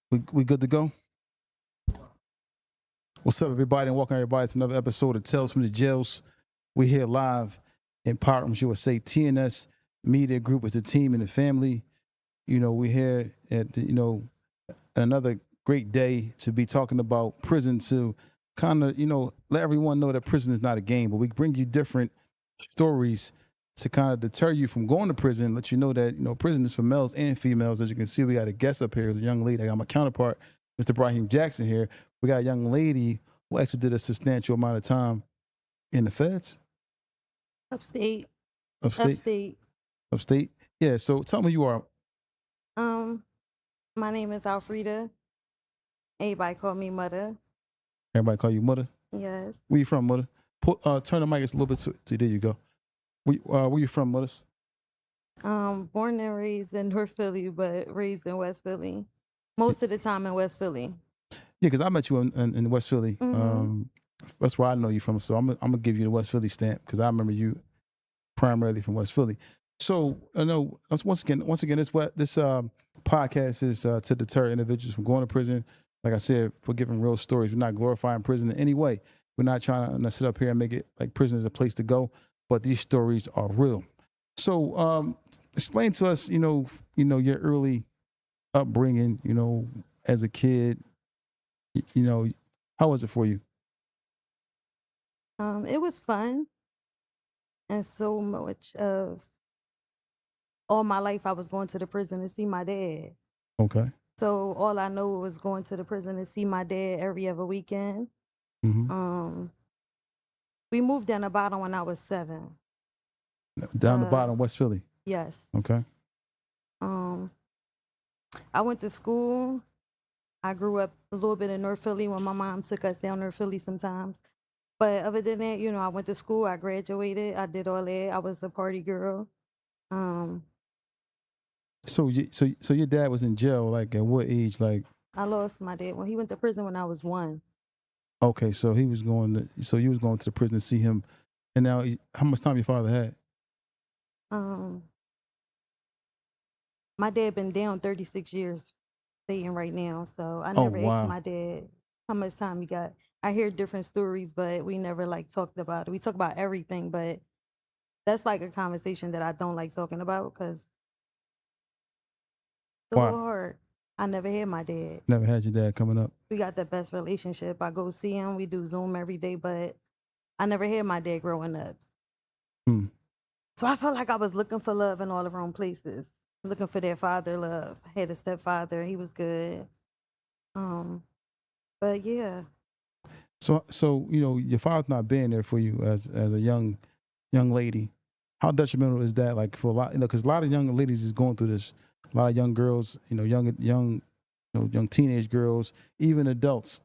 We good to go? What's up, everybody, and welcome everybody to another episode of Tales from the Jails. We're here live in Partners USA. TNS Media Group is the team and the family. You know, we're here at another great day to be talking about prison, to kind of let everyone know that prison is not a game, but we bring you different stories to kind of deter you from going to prison, let you know that prison is for males and females. As you can see, we got a guest up here, a young lady. I got my counterpart, Mr. Brahim Jackson here. We got a young lady who actually did a substantial amount of time in the feds. Upstate. Yeah. So tell me who you are. My name is Alfreda. Everybody call me Mudda. Everybody call you Mudda? Yes. Where you from, Mudda? Turn the mic just a little bit to there you go. Where you from, Muddas? Born and raised in North Philly, but raised in West Philly. Most of the time in West Philly. Yeah, because I met you in West Philly. Mm-hmm. That's where I know you from. So I'm gonna give you the West Philly stamp because I remember you primarily from West Philly. So I know once again, this podcast is to deter individuals from going to prison. Like I said, we're giving real stories. We're not glorifying prison in any way. We're not trying to sit up here and make it like prison is a place to go. But these stories are real. So explain to us, your early upbringing, as a kid. How was it for you? It was fun. And so much of all my life I was going to the prison to see my dad. Okay. So all I know was going to the prison to see my dad every other weekend. Mm-hmm. We moved down the bottom when I was 7. Down the bottom, West Philly? Yes. Okay. I went to school. I grew up a little bit in North Philly when my mom took us down North Philly sometimes. But other than that, I went to school. I graduated. I did all that. I was a party girl. So your dad was in jail, like at what age? Like I lost my dad when he went to prison when I was 1. Okay, so you was going to the prison to see him, and now how much time your father had? My dad been down 36 years staying right now, so I never asked my dad how much time he got. I hear different stories, but we never talked about it. We talk about everything, but that's like a conversation that I don't like talking about because it's a little hard. I never had my dad. Never had your dad coming up? We got the best relationship. I go see him. We do Zoom every day, but I never had my dad growing up. So I felt like I was looking for love in all the wrong places. Looking for that father love. I had a stepfather. He was good. But yeah. So your father's not being there for you as a young lady. How detrimental is that? Like for a lot, because a lot of young ladies is going through this. A lot of young girls, young teenage girls, even adults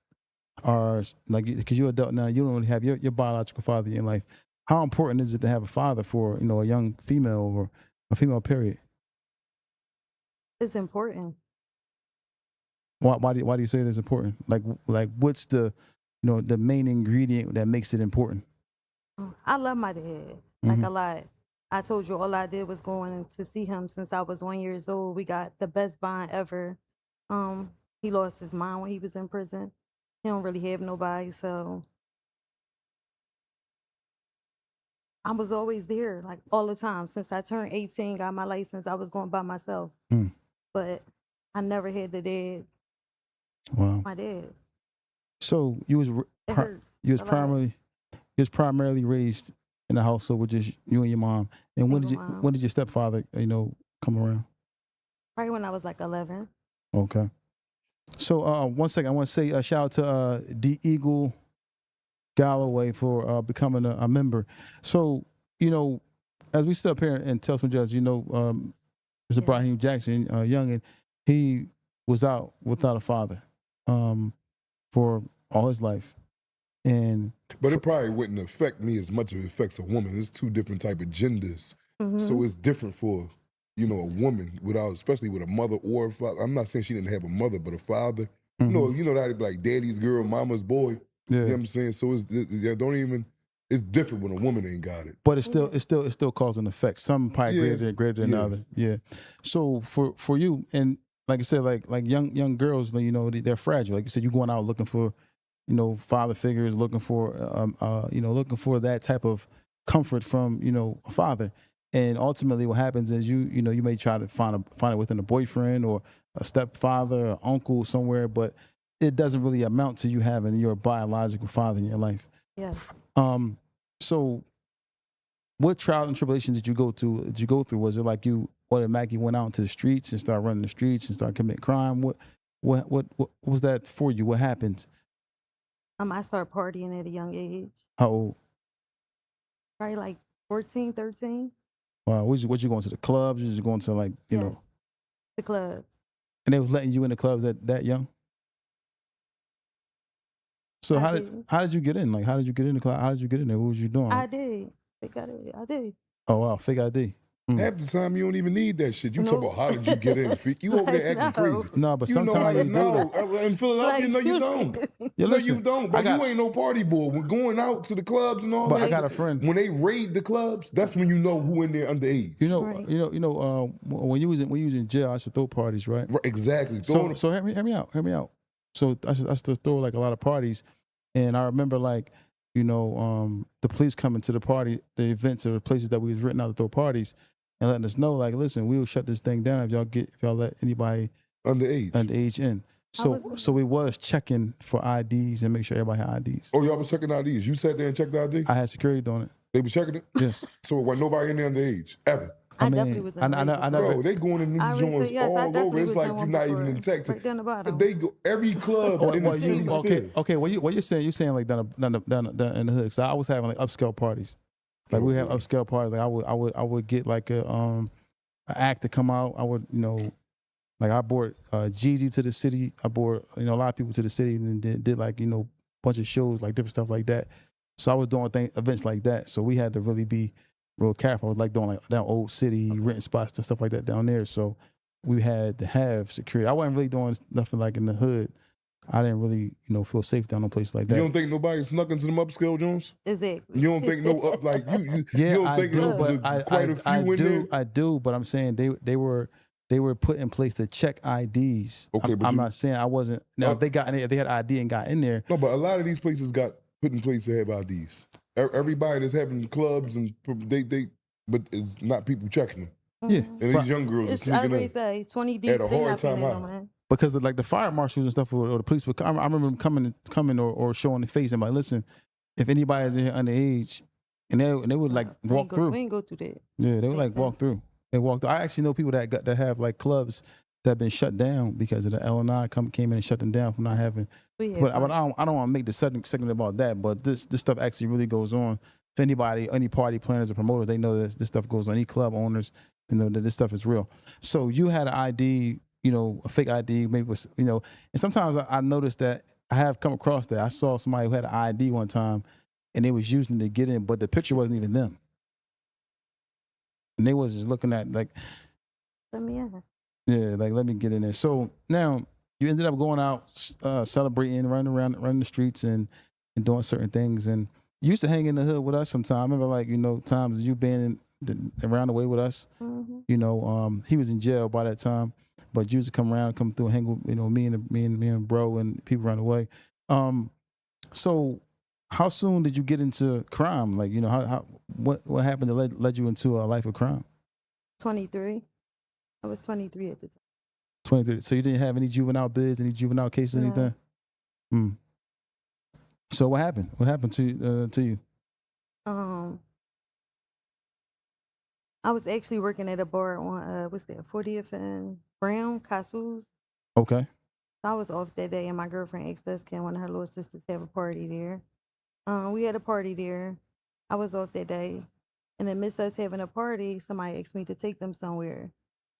are like, because you're an adult now, you don't really have your biological father in life. How important is it to have a father for a young female or a female period? It's important. Why do you say it is important? Like what's the the main ingredient that makes it important? I love my dad like a lot. I told you all I did was going to see him since I was 1 year old. We got the best bond ever. He lost his mom when he was in prison. He don't really have nobody, so I was always there, like all the time. Since I turned 18, got my license, I was going by myself. But I never had the dad. Wow. My dad. So you was primarily raised in a household with just you and your mom. And when did your stepfather come around? Right when I was like 11. Okay. So 1 second, I want to say a shout out to D Eagle Galloway for becoming a member. So as we sit up here and tell some judges, Mr. Brahim Jackson, youngin, he was out without a father for all his life. But it probably wouldn't affect me as much as it affects a woman. It's 2 different type of genders. So it's different for, a woman especially with a mother or a father. I'm not saying she didn't have a mother, but a father. You know that it'd be like daddy's girl, mama's boy. Yeah. You know what I'm saying? So it's different when a woman ain't got it. But it's still causing effects. Some probably greater than the other. Yeah. So for you, and like I said, like young girls, you know, they're fragile. Like you said, you're going out looking for, you know, father figures, looking for, looking for that type of comfort from, you know, a father. And ultimately, what happens is you may try to find it within a boyfriend or a stepfather or uncle somewhere, but it doesn't really amount to you having your biological father in your life. Yes. So what trials and tribulations did you go through? Was it like you automatically went out into the streets and started running the streets and started committing crime? What was that for you? What happened? I started partying at a young age. How old? Probably like 14, 13. Wow, what you going to the clubs? You just going to like, you know, the clubs. And they was letting you in the clubs that young? So how did you get in? Like, how did you get in the club? How did you get in there? What was you doing? I did. I did. Oh wow, fake ID. Half the time you don't even need that shit. You talk about how did you get in? You over there acting crazy. No, but sometimes you do. In Philadelphia, no, you don't. No, you don't. But you ain't no party boy. When going out to the clubs and all that. But I got a friend. When they raid the clubs, that's when you know who in there underage. You know, when you was in jail, I used to throw parties, right? Exactly. So hear me out. So I used to throw like a lot of parties, and I remember like, you know, the police coming to the party, the events or the places that we was written out to throw parties, and letting us know, like, listen, we will shut this thing down if y'all let anybody underage in. So we was checking for IDs and make sure everybody had IDs. Oh, y'all was checking IDs. You sat there and checked the ID? I had security doing it. They was checking it? Yes. So it wasn't nobody in there underage ever. I definitely was underage. I never. Bro, they going in these joints all over. It's like you're not even in Texas. Right down the bottom. They go every club in the city. Okay. What you're saying like down in the hood? Cause I was having like upscale parties. Like we have upscale parties. Like I would get like an act to come out. I would, you know, like I brought Jeezy to the city. I brought, you know, a lot of people to the city and did like, you know, bunch of shows, like different stuff like that. So I was doing events like that. So we had to really be real careful. I was like doing like down Old City, renting spots and stuff like that down there. So we had to have security. I wasn't really doing nothing like in the hood. I didn't really, you know, feel safe down in a place like that. You don't think nobody snuck into them upscale joints? Exactly. You don't think you don't think there was quite a few in there? I do, but I'm saying they were put in place to check IDs. Okay, I'm not saying I wasn't. Now, if they had ID and got in there. No, but a lot of these places got put in place to have IDs. Everybody that's having clubs and but it's not people checking them. Yeah, and these young girls are sneaking in. Say 20 deep at a hard time out. Because like the fire marshals and stuff or the police would come. I remember them coming or showing the face and like, listen, if anybody is in here underage, and they would like walk through. We ain't go through that. Yeah, they would like walk through. They walked. I actually know people that have like clubs that have been shut down because of the LNI came in and shut them down from not having. But I don't want to make the second about that. But this stuff actually really goes on. If anybody, any party planners or promoters, they know this stuff goes on. Any club owners, you know that this stuff is real. So you had an ID, you know, a fake ID, maybe was, you know, and sometimes I noticed that I have come across that. I saw somebody who had an ID one time, and they was using it to get in, but the picture wasn't even them. And they was just looking at like, let me in. Yeah, like let me get in there. So now you ended up going out, celebrating, running the streets and doing certain things. And you used to hang in the hood with us sometimes. I remember like, you know, times you being around the way with us. Mm-hmm. You know, he was in jail by that time, but you used to come through and hang with, you know, me and bro and people around the way. So how soon did you get into crime? Like, you know, what happened that led you into a life of crime? 23. I was 23 at the time. 23. So you didn't have any juvenile bids, any juvenile cases, anything? So what happened? What happened to you? I was actually working at a bar on 40th and Brown, Casus. Okay. I was off that day, and my girlfriend asked us, can one of her little sisters have a party there? We had a party there. I was off that day, and then amidst us having a party, somebody asked me to take them somewhere.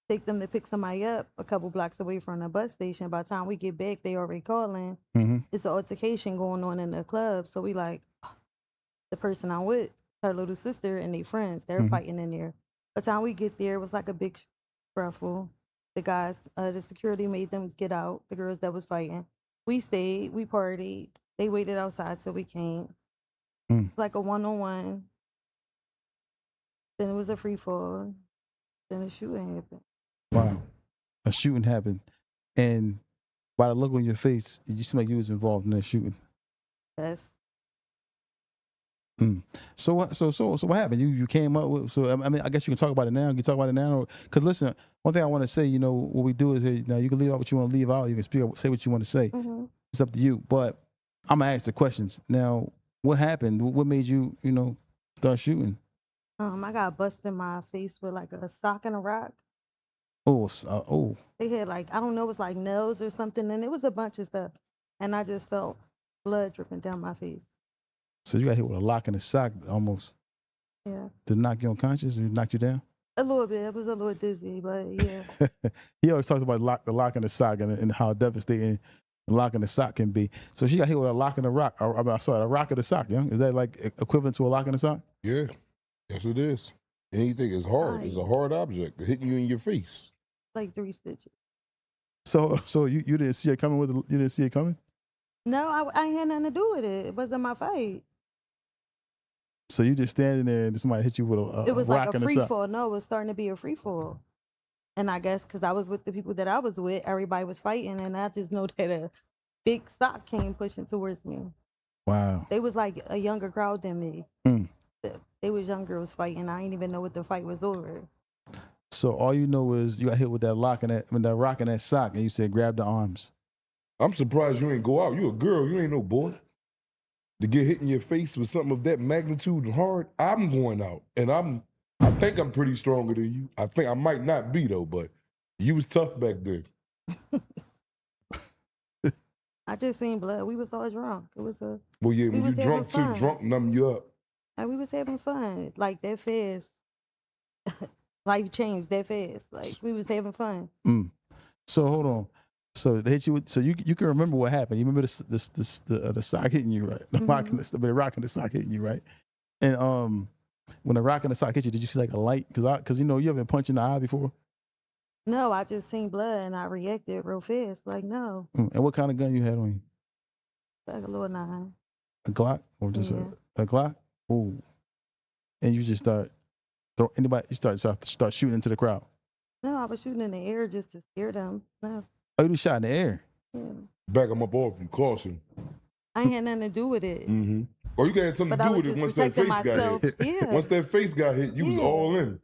Take them to pick somebody up a couple blocks away from the bus station. By the time we get back, they already calling. Mm-hmm. It's an altercation going on in the club. So we like, the person I'm with, her little sister and they friends, they're fighting in there. By the time we get there, it was like a big scuffle. The guys, the security made them get out, the girls that was fighting. We stayed, we partied. They waited outside till we came. It was like a one-on-one. Then it was a free fall. Then the shooting happened. Wow. A shooting happened. And by the look on your face, you seem like you was involved in that shooting. Yes. So what happened? You came up with, so I mean, I guess you can talk about it now. You can talk about it now. Because listen, one thing I want to say, what we do is, you can leave out what you want to leave out. You can say what you want to say. Mm-hmm. It's up to you. But I'm going to ask the questions. Now, what happened? What made you, start shooting? I got busted in my face with like a sock and a rock. Oh. They had I don't know, it was like nails or something, and it was a bunch of stuff. And I just felt blood dripping down my face. So you got hit with a lock in the sock almost. Yeah. Did it knock you unconscious or knock you down? A little bit. It was a little dizzy, but yeah. He always talks about the lock in the sock and how devastating the lock in the sock can be. So she got hit with a lock in the rock. A rock in the sock, yeah? Is that like equivalent to a lock in the sock? Yeah. Yes, it is. Anything is hard. It's a hard object hitting you in your face. Like 3 stitches. So you didn't see it coming you didn't see it coming? No, I ain't had nothing to do with it. It wasn't my fight. So you just standing there and somebody hit you with a it was rock like a in the free sock. fall. No, it was starting to be a free fall. And I guess because I was with the people that I was with, everybody was fighting, and I just know that a big sock came pushing towards me. Wow. They was like a younger crowd than me. They was young girls fighting. I didn't even know what the fight was over. So all you know is you got hit with that rock in that sock, and you said grab the arms. I'm surprised you ain't go out. You a girl. You ain't no boy. To get hit in your face with something of that magnitude and hard, I'm going out. And I think I'm pretty stronger than you. I think I might not be, though, but you was tough back then. I just seen blood. We was all drunk. It was a... Well, yeah, when you was drunk too, fun. drunk numb you up. Like, we was having fun. Like, that fast. Life changed that fast. Like, we was having fun. So hold on. So they hit you with, so you can remember what happened. You remember the sock hitting you, right? The rock in the sock hitting you, right? And when the rock in the sock hit you, did you see like a light? Because you ever been punched in the eye before? No, I just seen blood and I reacted real fast. Like, no. And what kind of gun you had on you? Like a little 9. A Glock or just a Glock? Ooh. And you just start shooting into the crowd? No, I was shooting in the air just to scare them. No. Oh, you just shot in the air? Yeah. Back them up off from caution. I ain't had nothing to do with it. Mm-hmm. Or you had something to do with it once that face got hit. Yeah. Once that face got hit, you was all in.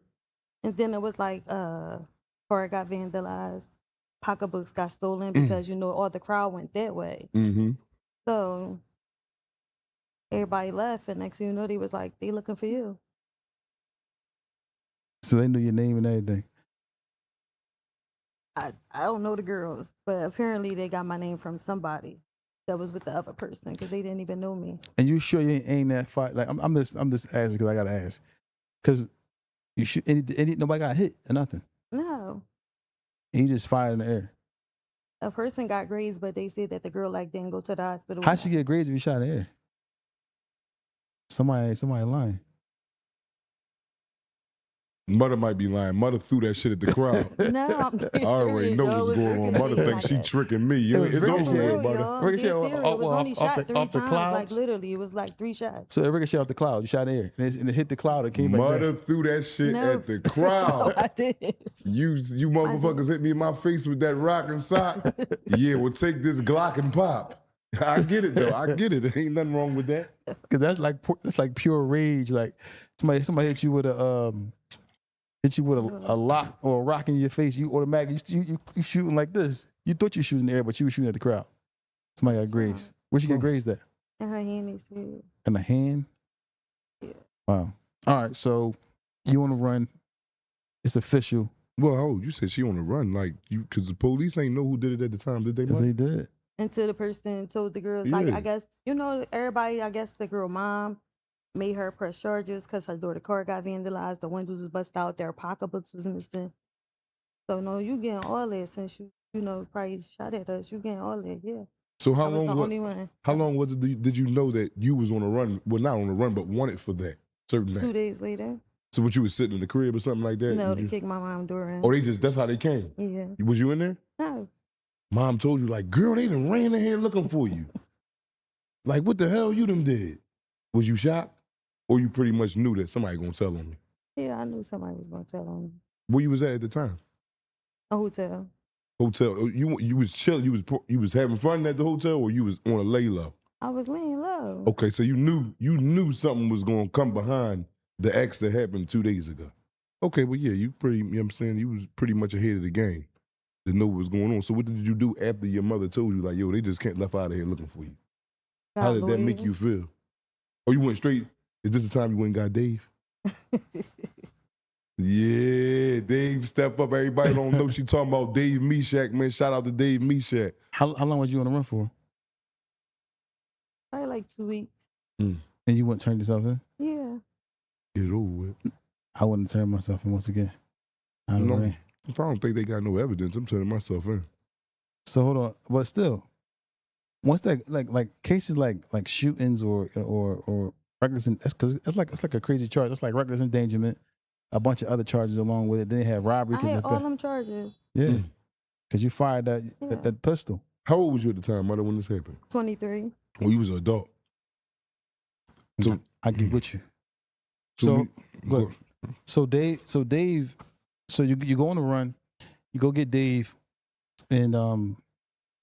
And then it was like, car got vandalized, pocketbooks got stolen because, all the crowd went that way. Mm-hmm. So everybody left, and next thing you know, they was like, they looking for you. So they knew your name and everything? I don't know the girls, but apparently they got my name from somebody that was with the other person because they didn't even know me. And you sure you ain't that fight? Like I'm just asking because I gotta ask. Because you shoot nobody got hit or nothing. No. And you just fired in the air. A person got grazed, but they said that the girl didn't go to the hospital. How'd she get grazed if you shot in the air? Somebody lying. Mother might be lying. Mother threw that shit at the crowd. No, I'm I already know what's going on. Mother thinks she tricking me. It's over with, mother. Ricochet off the clouds? Like literally, it was like 3 shots. So it ricocheted off the cloud. You shot in the air. And it hit the cloud and came back down. Mother threw that shit at the crowd. No, I didn't. You motherfuckers hit me in my face with that rock and sock. Yeah, well, take this Glock and pop. I get it, though. I get it. There ain't nothing wrong with that. Because that's like pure rage. Like somebody hit you with a lock or a rock in your face, you automatically you shooting like this. You thought you were shooting in the air, but you were shooting at the crowd. Somebody got grazed. Where'd she get grazed at? In her hand, they said. In the hand? Yeah. Wow. All right, so you on the run. It's official. Well, you said she on the run, like because the police ain't know who did it at the time, did they? Yes, they did. Until the person told the girls, like, I guess, everybody, I guess the girl mom made her press charges because her daughter's car got vandalized, the windows was busted out, their pocketbooks was missing. So no, you getting all that since you probably shot at us. You getting all that, yeah. So how long? The only one. How long was it? Did you know that you was on a run? Well, not on a run, but wanted for that certain day. 2 days later. So what, you was sitting in the crib or something like that? No, they kicked my mom door in. Oh, that's how they came. Yeah. Was you in there? No. Mom told you, like, girl, they done ran in here looking for you. Like, what the hell you done did? Was you shocked? Or you pretty much knew that somebody gonna tell on me? Yeah, I knew somebody was gonna tell on me. Where you was at the time? A hotel. Hotel. You was chill. You was having fun at the hotel, or you was on a lay low. I was laying low. Okay, so you knew something was gonna come behind the acts that happened 2 days ago. Okay, well yeah, you know what I'm saying, you was pretty much ahead of the game to know what was going on. So what did you do after your mother told you, like, yo, they just can't left out of here looking for you? How did that make you feel? Oh, you went straight? Is this the time you went and got Dave? Yeah, Dave, step up. Everybody don't know she talking about Dave Meshach, man. Shout out to Dave Meshach. How long was you on the run for? Probably like 2 weeks. And you wouldn't turn yourself in? Yeah. Get it over with. I wouldn't turn myself in once again. I don't think they got no evidence, I'm turning myself in. So hold on, but still, once that like cases like shootings or reckless, because it's like a crazy charge. It's like reckless endangerment, a bunch of other charges along with it. Then they have robbery. I had all them charges. Yeah, because you fired that pistol. How old was you at the time, mother, when this happened? 23. Well, you was an adult. So I get with you. So look, so Dave, so you go on the run, you go get Dave, and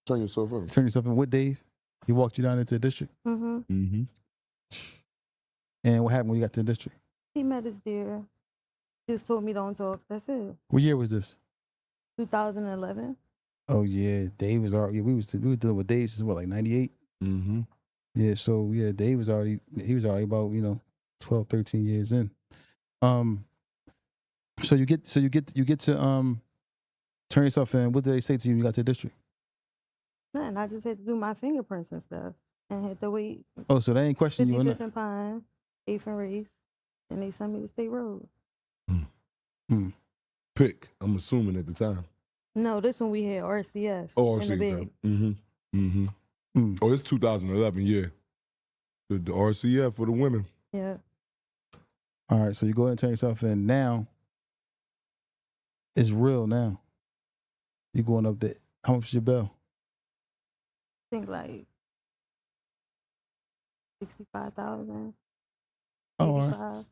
turn yourself in. Turn yourself in with Dave. He walked you down into the district. Mm-hmm. Mm-hmm. And what happened when you got to the district? He met us there. Just told me don't talk. That's it. What year was this? 2011. Oh yeah, Dave was already. We was dealing with Dave since what, like 98. Mm-hmm. Yeah, so yeah, Dave was already. He was already about 12, 13 years in. So you get to turn yourself in. What did they say to you when you got to the district? Nothing. I just had to do my fingerprints and stuff, and had to wait. Oh, so they ain't question you. 55th and Pine, 8th and Race, and they sent me to State Road. Pick. I'm assuming at the time. No, this one we had RCF. Oh, RCF. Oh, it's 2011. Yeah, the RCF for the women. Yeah. All right, so you go ahead and turn yourself in. Now, it's real now. You going up there. How much is your bail? I think like 65,000. Oh, all right.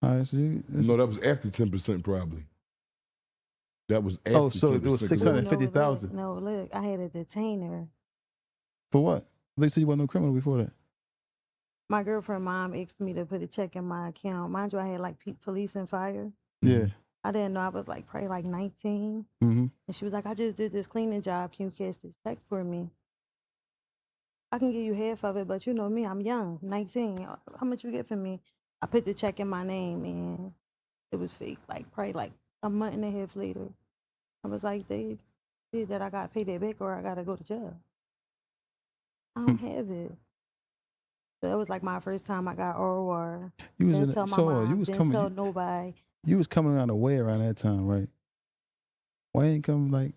All right, so no, that was after 10% probably. That was after. Oh, so 10%. It was 650,000. No, look, I had a detainer. For what? They said you weren't no criminal before that. My girlfriend mom asked me to put a check in my account. Mind you, I had like police and fire. Yeah. I didn't know. I was like probably like 19. Mm-hmm. And she was like, I just did this cleaning job. Can you cash this check for me? I can give you half of it, but you know me, I'm young, 19. How much you get for me? I put the check in my name and it was fake. Like probably like a month and a half later, I was like, Dave, did that I got to pay that back or I got to go to jail. I don't have it. So that was like my first time I got OR. You was didn't tell my mom, you was didn't coming, tell nobody. You was coming around the way around that time, right? Why ain't come like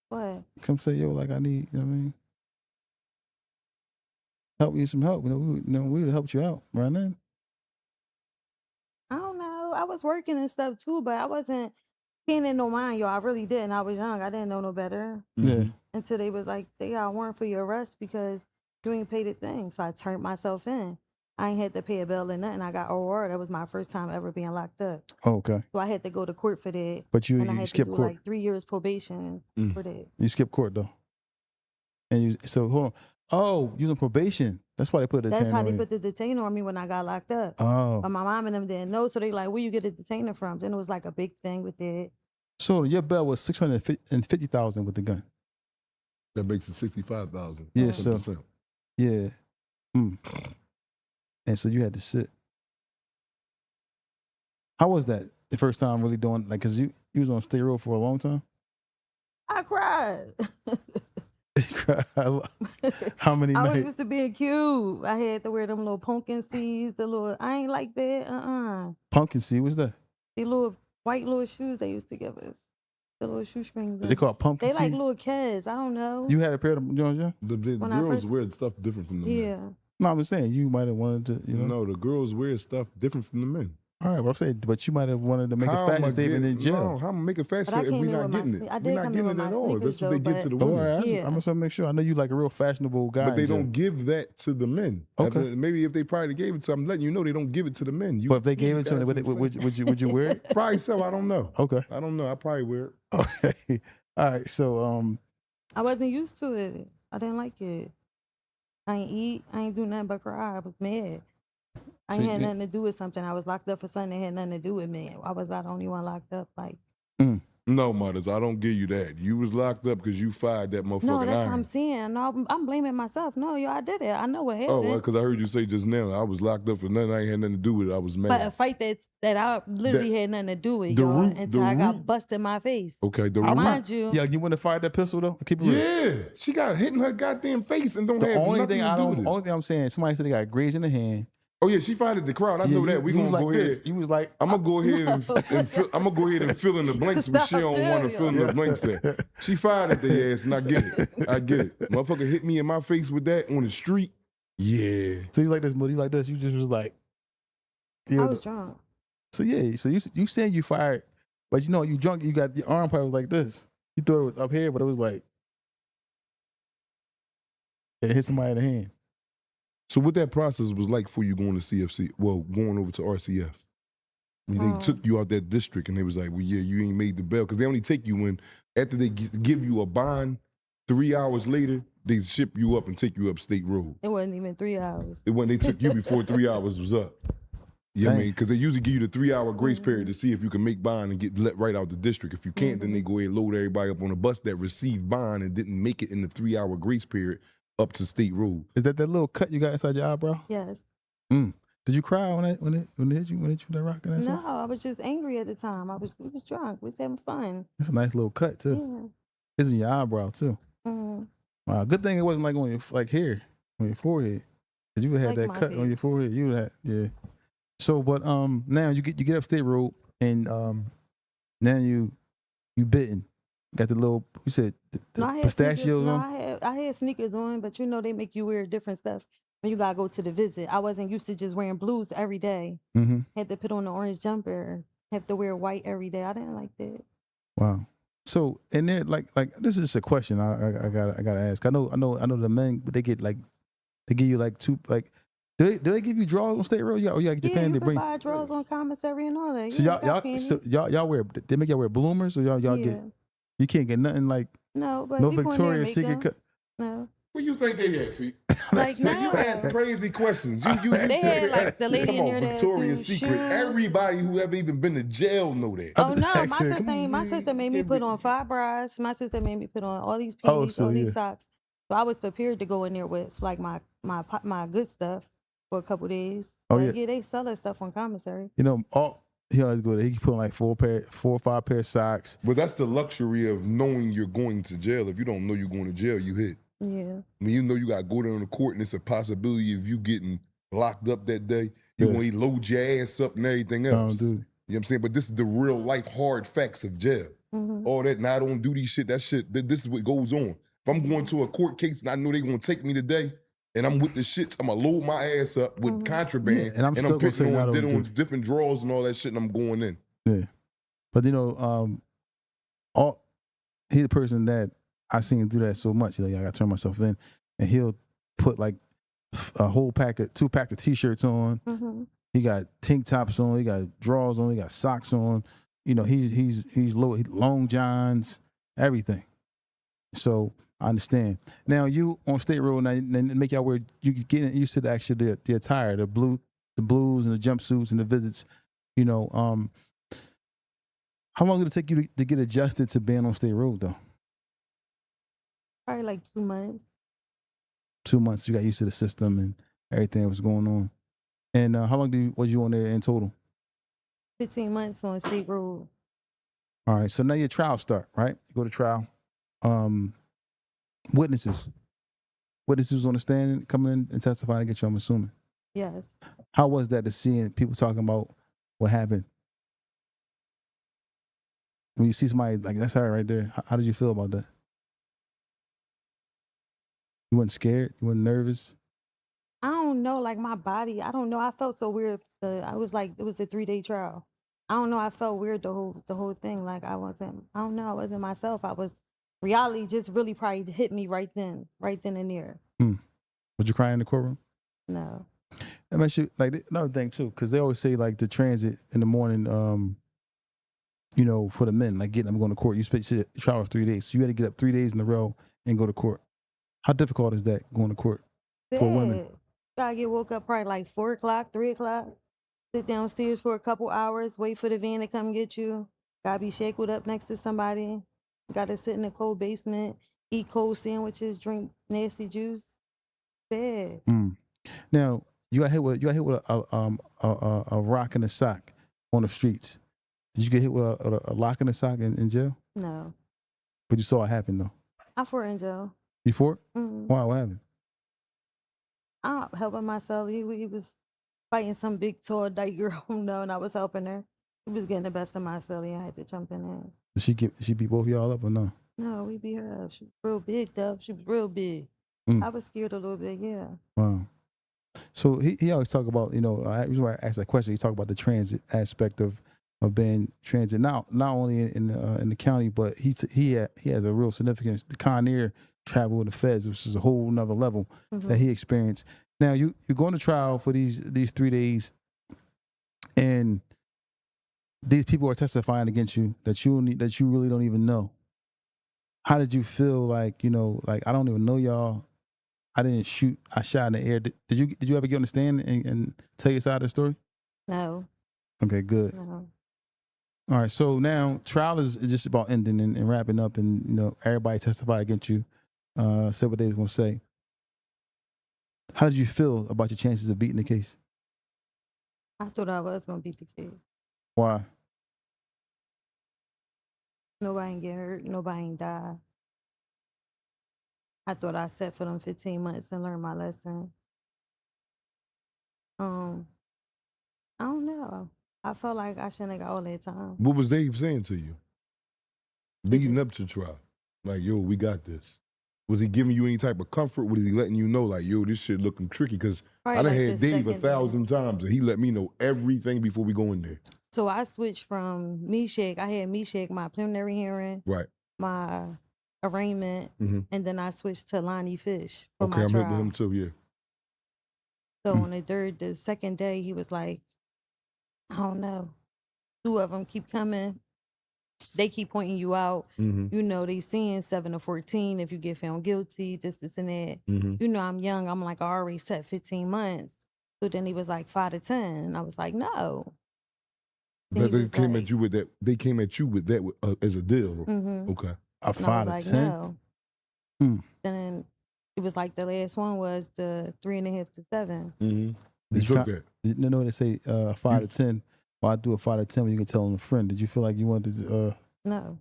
what? Come say, yo, like I need, you know what I mean? Help you some help. We would have helped you out right then. I don't know. I was working and stuff too, but I wasn't paying in no mind, yo. I really didn't. I was young. I didn't know no better. Yeah. Until they was like, they got a warrant for your arrest because you ain't paid a thing. So I turned myself in. I ain't had to pay a bill or nothing. I got OR. That was my first time ever being locked up. Oh, okay. So I had to go to court for that. But you skipped court. Like 3 years probation for that. You skipped court though. And so hold on. Oh, you was on probation. That's why they put the detainer. That's how they put the detainer on me when I got locked up. Oh. But my mom and them didn't know, so they like, where you get a detainer from? Then it was like a big thing with it. So your bail was 650,000 with the gun. That makes it 65,000. Yeah, so yeah. And so you had to sit. How was that? The first time really doing like, cause you was on State Road for a long time. I cried. How many nights? I was used to be in Cube. I had to wear them little pumpkin seeds, I ain't like that. Pumpkin seed, what's that? The little white little shoes they used to give us. The little shoestrings. They call it pumpkin seeds? They like little kids. I don't know. You had a pair of them, John? The girls wear stuff different from the men. Yeah. No, I'm just saying, you might have wanted to, No, the girls wear stuff different from the men. All right, well, I'm saying, but you might have wanted to make a fashion statement in jail. No, how am I make a fashion statement if we're not getting it? We're not getting it at all. That's what they give to the women. I'm going to make sure. I know you like a real fashionable guy. But they don't give that to the men. Okay. Maybe if they probably gave it to them, I'm letting you know they don't give it to the men. But if they gave it to them, would you wear it? Probably so. I don't know. Okay. I don't know. I probably wear it. Okay. All right, so I wasn't used to it. I didn't like it. I ain't eat. I ain't do nothing but cry. I was mad. I ain't had nothing to do with something. I was locked up for something that had nothing to do with me. I was not the only one locked up. Like, No, Muddas, I don't give you that. You was locked up because you fired that motherfucking no, that's iron. what I'm saying. No, I'm blaming myself. No, yo, I did it. I know what happened. Oh, because I heard you say just now, I was locked up for nothing. I ain't had nothing to do with it. I was mad. But a fight that I literally had nothing to do with, the y'all, root- until the I got root- busted in my face. Okay, Mind you. Yeah, you wouldn't have fired that pistol though? Keep it real. Yeah, she got hit in her goddamn face and don't The have only nothing thing to do with it. only thing I'm saying, somebody said they got grazed in the hand. Oh yeah, she fired at the crowd. I know that. We You gonna was go like ahead. this. You was like, I'm gonna go ahead and I'm gonna go ahead and fill in the blanks when she don't want to fill in the blanks at. She fired at the ass, and I get it. I get it. Motherfucker hit me in my face with that on the street. Yeah. so you like this, Moody, like this. You just was like, I was drunk. So yeah, so you saying you fired, but you know you drunk. You got your arm part was like this. You thought it was up here, but it was like it hit somebody in the hand. So what that process was like for you going to CFC? Well, going over to RCF. When they took you out that district and they was like, well, yeah, you ain't made the bail. Because they only take you when, after they give you a bond, 3 hours later, they ship you up and take you up State Road. It wasn't even 3 hours. It when they took you before 3 hours was up. You know what I mean? Because they usually give you the 3 hour grace period to see if you can make bond and get let right out the district. If you can't, then they go ahead and load everybody up on a bus that received bond and didn't make it in the 3 hour grace period up to State Road. Is that little cut you got inside your eyebrow? Yes. Did you cry when it hit you with that rock and that No, stuff? I was just angry at the time. We was drunk. We was having fun. It's a nice little cut too. Yeah. It's in your eyebrow too. Wow, good thing it wasn't like on your here on your forehead. Cause you would have Like that my cut face. on your forehead. You would have yeah. So, but now you get up State Road and now you bitten. Got the little you said the I had pistachios sneakers, on. I had sneakers on, but you know they make you wear different stuff when you gotta go to the visit. I wasn't used to just wearing blues every day. Mm-hmm. Had to put on the orange jumper. Have to wear white every day. I didn't like that. Wow. So and there like this is just a question I gotta ask. I know the men, but they get like they give you like two like. Do they give you draws on State Road? You gotta get your family you to can bring. buy drawers on commissary and all that. So y'all wear they make y'all wear bloomers or y'all get you can't get nothing like no, but no Victoria's Secret cut. No. Where you think they at, Feet? Like So no. you ask crazy questions. You They said had, like, the lady in there that Victoria's do Secret. shoes. Everybody who ever even been to jail know that. Oh no, asking. my sister made me put on 5 bras. My sister made me put on all these panties, all these socks. So I was prepared to go in there with like my good stuff for a couple days. Oh but yeah, they sell that stuff on commissary. You know, he always go there. He can put on like 4 or 5 pair of socks. But that's the luxury of knowing you're going to jail. If you don't know you're going to jail, you hit. Yeah. When you know you got to go there in the court and it's a possibility of you getting locked up that day, you want to load your ass up and everything else. Dude. You know what I'm saying? But this is the real life hard facts of jail. All that, now I don't do these shit, this is what goes on. If I'm going to a court case and I know they're going to take me today, and I'm with the shit, I'm going to load my ass up with contraband, and I'm still gonna say putting I don't on do- different drawers and all that shit, and I'm going in. Yeah, but you know, he's the person that I seen do that so much. Like I got to turn myself in, and he'll put like a whole 2 pack of t-shirts on. He got tank tops on. He got drawers on. He got socks on. You know, he's long johns, everything. So I understand. Now you on State Road, now make y'all wear. You get used to the attire, the blues and the jumpsuits and the visits. You know, how long did it take you to get adjusted to being on State Road though? Probably like 2 months. 2 months. You got used to the system and everything that was going on. And how long was you on there in total? 15 months on State Road. All right. So now your trial start, right? You go to trial. Witnesses on the stand coming in and testifying against you, I'm assuming. Yes. How was that to seeing people talking about what happened? When you see somebody like that's her right there, how did you feel about that? You weren't scared? You weren't nervous? I don't know, like my body, I don't know. I felt so weird. I was like, it was a 3-day trial. I don't know. I felt weird the whole thing. Like I wasn't myself. Reality just really probably hit me right then and there. Would you cry in the courtroom? No. That makes you like another thing too, because they always say like the transit in the morning, you know, for the men, like getting them going to court. You trial 3 days. So you had to get up 3 days in a row and go to court. How difficult is that going to court for women? Gotta get woke up probably like 4 o'clock, 3 o'clock. Sit downstairs for a couple hours, wait for the van to come get you. Gotta be shackled up next to somebody. Gotta sit in the cold basement, eat cold sandwiches, drink nasty juice. Bad. Now you got hit with a rock in a sock on the streets. Did you get hit with a lock in the sock in jail? No. But you saw it happen though. I fought in jail. You fought? Mm-hmm. Why? What happened? I'm helping myself. He was fighting some big tall dyke girl, and I was helping her. He was getting the best of my celly. I had to jump in there. Did she beat both of y'all up or no? No, we beat her up. She was real big though. She was real big. I was scared a little bit, yeah. Wow. So he always talk about, you know, the reason why I asked that question, he talk about the transit aspect of being transit, not only in the county, but he has a real significance. The Con Air travel with the feds, which is a whole nother level that he experienced. Now you're going to trial for these 3 days, and these people are testifying against you that you really don't even know. How did you feel? Like, you know, like, I don't even know y'all. I didn't shoot. I shot in the air. Did you ever get on the stand and tell your side of the story? No. Okay, good. No. All right. So now trial is just about ending and wrapping up, and you know everybody testified against you. Said what they was gonna say. How did you feel about your chances of beating the case? I thought I was gonna beat the case. Why? Nobody ain't get hurt. Nobody ain't die. I thought I sat for them 15 months and learned my lesson. I don't know. I felt like I shouldn't have got all that time. What was Dave saying to you leading up to trial? Like, yo, we got this. Was he giving you any type of comfort? Was he letting you know, like, yo, this shit looking tricky? Because I done had Dave 1,000 times, and he let me know everything before we go in there. So I switched from Meshach. I had Meshach, my preliminary hearing, right, my arraignment, and then I switched to Lonnie Fish for my trial. trial. I met with him too, yeah. So on the second day, he was like, I don't know. 2 of them keep coming. They keep pointing you out. You know, they seeing 7 to 14 if you get found guilty, this and that. You know, I'm young. I'm like, I already set 15 months. So then he was like 5 to 10. And I was like, no. But they came at you with that. They came at you with that as a deal. Okay. A 5 to 10? No. Then it was like the last one was the 3.5 to 7. Did you took that? No, they say 5 to 10. Well, I do a 5 to 10 when you can tell them a friend. Did you feel like you wanted to? No.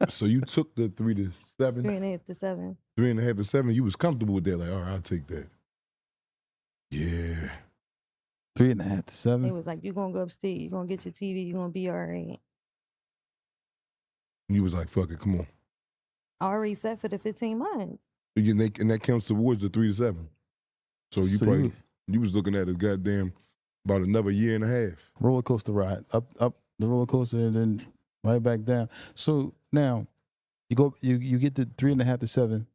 So you took the 3 to 7? 3.5 to 7. 3.5 to 7. You was comfortable with that? Like, all right, I'll take that. Yeah. 3.5 to 7. It was like, you're gonna go upstate. You're gonna get your TV. You're gonna be all right. You was like, fuck it, come on. I already set for the 15 months. And that counts towards the 3 to 7. So you was looking at a goddamn about another year and a half. Roller coaster ride, up the roller coaster and then right back down. So now you get the 3.5 to 7.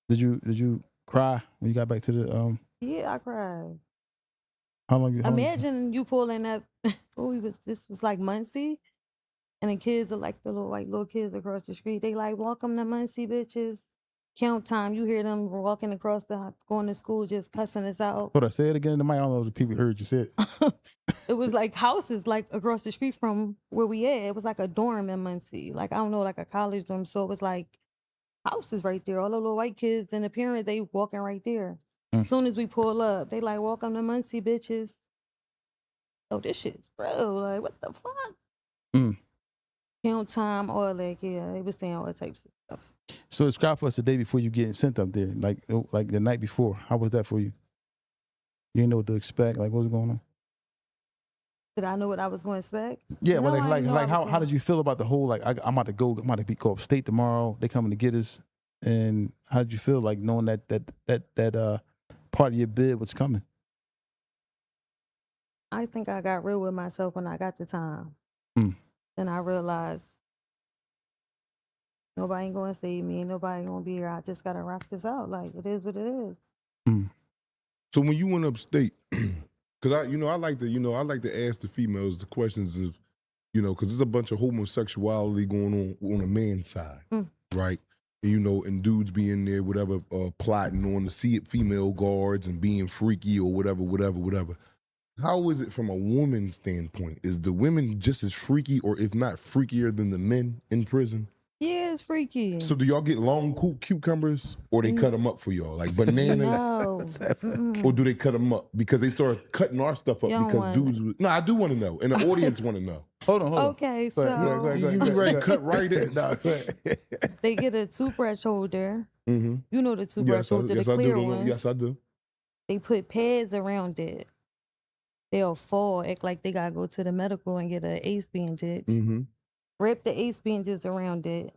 Did you cry when you got back to the Yeah, I cried. How long? Imagine you pulling up. This was like Muncie, and the kids are like the little kids across the street. They like, welcome to Muncie, bitches. Count time. You hear them walking across going to school, just cussing us out. Hold on, say it again in the mic. I don't know if the people heard you say it. It was like houses like across the street from where we at. It was like a dorm in Muncie. Like, I don't know, like a college dorm. So it was like houses right there. All the little white kids and the parents, they walking right there. As soon as we pull up, they like, welcome to Muncie, bitches. Oh, this shit's bro. Like, what the fuck? Count time, all that. Yeah, they was saying all types of stuff. So describe for us the day before you getting sent up there, like the night before. How was that for you? You didn't know what to expect. Like, what was going on? Did I know what I was going to expect? Yeah, well, how did you feel about the whole, like, I'm about to be called upstate tomorrow. They coming to get us, and how did you feel like knowing that part of your bid was coming? I think I got real with myself when I got the time. Then I realized nobody ain't going to save me. Nobody ain't going to be here. I just got to rock this out. Like, it is what it is. So when you went upstate, because I like to ask the females the questions of, you know, because there's a bunch of homosexuality going on the man's side, right? And, you know, and dudes being there, whatever, plotting on the female guards and being freaky or whatever. How is it from a woman's standpoint? Is the women just as freaky, or if not freakier than the men in prison? Yeah, it's freaky. So do y'all get long cucumbers, or they cut them up for y'all, like bananas? No. Or do they cut them up because they start cutting our stuff up because dudes? No, I do want to know, and the audience want to know. Hold on. Okay, so go ahead. You be ready to cut right in. No, go ahead. they get a toothbrush holder. Mm-hmm. You know the toothbrush holder, the clear one. Yes, I do. They put pads around it. They'll fall, act like they gotta go to the medical and get an ace bandage. Mm-hmm. Wrap the ace bandages around it,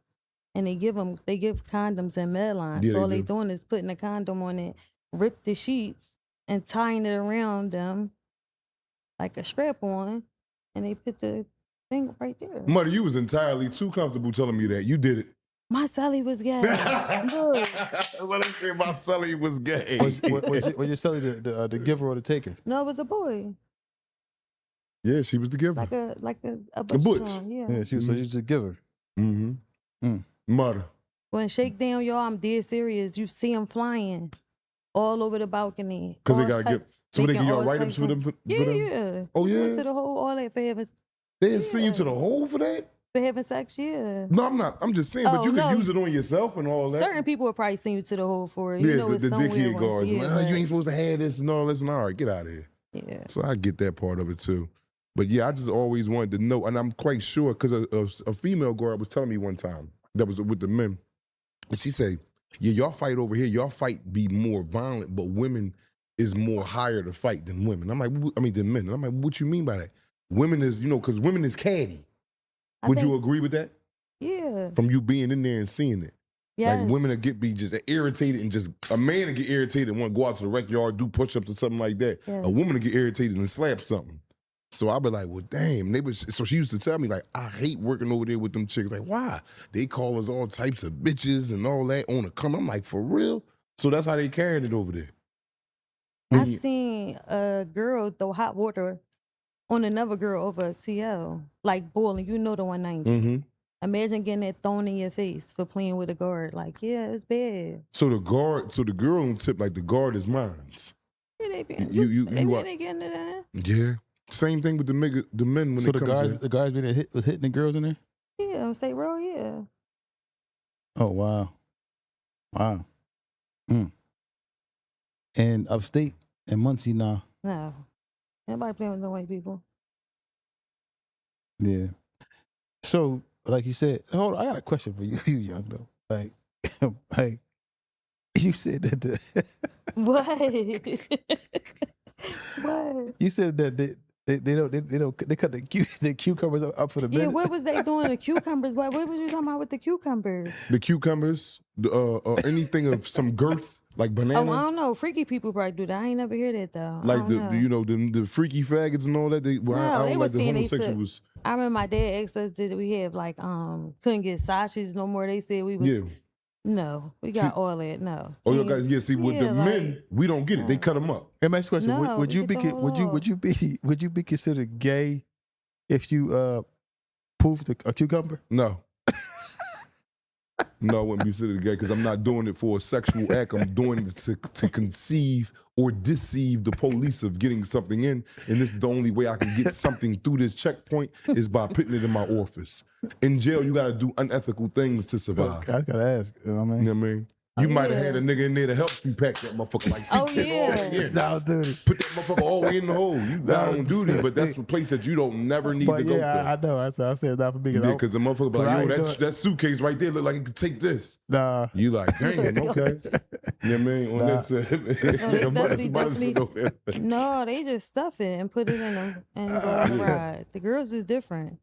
and they give condoms and Medline. Yeah, so all they they do. doing is putting a condom on it, rip the sheets, and tying it around them like a strap on, and they put the thing right there. Muddy, you was entirely too comfortable telling me that. You did it. My Sally was gay. Look. What I say, my Sully was gay. Was your Sully the giver or the taker? No, it was a boy. Yeah, she was the giver. Like a butch. butch. Yeah. She was so she's a giver. Mm-hmm. Mudder. When Shakedown, y'all, I'm dead serious. You see them flying all over the balcony. Because they All gotta type- get. So they making give y'all all write-ups type for them? of- For Yeah, them? yeah. Oh, We went yeah? to the whole, all that for having They didn't send you to Yeah. the hole for that? sex, yeah. No, I'm not. I'm just saying, but Oh, you can no. use it on yourself and all that. Certain people would probably send you to the hole for it. You Yeah, know, it's the somewhere dickhead once, guards. yeah, Like, you but- ain't supposed to have this and all this. And all right, get out of here. Yeah. So I get that part of it too. But yeah, I just always wanted to know, and I'm quite sure because a female guard was telling me one time that was with the men, and she said, "Yeah, y'all fight over here. Y'all fight be more violent, but women is more higher to fight than women." I'm like, than men. And I'm like, what you mean by that? Women is, because women is catty. Would you agree with that? Yeah. From you being in there and seeing it. Yes. Like women that be just irritated and just a man to get irritated and want to go out to the rec yard, do push-ups or something like that. Yes. A woman to get irritated and slap something. So I'd be like, well, damn. So she used to tell me, like, I hate working over there with them chicks. Like, why? They call us all types of bitches and all that on the come. I'm like, for real? So that's how they carried it over there. I seen a girl throw hot water on another girl over a CL, like boiling. You know the 190. Mm-hmm. Imagine getting that thrown in your face for playing with a guard. Like, yeah, it's bad. So the girl on tip, like the guard is mine. Yeah, they be getting it in. Yeah. Same thing with the men when So it comes in. the guards was hitting the girls in there? Yeah, on State Road, yeah. Oh wow. And upstate and Muncie now. No. Nobody playing with no white people. Yeah. So, like you said, hold on, I got a question for you, you young though. Like, like you said that What? What? you said that they cut the cucumbers up for the Yeah, men. what was they doing? The cucumbers? What was you talking about with the cucumbers? The cucumbers, anything of some girth, like banana. Oh, I don't know. Freaky people probably do that. I ain't never hear that though. Like I don't know. the freaky faggots and all that. I they don't was like the saying they took- homosexuals. I remember my dad asked us, did we have like couldn't get sausages no more? They said we was Yeah. no, we got all that. No. Oh, you guys, see, with the men, we don't get it. They cut them up. Hey, my next question: No, would you we be get the whole would you be considered gay if you poofed a cucumber? No. No, I wouldn't be considered gay because I'm not doing it for a sexual act. I'm doing it to conceive or deceive the police of getting something in. And this is the only way I can get something through this checkpoint is by putting it in my orifice. In jail, you got to do unethical things to survive. I gotta ask. You know what I mean? You know what I mean? You might have had a nigga in there to help you pack that motherfucker like Oh, feet yeah. all in. No, dude. Put that motherfucker all the way in the hole. You down on duty, but that's the place that you don't never need But to go yeah, to. I know. I said not for me. Yeah, because the motherfucker be But I like, ain't yo, doing- that suitcase right there look like it could take this. nah. You like, damn, okay. You know what I mean? On that tip. No, they just stuff it and put it in them and go on the ride. The girls is different.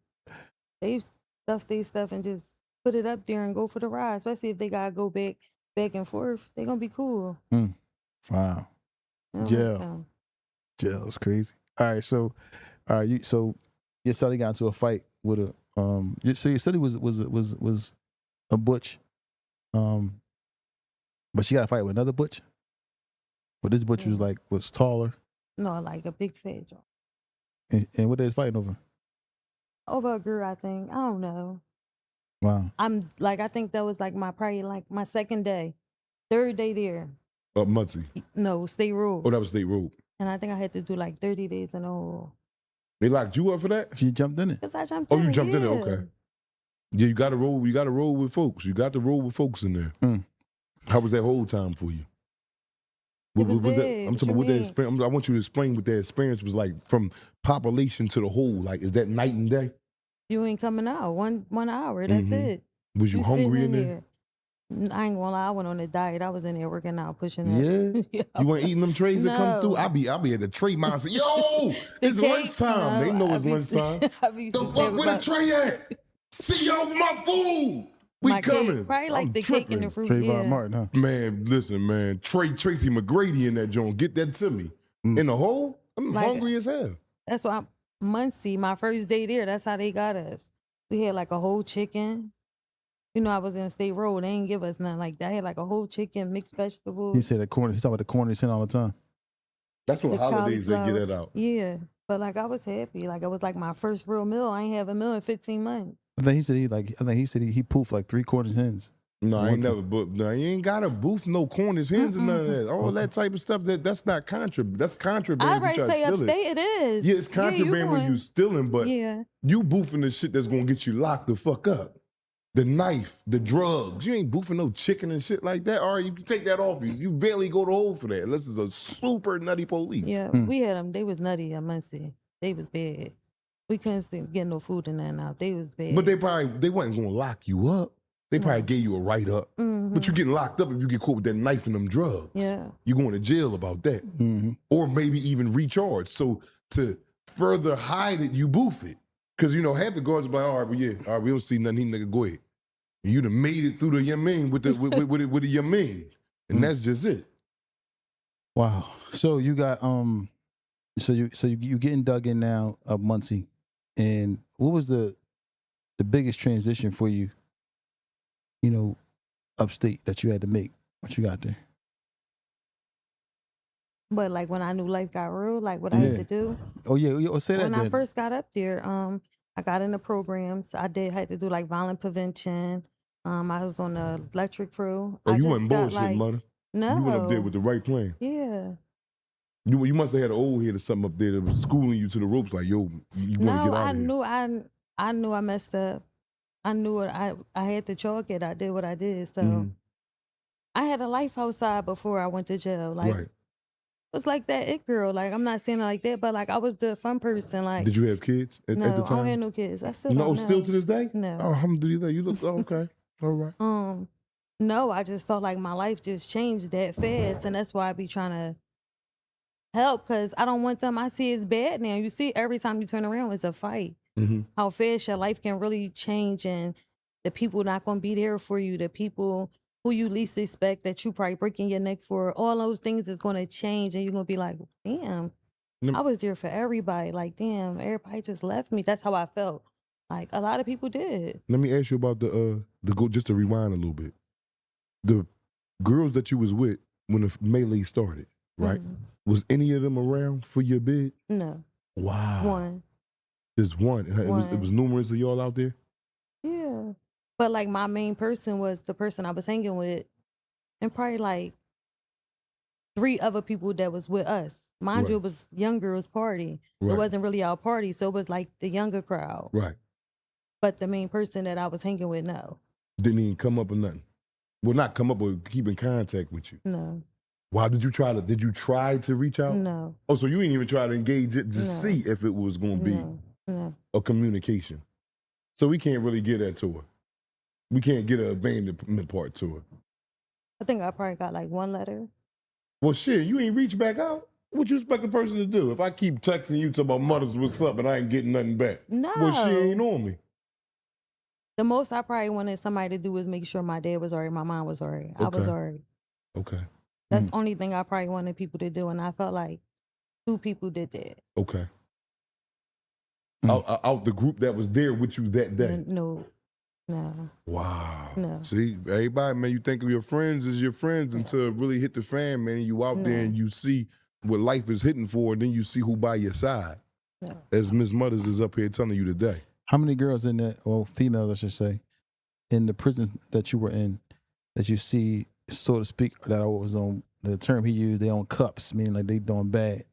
They stuff they stuff and just put it up there and go for the ride. Especially if they gotta go back and forth, they gonna be cool. Wow. I don't like Jail. them. Jail's crazy. All right, so your Sully got into a fight with a so your Sully was a butch, but she got a fight with another butch. But this butch was taller, No, like a big fat joint. and what they was fighting over? Over a girl, I think. I don't know. Wow. I think that was like probably like my second day, third day there. Muncie. No, State Road. Oh, that was State Road. And I think I had to do like 30 days in a hole. They locked you up for that? She jumped in it. Because I jumped in it. Oh, you jumped in it, yeah. okay. Yeah, you gotta roll. You gotta roll with folks. You got to roll with folks in there. How was that whole time for you? It was that, bad. I'm talking about what that experience. I want you to explain what that experience was like from population to the whole. Like, is that night and day? You ain't coming out 1 hour. That's it. Was you hungry in there? I ain't gonna lie. I went on a diet. I was in there working out, pushing Yeah. Yeah. You weren't eating them trays that come No. through? I'll be at the tray mile and say, yo, it's cakes, lunchtime. no, They know I it's be- lunchtime. I be The saying fuck, where the about- tray at? See y'all with my food. We my cake, coming. probably like I'm the cake and the fruit. Trayvon Yeah. Martin, huh? Man, listen, man. Tracy McGrady in that joint. Get that to me. In the hole, I'm Like- hungry as hell. That's why Muncie, my first day there, that's how they got us. We had like a whole chicken. You know, I was in State Road. They didn't give us nothing like that. I had like a whole chicken, mixed vegetables. He said the corner. He's talking about the corner he's in all the time. That's what the holidays they get cauliflower. that out. Yeah. But like I was happy. Like it was like my first real meal. I ain't have a meal in 15 months. I think he said he poofed like 3/4 hens. No, I One ain't time. never. But no, you ain't got to boof no corners, hens, and none of that. All that type of stuff. That's not contraband. That's contraband. I if you already try to say steal upstate it. it is. Yeah, it's contraband when you stealing, but Yeah. you boofing the shit that's gonna get you locked the fuck up. The knife, the drugs. You ain't boofing no chicken and shit like that. All right, you can take that off you. You barely go to hole for that unless it's a super nutty police. Yeah, we had them. They was nutty at Muncie. They was bad. We couldn't get no food in there now. They was bad. But they wasn't gonna lock you up. They probably gave you a write up. But you getting locked up if you get caught with that knife and them drugs. Yeah. You going to jail about that. Or maybe even recharged. So to further hide it, you boof it. Because, you know, half the guards are like, all right, well, yeah, all right, we don't see nothing, nigga, go ahead. And you done made it through the yamin with the yamin. And that's just it. Wow. So you got so you getting dug in now of Muncie, and what was the biggest transition for you? You know, upstate that you had to make once you got there. But like when I knew life got real, like what I had to do. Oh yeah, say that. When then. I first got up there, I got into programs. I had to do like violent prevention. I was on the electric crew. Oh, I you just wasn't got, bullshitting, mother. No. You went up there with the right plan. Yeah. You must have had an old head or something up there that was schooling you to the ropes like, yo, you want to get out of here. I knew I messed up. I knew it. I had to chalk it. I did what I did. So I had a life outside before I went to jail. Like Right. it was like that it girl. Like I'm not saying it like that, but like I was the fun person. Like Did you have kids at no, the time? I don't have no kids. I still No, don't still know. to this day? No. Oh, alhamdulillah. You look, okay. All right. No, I just felt like my life just changed that fast, and that's why I be trying to help, because I don't want them. I see it's bad now. You see, every time you turn around, it's a fight. How fast your life can really change, and the people not gonna be there for you. The people who you least expect that you probably breaking your neck for, all those things is gonna change, and you're gonna be like, damn, I was there for everybody. Like, damn, everybody just left me. That's how I felt. Like a lot of people did. Let me ask you about just to rewind a little bit. The girls that you was with when the melee started, right? Was any of them around for your bid? No. Wow. One. Just one. It was numerous of y'all out there? Yeah. But like my main person was the person I was hanging with, and probably like 3 other people that was with us. Mind you, it was young girls' party. It wasn't really our party, so it was like the younger crowd. Right. But the main person that I was hanging with, no. Didn't even come up or nothing? Well, not come up, but keep in contact with you. No. Wow, did you try to reach out? No. Oh, so you ain't even try to engage it to see if it was going to be a communication. So we can't really get that to her. We can't get an abandonment part to her. I think I probably got like 1 letter. Well, shit, you ain't reach back out? What you expect a person to do? If I keep texting you to my mother's what's up and I ain't getting nothing back. No. Well, she ain't on me. The most I probably wanted somebody to do was make sure my dad was all right, my mom was all right. I was all right. Okay. That's the only thing I probably wanted people to do, and I felt like 2 people did that. Okay. Out the group that was there with you that day? No. Wow. No. See, everybody, man, you think of your friends as your friends until it really hit the fan, man, and you out there and you see what life is hitting for, and then you see who by your side. As Miss Muddas is up here telling you today. How many girls in that, or females, I should say, in the prison that you were in, that you see, so to speak, that I was on, the term he used, they on cups, meaning like they doing bad.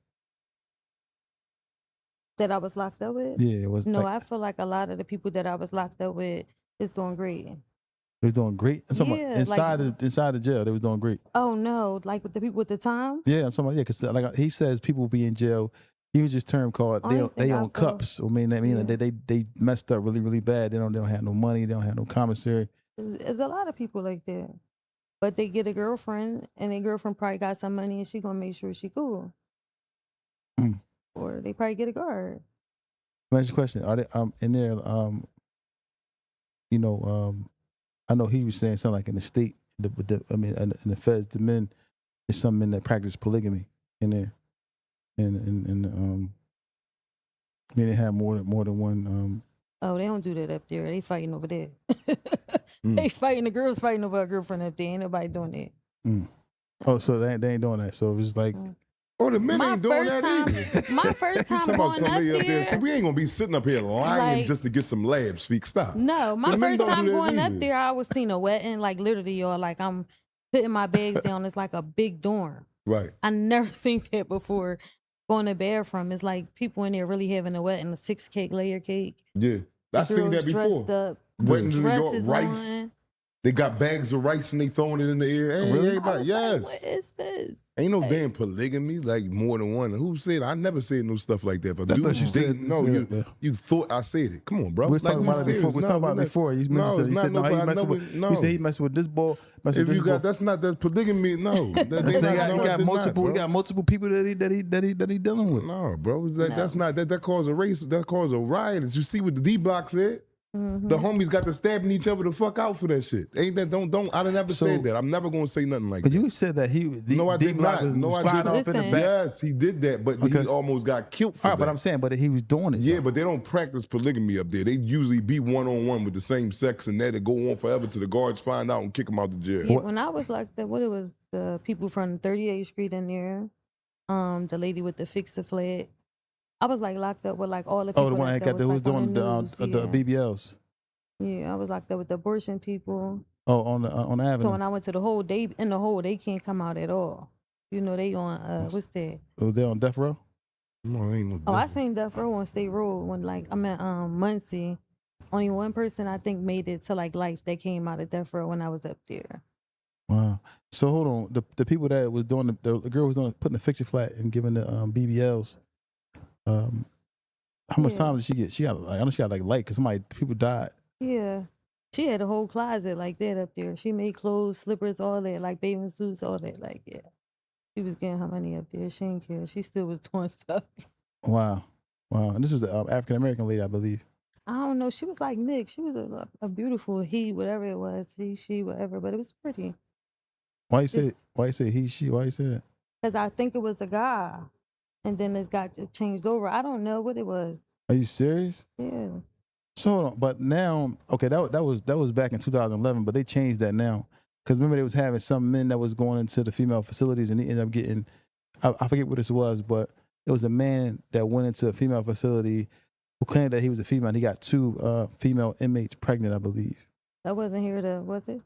That I was locked up with? Yeah, it was. No, like, I feel like a lot of the people that I was locked up with is doing great. they was doing great. I'm talking Yeah, about inside the jail, they was doing great. Oh no, like with the people with the time? Yeah, I'm talking about, yeah, because like he says, people be in jail. He used this term called they on cups. I mean, like they messed up really, really bad. They don't have no money. They don't have no commissary. There's a lot of people like that, but they get a girlfriend, and their girlfriend probably got some money, and she gonna make sure she cool. Or they probably get a guard. Next question: are they in there? I know he was saying something like in the state, in the feds, the men, there's some men that practice polygamy in there, and they have more than one. Oh, they don't do that up there. They fighting over there. They fighting. The girls fighting over a girlfriend up there. Ain't nobody doing that. Oh, so they ain't doing that. So it's like. Oh, the men ain't doing that either. My first time talking about going up there. See, we ain't gonna be sitting up here lying just to get some lab speak. Stop. No, my first time going up there, I was seeing a wedding, like literally, y'all, like I'm putting my bags down. It's like a big dorm. Right. I never seen that before. Going to bathroom, it's like people in there really having a wedding, a 6-cake layer cake. Yeah, I seen that before. Dressed up, weddings, dresses rice. on. They got bags of rice and they throwing it in the air. Hey, Really? everybody, yes. Like, what is this? Ain't no damn polygamy, like more than one. Who said? I never said no stuff like that. But I thought you said no, that. you thought I said it. Come on, bro. We was talking about it before. We was talking about it before. You said he said he messing with this boy. If you got that's polygamy. No, he got multiple people that he dealing with. No, bro, that's not that caused a race. That caused a riot. As you see what the D Block said. The homies got to stabbing each other the fuck out for that shit. Ain't that? Don't. I done never said that. I'm never gonna say nothing like that. But you said that no, I did not. No, I did off in the back. Yes, he did that, but he almost got killed for that. But I'm saying, but he was doing it. Yeah, but they don't practice polygamy up there. They usually be one-on-one with the same sex, and that go on forever till the guards find out and kick them out the jail. Yeah, when I was like that, what it was, the people from 38th Street in there, the lady with the fix-a-flat. I was like locked up with like all the people. Oh, the one that got who was doing the BBLs. Yeah, I was locked up with the abortion people. Oh, on the avenue. So when I went to the hole, they can't come out at all. You know, they on what's that? Oh, they on death row? No, ain't no. Oh, I seen death row on State Road when like I'm at Muncie. Only one person I think made it to like life that came out of death row when I was up there. Wow. So hold on, the people that was doing the girl was doing putting the fix-a-flat and giving the BBLs. How much time did she get? She got like, I know she got like light because people died. Yeah, she had a whole closet like that up there. She made clothes, slippers, all that, like bathing suits, all that. Like, yeah, she was getting her money up there. She didn't care. She still was doing stuff. Wow. And this was an African American lady, I believe. I don't know. She was like mixed. She was a beautiful he, whatever it was, he, she, whatever. But it was pretty. Why you say he, she? Why you say that? Because I think it was a guy, and then it got changed over. I don't know what it was. Are you serious? Yeah. So hold on, but now, okay, that was back in 2011, but they changed that now. Because remember they was having some men that was going into the female facilities and he ended up getting, I forget what this was, but it was a man that went into a female facility who claimed that he was a female and he got 2 female inmates pregnant, I believe. That wasn't here was it?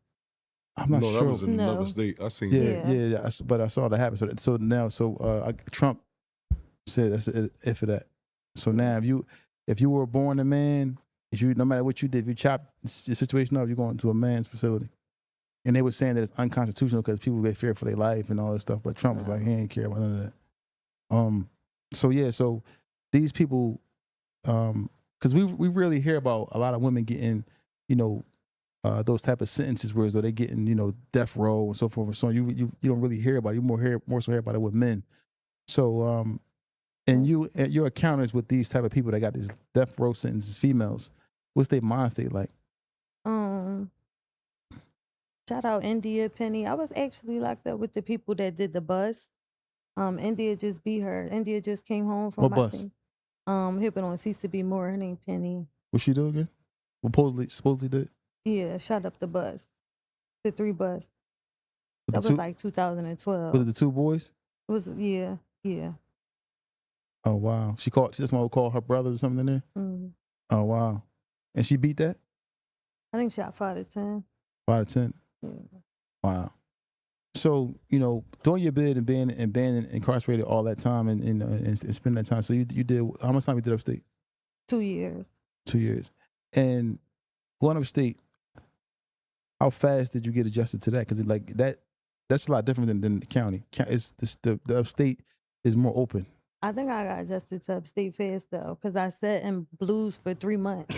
I'm not sure. No, that was in another state. I seen that. Yeah. But I saw that happen. So now, Trump said that's it for that. So now if you were born a man, no matter what you did, if you chop the situation up, you're going to a man's facility. And they were saying that it's unconstitutional because people get feared for their life and all this stuff. But Trump was like, he ain't care about none of that. So these people, because we really hear about a lot of women getting, those type of sentences where they getting, death row and so forth and so on. You don't really hear about it. You more so hear about it with men. So, and your encounters with these type of people that got these death row sentences, females, what's their mind state like? Shout out India Penny. I was actually locked up with the people that did the bus. India just beat her. India just came home from what bus? Hipping on cease to be more. Her name Penny. What she do again? What supposedly did? Yeah, shot up the bus. The 3 bus. That was like 2012. Was it the 2 boys? It was yeah. Oh wow. She just want to call her brothers or something in there? Mm-hmm. Oh wow. And she beat that? I think she got 5 to 10. 5 to 10? Yeah. Wow. So, doing your bid and being incarcerated all that time and spending that time. So you did, how much time you did upstate? 2 years. 2 years. And going upstate, how fast did you get adjusted to that? Because that's a lot different than the county. The upstate is more open. I think I got adjusted to upstate fast though, because I sat in blues for 3 months.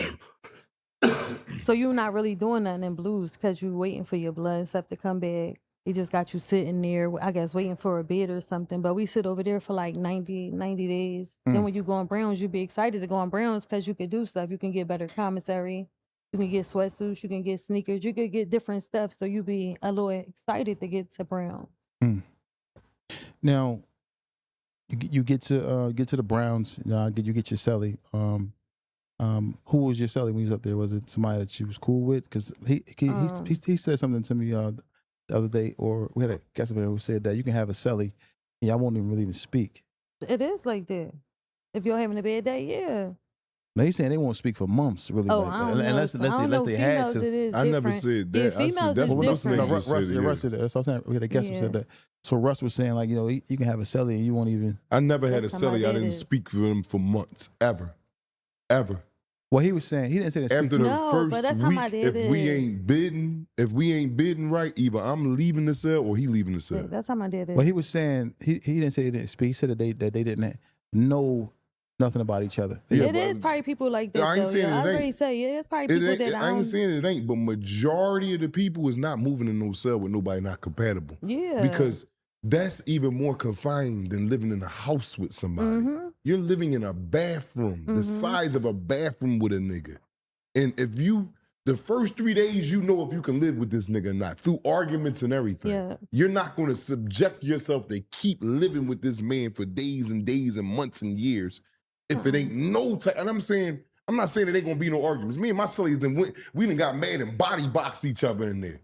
So you're not really doing nothing in blues because you're waiting for your blood and stuff to come back. It just got you sitting there, I guess, waiting for a bid or something. But we sit over there for like 90 days. Then when you go on Browns, you be excited to go on Browns because you could do stuff. You can get better commissary. You can get sweatsuits. You can get sneakers. You could get different stuff. So you be a little excited to get to Browns. Now, you get to the Browns. You get your celly. Who was your celly when you was up there? Was it somebody that you was cool with? Because he said something to me the other day, or we had a guest member who said that you can have a celly and y'all won't even speak. It is like that. If you're having a bad day, yeah. Now he's saying they won't speak for months, really. Oh, like, I don't unless know. they had to. I never said that. Yeah, females that's is what different. Russ Russ said. said that. That's what I'm saying. We had a guest who said that. So Russ was saying, like, you can have a celly and you won't even. I never had a That's how my celly. I dad didn't is. speak for them for months, ever. Well, he was saying, he didn't say that. After the No, but that's first how week, my dad if we is. ain't bidding right, either I'm leaving the cell or he leaving the cell. That's how my dad is. Well, he was saying, he didn't say he didn't speak. He said that they didn't know nothing about each other. Yeah, it is probably people like that. I ain't though. saying I it ain't. already say it's probably people that I ain't saying it ain't, but majority of the people is not moving in no cell with nobody not compatible. Yeah. Because that's even more confining than living in a house with somebody. You're living in a bathroom, the size of a bathroom with a nigga. And if the first 3 days, you know if you can live with this nigga or not, through arguments and everything. Yeah. You're not going to subject yourself to keep living with this man for days and days and months and years if it ain't no time. And I'm not saying that ain't going to be no arguments. Me and my cellies, we done got mad and body boxed each other in there.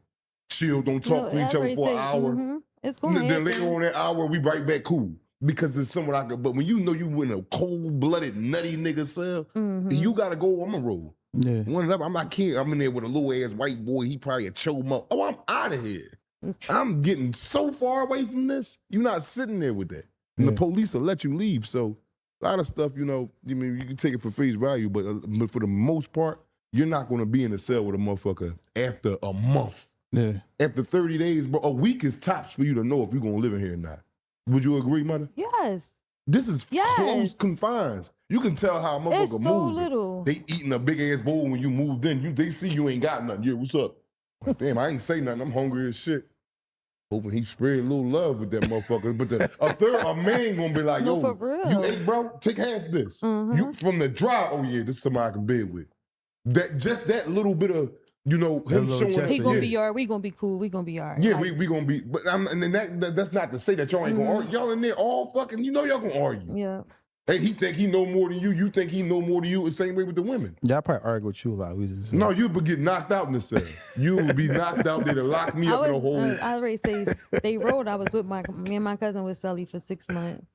Chill, don't talk to each other for an hour. It's going to Then later on that hour, we right back cool. Because there's someone I could, but when you know you in a cold-blooded, nutty nigga cell, you got to go on my road. Yeah. One up, I'm not kidding. I'm in there with a little ass white boy. He probably a choke him up. Oh, I'm out of here. I'm getting so far away from this. You're not sitting there with that. And the police will let you leave. So a lot of stuff, you can take it for face value, but for the most part, you're not going to be in a cell with a motherfucker after a month. Yeah. After 30 days, bro, a week is tops for you to know if you're going to live in here or not. Would you agree, mother? Yes. This is close confines. You can tell how a motherfucker It's so moving. little. They eating a big ass bowl when you moved in. They see you ain't got nothing. Yeah, what's up? Damn, I ain't say nothing. I'm hungry as shit. Hoping he spread a little love with that motherfucker. But a man gonna be like, No, yo, for real. you ate, bro? Take half this. You from the drive. Oh yeah, this is somebody I can bed with. That little bit of him showing gesture. us. He gonna be all right. We gonna be cool. We gonna be all right. Yeah, Like, we gonna be. But and then that's not to say that y'all ain't gonna argue. Y'all in there all fucking. Y'all gonna argue. Yeah. Hey, he think he know more than you. You think he know more than you. The same way with the women. Yeah, I probably argue with you a lot. No, you would get knocked out in the cell. You would be knocked out there to lock me up in a hole. I already say State Road. I was with me and my cousin with Sully for 6 months.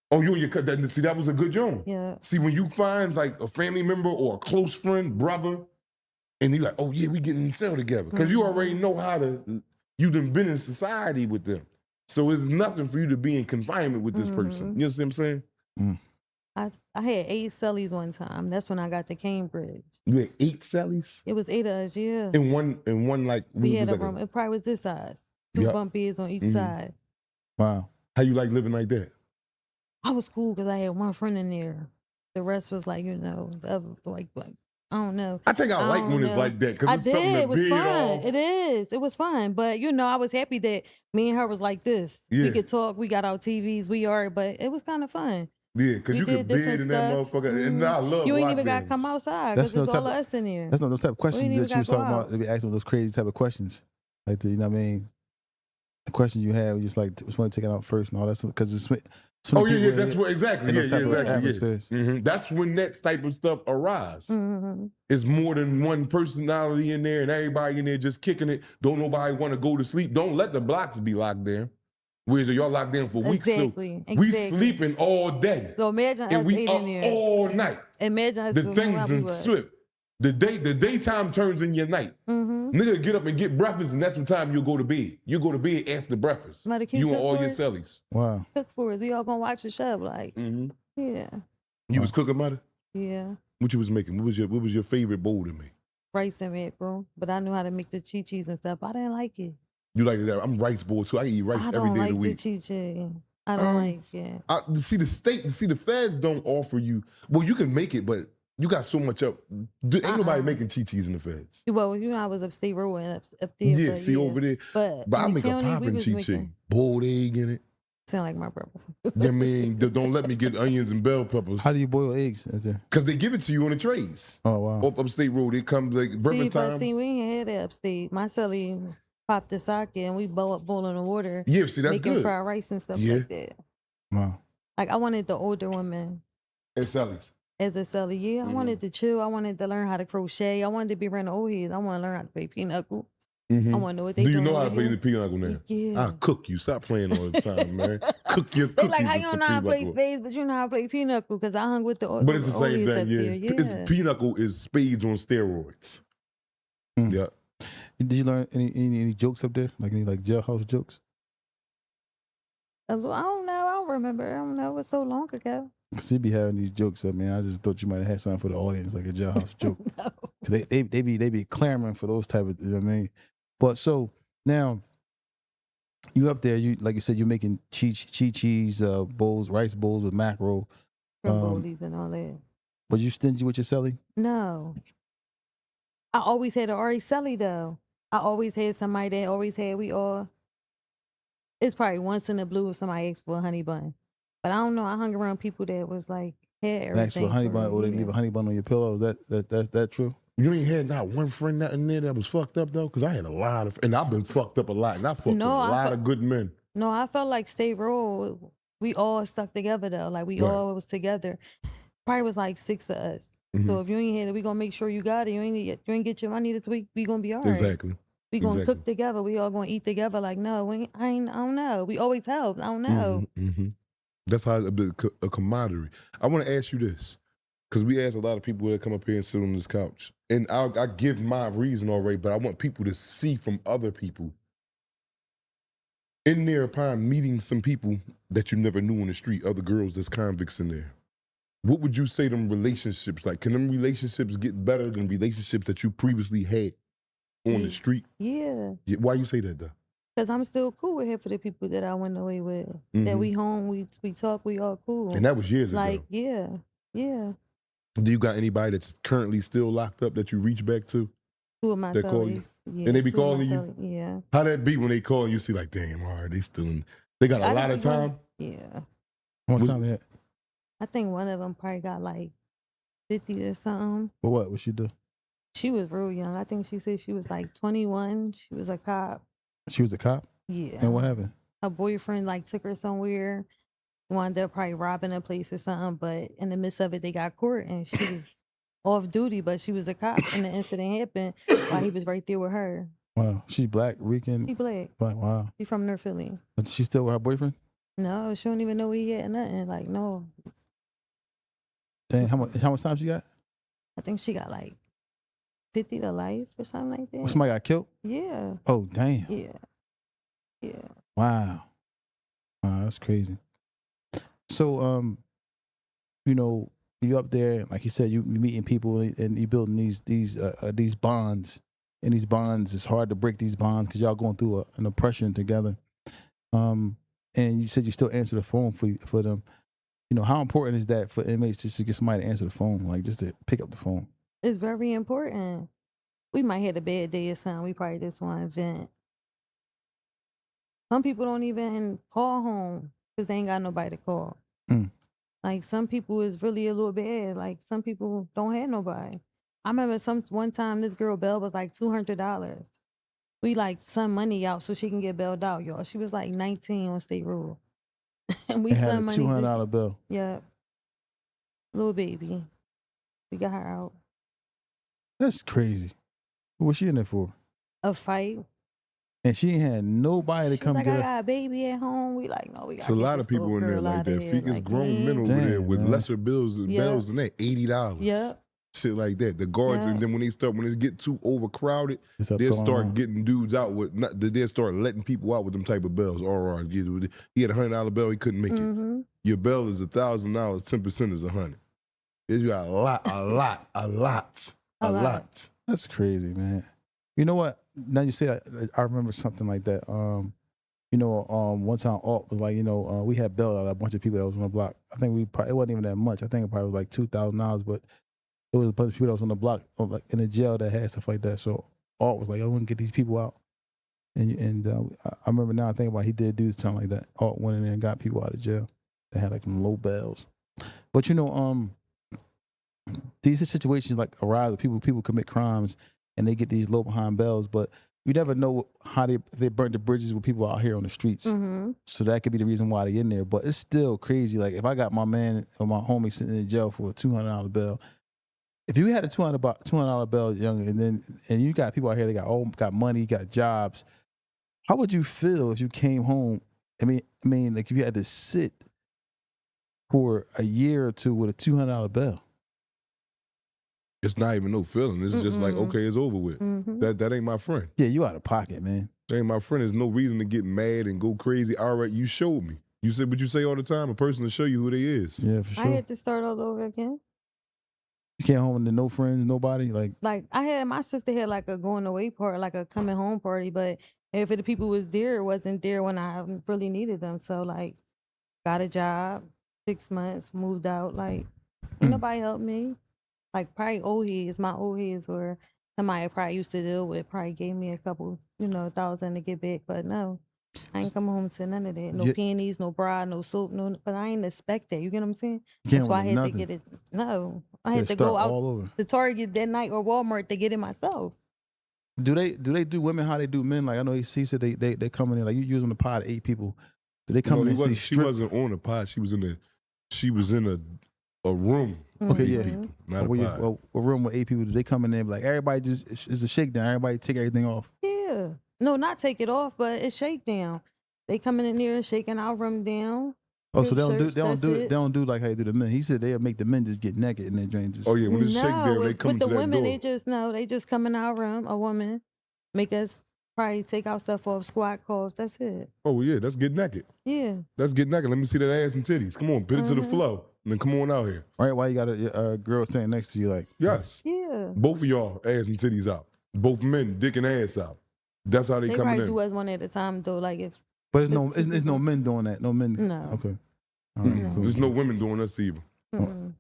Oh, you and your cousin. See, that was a good joint. Yeah. See, when you find like a family member or a close friend, brother, and you like, oh yeah, we getting in the cell together. Because you already know you done been in society with them. So it's nothing for you to be in confinement with this person. You understand what I'm saying? I had 8 cellies one time. That's when I got to Cambridge. You had 8 cellies? It was 8 of us, yeah. In one like We had a like room. It probably was this size. 2 bunk beds on each side. Wow. How you like living like that? I was cool because I had one friend in there. The rest was like, the other, like I don't know. I think I like when it's like that because it's something to It was bid fun. off. It is. It was fun. But I was happy that me and her was like this. Yeah. We could talk. We got our TVs. but it was kind of fun. Yeah, because you could bid in that motherfucker. And I love You ain't even got got to come outside because it's all of us in there. That's not those type of questions even that you was gotta talking go about. They be asking those crazy type of questions. Like, you know what I mean? The questions you had, we just like, which one to take it out first and all that stuff. Because it's oh, yeah, that's what, exactly. Yeah, exactly. Yeah. That's when that type of stuff arise. It's more than one personality in there and everybody in there just kicking it. Don't nobody want to go to sleep. Don't let the blocks be locked down. Whereas y'all locked down for weeks. Exactly. So we sleeping all day. So imagine and us we eight up in there. all night. Imagine us The doing things how we in was. slip. The daytime turns in your night. Nigga get up and get breakfast, and that's the time you'll go to bed. You go to bed after breakfast. You and all your cellies. Wow. Cook for us. We all gonna watch the show. Like, yeah. You was cooking, mother? Yeah. What you was making? What was your favorite bowl to make? Rice and mackerel, but I knew how to make the chi-chis and stuff. I didn't like it. You like that? I'm rice bowl too. I can eat rice every day of the week. I don't like the chi-chi. I don't like it. See the feds don't offer you. Well, you can make it, but you got so much up. Ain't nobody making chi-chis in the feds. Well, you know, I was upstate road and up there. Yeah, but, see over there. But I make a poppin' chi-chi. Boiled egg in it. Sound like my brother. I mean, don't let me get onions and bell peppers. How do you boil eggs out there? Because they give it to you on the trays. Oh, wow. Upstate road, it comes like breakfast time. See, we ain't had that upstate. My celly popped the socket and we boiling the water. Yeah, see, that's making good. Fried rice and stuff like that. Wow. Like, I wanted the older women. And cellies. As a celly, yeah. I wanted to chill. I wanted to learn how to crochet. I wanted to be around the old heads. I want to learn how to play pinochle. I want to know what they do. Do you know how to play the pinochle now? Yeah. I'll cook you. Stop playing all the time, man. Cook your They cookies. like, how you don't know how to play pinochle. spades, but you know how to play pinochle? Because I hung with the old But it's the same old heads thing, up yeah. there. Yeah. It's pinochle is spades on steroids. Yeah. Did you learn any jokes up there? Like any like jailhouse jokes? I don't know. I don't remember. I don't know. It was so long ago. Cause he be having these jokes up, man. I just thought you might have had something for the audience, like a jailhouse joke. No. Cause they be clamoring for those type of, you know what I mean? But so now you up there, you like you said, you're making cheese bowls, rice bowls with mackerel. Bolies and all that. Was you stingy with your celly? No. I always had an Ari celly though. I always had somebody that always had it's probably once in the blue if somebody asked for a honey bun. But I don't know. I hung around people that was like had everything. Asked for a honey bun, or they leave a honey bun on your pillow. Is that true? You ain't had not one friend out in there that was fucked up though? Because I had a lot of, and I've been fucked up a lot, and I fucked with a lot of good men. No, I felt like State Road, we all stuck together though. Like we all was together. Probably was like 6 of us. So if you ain't had it, we gonna make sure you got it. You ain't get your money this week, we gonna be all right. Exactly. We gonna cook together. We all gonna eat together. Like, no, I don't know. We always help. I don't know. That's how a camaraderie. I want to ask you this, because we ask a lot of people that come up here and sit on this couch, and I give my reason already, but I want people to see from other people. In there, upon meeting some people that you never knew on the street, other girls that's convicts in there, what would you say them relationships like? Can them relationships get better than relationships that you previously had on the street? Yeah. Why you say that though? Because I'm still cool with half of the people that I went away with. That we home, we talk, we all cool. And that was years ago. Like, yeah. Do you got anybody that's currently still locked up that you reach back to? 2 of my cellies. Yeah, and they be 2 of my calling you? cellies, yeah. How that be when they call you see like, damn, all right, they still in, they got a lot of time? Yeah. How much time they had? I think one of them probably got like 50 or something. But what she do? She was real young. I think she said she was like 21. She was a cop. She was a cop? Yeah. And what happened? Her boyfriend like took her somewhere, wound up probably robbing a place or something, but in the midst of it, they got caught and she was off duty, but she was a cop and the incident happened while he was right there with her. Wow. She's black, Rican? She black. Wow. She from North Philly. But she still with her boyfriend? No, she don't even know where he at or nothing. Like, no. Dang, how much time she got? I think she got like 50 to life or something like that. Somebody got killed? Yeah. Oh, damn. Yeah. Wow, that's crazy. So, you know, you up there, like you said, you meeting people and you building these bonds, and these bonds, it's hard to break these bonds because y'all going through an oppression together. And you said you still answer the phone for them. You know, how important is that for inmates just to get somebody to answer the phone, like just to pick up the phone? It's very important. We might have a bad day or something. We probably just want to vent. Some people don't even call home because they ain't got nobody to call. Like, some people is really a little bad. Like, some people don't have nobody. I remember one time this girl bail was like $200. We like sent money out so she can get bailed out, y'all. She was like 19 on state road. And we had a sent money. $200 bill. Yeah. Little baby. We got her out. That's crazy. What was she in there for? A fight. And she ain't had nobody to come like, get her. I got a baby at home. We like, no, we got. It's a lot of people in there like that. It's grown men over there with lesser bills than that, $80. Yep. shit like that. The guards, and then when it get too overcrowded, they'll start getting dudes out with. They'll start letting people out with them type of bells. He had $100 bill, he couldn't make it. Your bill is $1,000, 10% is $100. You got a lot. That's crazy, man. You know what? Now you say that, I remember something like that. One time Alt was like, we had bailed out a bunch of people that was on the block. I think it wasn't even that much. I think it probably was like $2,000, but it was a bunch of people that was on the block, like in the jail that had stuff like that. So Alt was like, I want to get these people out. And I remember now, I think about he did do something like that. Alt went in there and got people out of jail that had like them low bells. But these situations like arise with people commit crimes and they get these low behind bells, but you never know how they burnt the bridges with people out here on the streets. So that could be the reason why they in there. But it's still crazy. Like if I got my man or my homie sitting in jail for a $200 bill, if you had a $200 bill, young, and you got people out here that got money, got jobs, how would you feel if you came home? I mean, like if you had to sit for a year or two with a $200 bill. It's not even no feeling. It's just like, okay, it's over with. That ain't my friend. Yeah, you out of pocket, man. That ain't my friend. There's no reason to get mad and go crazy. All right, you showed me. You said what you say all the time, a person to show you who they is. Yeah, for sure. I had to start all over again. You came home to no friends, nobody? Like my sister had like a going away party, like a coming home party, but half of the people was there wasn't there when I really needed them. So like got a job, 6 months, moved out, like ain't nobody helped me. Like probably my old heads were somebody I probably used to deal with, probably gave me a couple, $1,000 to get back, but no. I ain't come home to none of that. No pennies, no bra, no soap, but I ain't expect that. You get what I'm saying? That's why I had to get it. No. I had to go out to Target that night or Walmart to get it myself. Do they do women how they do men? Like I know he said they coming in, like you using the pod 8 people. Do they come in and see She wasn't on the pod. She was in a room. Okay, yeah. People, not a room with 8 people. Do they come in there and be like, everybody just, it's a shakedown. Everybody take everything off. Yeah. No, not take it off, but it's shakedown. They coming in there and shaking our room down. Oh, so they don't do like how they do the men. He said they'll make the men just get naked and then drain just. Oh yeah, when it's shakedown, they come with to the that women, door. they just come in our room, a woman, make us probably take our stuff off, squat calls, that's it. Oh yeah, that's get naked. Yeah. That's get naked. Let me see that ass and titties. Come on, put it to the floor. And then come on out here. All right, why you got a girl standing next to you like? Yes. Yeah. Both of y'all, ass and titties out. Both men, dick and ass out. That's how they coming in. They probably do us one at a time though, like if. But it's no men doing that. No men. No. Okay. All right, cool. There's no women doing us either.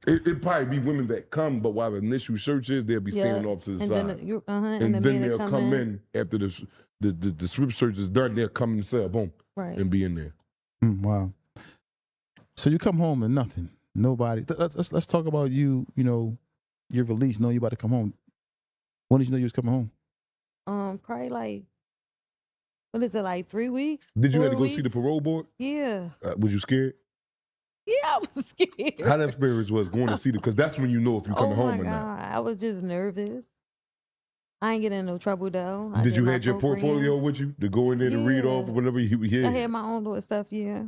It'd probably be women that come, but while the initial search is, they'll be standing off to the side. And then they'll come in after the swift search is done. They'll come in the cell, boom, and be in there. Wow. So you come home and nothing. Nobody. Let's talk about you. Your release. Knowing you about to come home. When did you know you was coming home? Probably like. What is it, like 3 weeks? Did you have to go see the parole board? Yeah. Was you scared? Yeah, I was scared. How that experience was going to see them, because that's when you know if you're coming home or not. I was just nervous. I ain't getting in no trouble though. Did you have your portfolio with you to go in there to read off whatever you had? I had my own little stuff, yeah.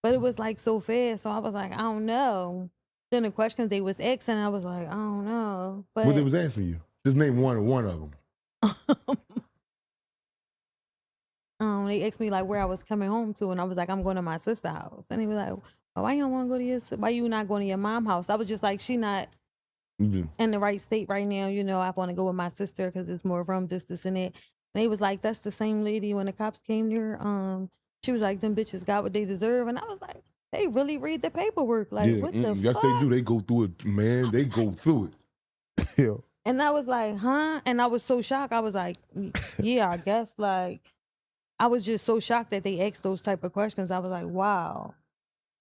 But it was like so fast, so I was like, I don't know. Then the questions they was asking, I was like, I don't know. But what they was asking you? Just name one of them. They asked me like where I was coming home to, and I was like, I'm going to my sister's house. And he was like, well, why you don't want to go to your? Why you not going to your mom's house? I was just like, she not in the right state right now. I want to go with my sister because it's more room, this, and that. And he was like, that's the same lady when the cops came there. She was like, them bitches got what they deserve, and I was like, they really read the paperwork. Like, what the yes, fuck? They do. They go through it, man. They go through it. Yeah. And I was like, huh? And I was so shocked. I was like, yeah, I guess like. I was just so shocked that they asked those type of questions. I was like, wow,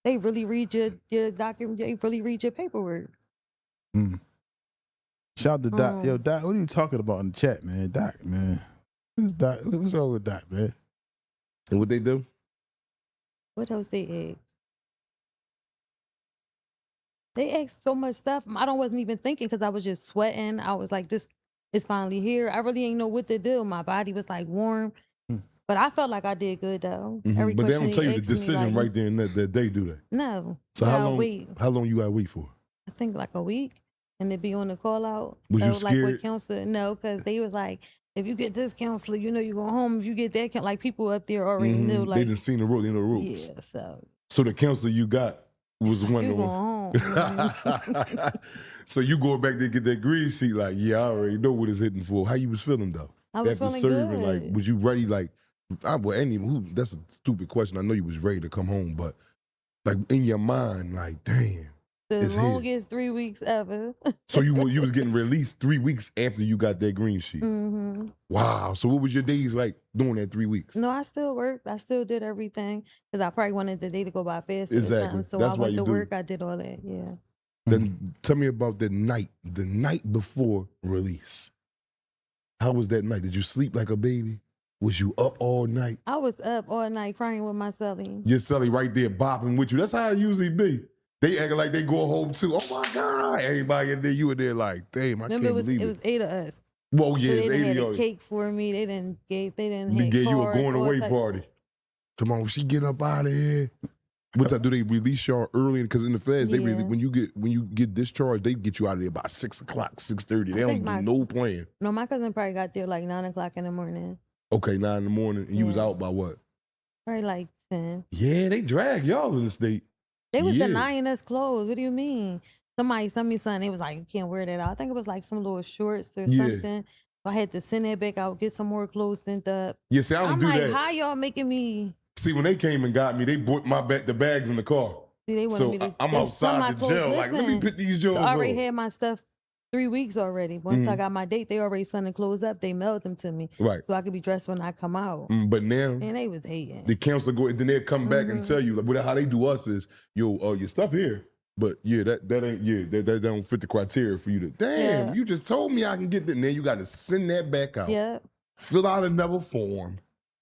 they really read your document. They really read your paperwork. Shout out to Doc. Yo, Doc, what are you talking about in the chat, man? Doc, man. What's wrong with Doc, man? And what they do? What else they asked? They asked so much stuff. I wasn't even thinking because I was just sweating. I was like, this is finally here. I really ain't know what to do. My body was like warm. But I felt like I did good though. But they don't tell you the decision right there and that day, do they? No. So how long you gotta wait for? I think like a week. and to be on the call out. Was you So, like with scared? counselor, no, because they was like, if you get this counselor, you know you go home. If you get that, like people up there already knew. They Like didn't see the rule, rules. yeah, so So the counselor you got was one you of going them. home. So you going back there get that green sheet, like, yeah, I already know what it's hitting for. How you was feeling though? I was After feeling serving, good. like, was you ready? Like, that's a stupid question. I know you was ready to come home, but like in your mind, like, damn. The It's here. longest 3 weeks ever. So you was getting released 3 weeks after you got that green sheet. Mm-hmm. Wow. So what was your days like during that 3 weeks? No, I still worked. I still did everything because I probably wanted the day to go by faster. Exactly. Or something. So That's I why went you to do. work. I did all that. Yeah. Then tell me about the night before release. How was that night? Did you sleep like a baby? Was you up all night? I was up all night crying with my celly. Your celly right there bopping with you. That's how it usually be. They acting like they go home too. Oh my God. Everybody in there, you were there like, damn, I Remember, can't believe it was 8 of us. Well, yeah, So they it's didn't 80 have of a you. cake for me. They didn't They have gave you a cards, going all away type- party. Tomorrow, she getting up out of here. What time do they release y'all early? Because in the feds, they Yeah. when you get discharged, they get you out of there by 6 o'clock, 6:30. They don't think do my- no plan. No, my cousin probably got there like 9 o'clock in the morning. Okay, 9 in the morning, and you was Yeah. out by what? Probably like 10. Yeah, they drag y'all in the state. They was Yeah. denying us clothes. What do you mean? Somebody sent me something. They was like, you can't wear that out. I think it was like some little shorts or Yeah. something. So I had to send that back out, get some more clothes sent up. Yeah, see, I don't I'm do like, that. how y'all making me? See, when they came and got me, they bought the bags in the car. See, they wanted So me to. I'm they sent my outside the clothes. jail. Like, let me Listen, put these So Jones I already on. had my stuff 3 weeks already. Once I Mhm. got my date, they already sent the clothes up. They mailed them to me. Right. So I could be dressed when I come out. But now, And they was hating. the counselor go, then they'll come back and tell you, like, how they do us is, yo, your stuff here. But yeah, that ain't, that don't fit the criteria for you to, damn, Yeah. you just told me I can get that. And then you got to send that back out. Yeah. Fill out another form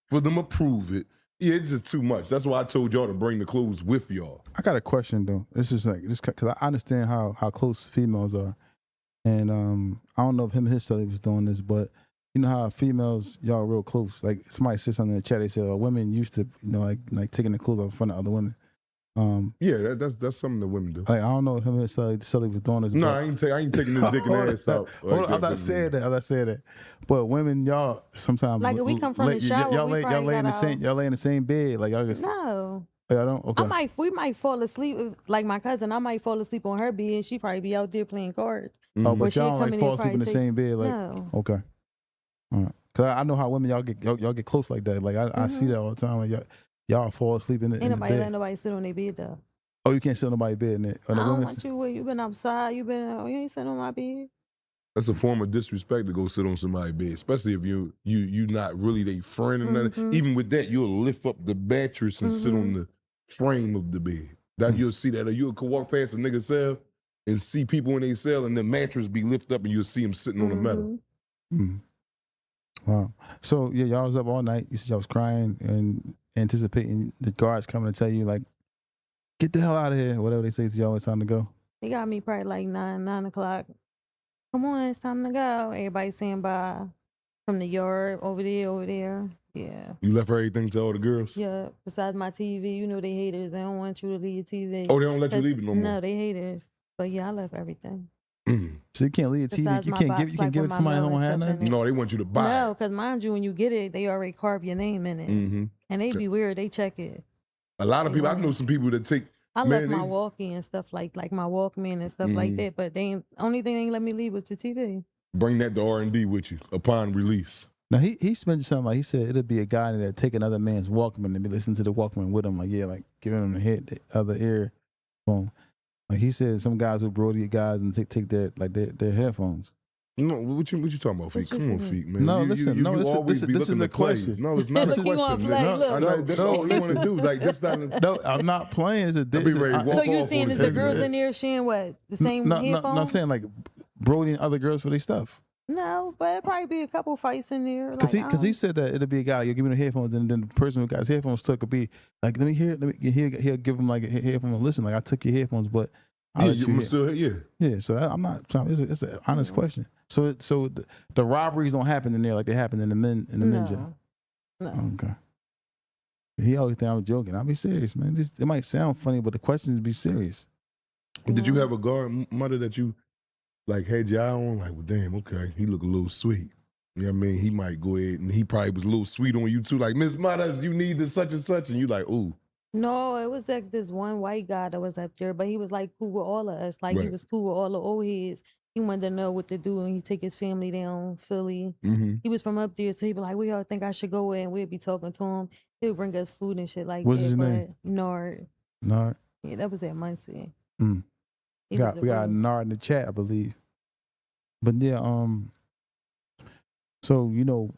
for them to approve it. Yeah, it's just too much. That's why I told y'all to bring the clothes with y'all. I got a question though. It's just like this because I understand how close females are, and I don't know if him and his study was doing this, but you know how females y'all real close. Like somebody said something in the chat. They said women used to like taking the clothes off in front of other women. Yeah, that's something that women do. Like I don't know if him and his study was doing this. No, but- I ain't taking this dick and ass out. Hold on, I'm not saying that. I'm not saying that. But women, y'all sometimes Like, if we come from the shower, y'all we lay probably in the got same our- y'all lay in the same bed. Like y'all just No. y'all don't. Okay. We might fall asleep. Like my cousin, I might fall asleep on her bed. She probably be out there playing cards. Oh, But but she'll y'all don't come like in fall and asleep in the probably same bed. Like No. okay. All right. Cause I know how women y'all get close like that. Like I see that all the time. Like y'all fall asleep in the, Ain't in the nobody let bed. nobody sit on their bed though. Oh, you can't sit on nobody's bed in it. I don't want you. You been outside. You ain't sitting on my bed. That's a form of disrespect to go sit on somebody's bed, especially if you not really their friend or nothing. Even with that, you'll lift up the mattress and sit on the frame of the bed. That you'll see that. Or you could walk past a nigga cell and see people in their cell and the mattress be lifted up and you'll see them sitting on the metal. Wow. So yeah, y'all was up all night. You said y'all was crying and anticipating the guards coming to tell you like, get the hell out of here. Whatever they say to y'all, it's time to go. They got me probably like 9 o'clock. Come on, it's time to go. Everybody saying bye from the yard over there. Yeah. You left everything to all the girls? Yeah. Besides my TV, you know they haters. They don't want you to leave your TV. Oh, they don't let you leave it no more? No, they haters. But yeah, I left everything. So you can't leave a TV. Besides You my can't box, give like it with to my somebody who mail don't and have stuff in nothing. it. No, they want you to buy No, it. because mind you, when you get it, they already carve your name in it. And they be weird. They check it. A lot of They people, I want know it. some people that take, I man, left my they- walkie and stuff like my Walkman and stuff like that. But only thing they ain't let me leave was the TV. bring that to R&D with you upon release. Now he mentioned something like he said it'll be a guy that take another man's Walkman and be listening to the Walkman with him. Like like giving him the other earphone. Like he said, some guys will brody guys and take their headphones. No, what you talking about, Feek? What you Come on, saying? Feek, man. No, you, listen, you, no, you this is- always this be is looking a to play. question. No, it's not Look, a you want question. play, No, look. I know, that's all you want to do. Like, this not. No, I'm not playing. It's a They'll be ready to walk So you off saying on is the the girls table. in there sharing what? The same no, headphones? I'm saying like brodying other girls for their stuff. No, but it'd probably be a couple fights in there. Because he said that it'll be a guy, you'll give him the headphones, and then the person who got his headphones took could be like, he'll give him like a headphone and listen, like I took your headphones, but I'll let you hear. Still, yeah. Yeah, so I'm not trying. It's an honest question. So the robberies don't happen in there like they happen in the men jail. No. Okay. He always think I'm joking. I'll be serious, man. It might sound funny, but the questions be serious. Did you have a guard, mother, that you like had y'all on, like, well, damn, okay, he look a little sweet. You know what I mean? He might go ahead and he probably was a little sweet on you too. Like, Miss Muddas, you need this such and such, and you like, ooh. No, it was like this one white guy that was up there, but he was like cool with all of us. Like he Right. was cool with all the old heads. He wanted to know what to do, and he take his family down Philly. Mm-hmm. He was from up there, so he'd be like, "We all think I should go in." We'd be talking to him. He would bring us food and shit like What's that. his But name? Nard, Nard. yeah, that was at Muncie. Mm. He We was got a real- Nard in the chat, I believe. But yeah, so you know,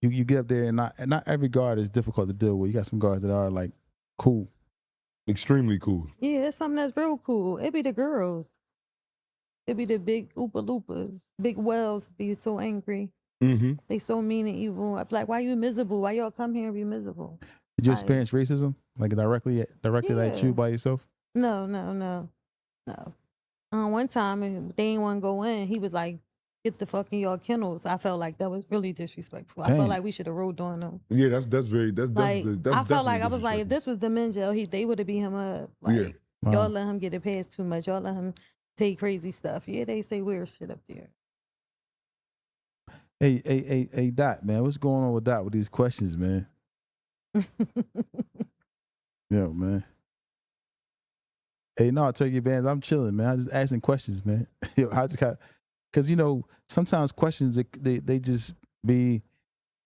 you get up there and not every guard is difficult to deal with. You got some guards that are like cool. Extremely cool. Yeah, it's something that's real cool. It be the girls. It be the big Oopa Loopas, big wells be so angry. Mm-hmm. They so mean and evil. I'm like, why you miserable? Why y'all come here and be miserable? Did you Like- experience racism like directly at you Yeah. by yourself? No. One time they didn't want to go in. He was like, "Get the fuck in your kennels." I felt like that was really disrespectful. I Dang. felt like we should have rode on them. Yeah, that's very that's Like that's I felt like I definitely was like, if this was the men jail, they would have beat him up. Like Yeah. Wow. y'all let him get it past too much. Y'all let him say crazy stuff. Yeah, they say weird shit up there. Hey, Dot, man, what's going on with Dot with these questions, man? Yo, man. Hey, no, Turkey Bands, I'm chilling, man. I'm just asking questions, man. Yo, I just got, because you know, sometimes questions they just be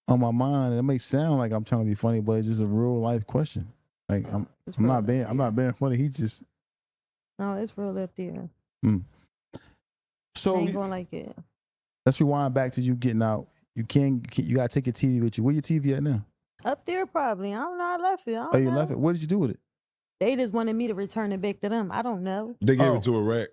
on my mind, and it may sound like I'm trying to be funny, but it's just a real life question. Like I'm It's not real being up I'm not being funny. He just No, it's real up there. I so ain't gonna like it. let's rewind back to you getting out. You gotta take your TV with you. Where your TV at now? Up there probably. I don't know. I left it. I don't Oh, you know. left it. What did you do with it? They just wanted me to return it back to them. I don't know. They gave Oh. it to a rat.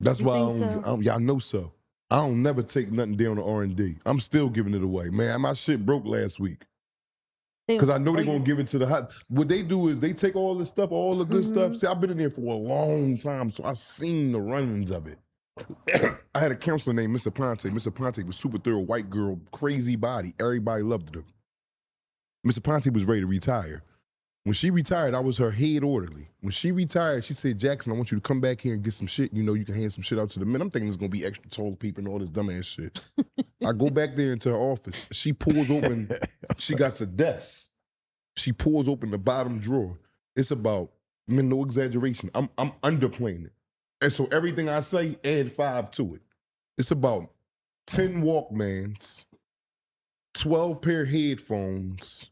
That's You why think so? y'all know so. I don't never take nothing down to R&D. I'm still giving it away. Man, my shit broke last week. Because I know they're going to give it to the hot. What they do is they take all this stuff, all the good stuff. See, I've been in there for a long time, so I've seen the run-ins of it. I had a counselor named Mr. Ponte. Mr. Ponte was super thorough, white girl, crazy body. Everybody loved her. Mr. Ponte was ready to retire. When she retired, I was her head orderly. When she retired, she said, "Jackson, I want you to come back here and get some shit. You know, you can hand some shit out to the men." I'm thinking it's going to be extra tall people and all this dumbass shit. I go back there into her office. She pulls open, she got a desk. She pulls open the bottom drawer. It's about, man, no exaggeration. I'm underplaying it. And so everything I say, add 5 to it. It's about 10 Walkmans, 12 pair of headphones.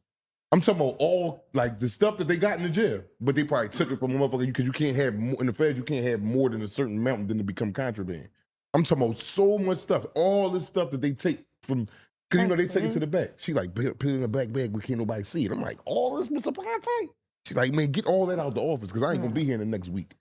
I'm talking about all, like, the stuff that they got in the jail, but they probably took it from a motherfucker because you can't have, in the feds, you can't have more than a certain amount then to become contraband. I'm talking about so much stuff, all this stuff that they take from, because, you know, they take it to the back. She like, put it in the back bag, we can't nobody see it. I'm like, all this, Mr. Ponte? She's like, man, get all that out the office because I ain't going to be here in the next week.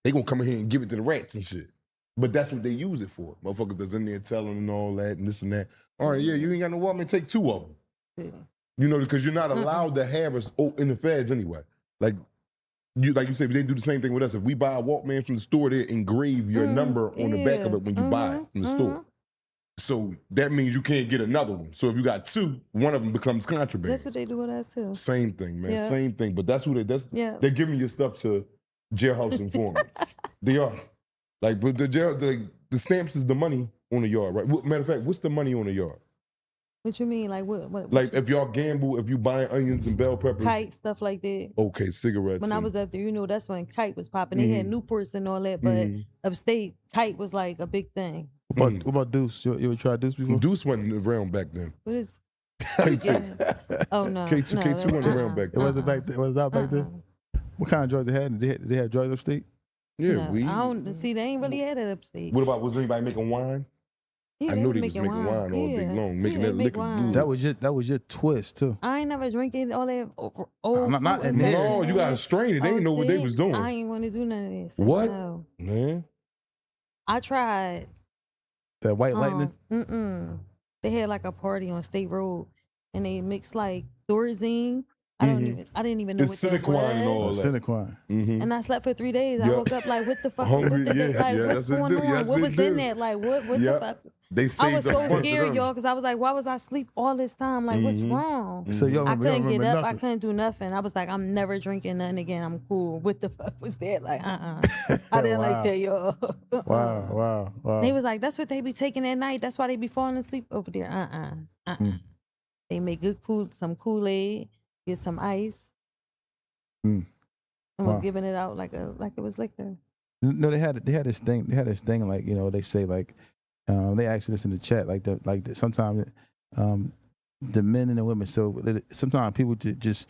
They going to come in here and give it to the rats and shit. But that's what they use it for. Motherfuckers that's in there telling and all that and this and that. All right, yeah, you ain't got no Walkman, take 2 of them. Yeah. You know, because you're not allowed to have us in the feds anyway. Like you said, they do the same thing with us. If we buy a Walkman from the store, they engrave your number on the back of it when you buy it from the store. So that means you can't get another one. So if you got 2, one of them becomes contraband. That's what they do with us too. Same thing, man. Yeah. Same thing. But that's who they're giving your stuff to jailhouse informants. They are. Like, but the stamps is the money on the yard, right? Matter of fact, what's the money on the yard? What you mean? Like what? Like if y'all gamble, if you buying onions and bell peppers. Kite, stuff like that. Okay, cigarettes. When I was up there, you know, that's when Kite was popping. They had Newports and all that, but upstate, Kite was like a big thing. What about Deuce? You ever tried Deuce before? Deuce wasn't around back then. What is? K2. Oh no, K2 no, K2 wasn't around back It then. wasn't back then. Was that back then? What kind of drugs they had? Did they have drugs upstate? Yeah, No, weed. I don't see. They ain't really had it upstate. What about, was anybody making wine? Yeah, I know they was making wine all day long, making that liquor good. That was your twist too. I ain't never drinking all that old Not fruit in and there. stuff. No, you gotta strain it. They didn't know what they see, was doing. I ain't want to do none of this. What? No. Man. I tried. That white lightning. They had like a party on State Road, and they mixed like Thorazine. I didn't even know It's what that Cinequine and all was. that. Cinequine. And I slept for 3 days. I Yep. woke up like, what the fuck? Hungry, what the, yeah, like, yeah, what's yes, it going do, on? yes, What it was do. in that? Like, what the Yep. fuck? They I saved was a so bunch of scared, them. y'all, because I was like, why was I asleep all this time? Like, what's wrong? So y'all I remember, y'all couldn't get remember up. I nothing. couldn't do nothing. I was like, I'm never drinking nothing again. I'm cool. What the fuck was that? Like, I didn't like Wow. that, y'all. Wow. They was like, that's what they be taking at night. That's why they be falling asleep over there. They make some Kool-Aid, get some ice, Mm. and was Wow. giving it out like it was liquor. No, they had this thing like, you know, they say like, they asked this in the chat, sometimes the men and the women. So sometimes people just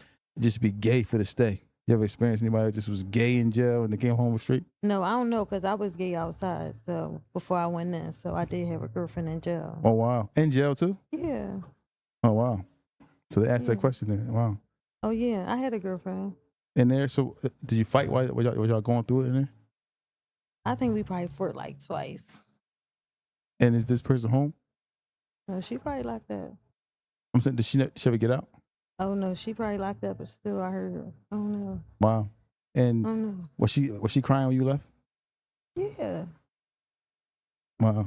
be gay for the stay. You ever experienced anybody that just was gay in jail and they came home straight? No, I don't know, because I was gay outside, so before I went in, so I did have a girlfriend in jail. Oh wow, in jail too? Yeah. Oh wow. So they asked that Yeah. question then. Wow. Oh yeah, I had a girlfriend. In there, so did you fight while y'all going through it in there? I think we probably fought like twice. And is this person home? No, she probably locked up. I'm saying, did she ever get out? Oh no, she probably locked up, but still I heard her. I don't know. Wow. And I don't know. was she crying when you left? Yeah. Wow.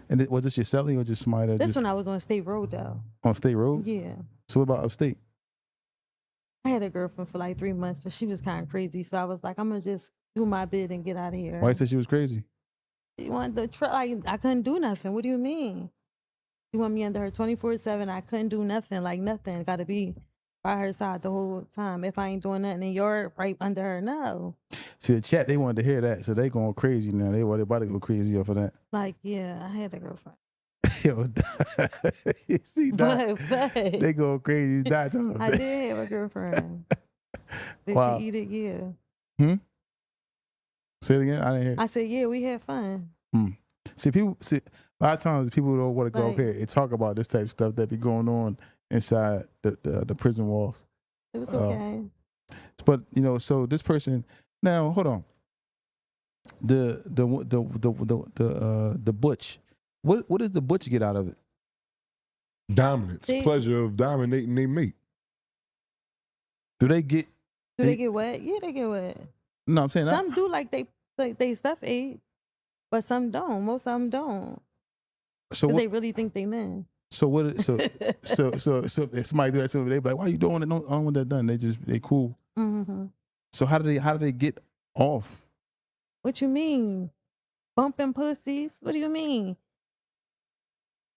And was this your cellie or just somebody that This just one I was on State Road though. on State Road? Yeah. So what about upstate? I had a girlfriend for like 3 months, but she was kind of crazy. So I was like, I'm gonna just do my bid and get out of here. Why you said she was crazy? She wanted the like I couldn't do nothing. What do you mean? She want me under her 24/7. I couldn't do nothing, like nothing. Got to be by her side the whole time. If I ain't doing nothing in your right under her, no. See, the chat, they wanted to hear that, so they going crazy now. They about to go crazy off of that. Like, yeah, I had a girlfriend. Yo, you see that? What? They go crazy. That I did have a girlfriend. Did Wow. she eat it? Yeah. Say it again. I didn't hear. I said, yeah, we had fun. See, a lot of times people don't want to go Like- up here and talk about this type of stuff that be going on inside the prison walls. It was okay. But you know, so this person now, hold on. The butch. What does the butch get out of it? Dominance, See? pleasure of dominating their mate. Do they get? Do they get wet? Yeah, they get wet. No, I'm saying that. Some do like they stuff ate, but some don't. Most of them don't. So 'Cause what? they really think they men. So what? So if somebody do that to them, they be like, "Why you doing it? No, I don't want that done." They cool. Mm-hmm. So how do they get off? What you mean? Bumping pussies? What do you mean?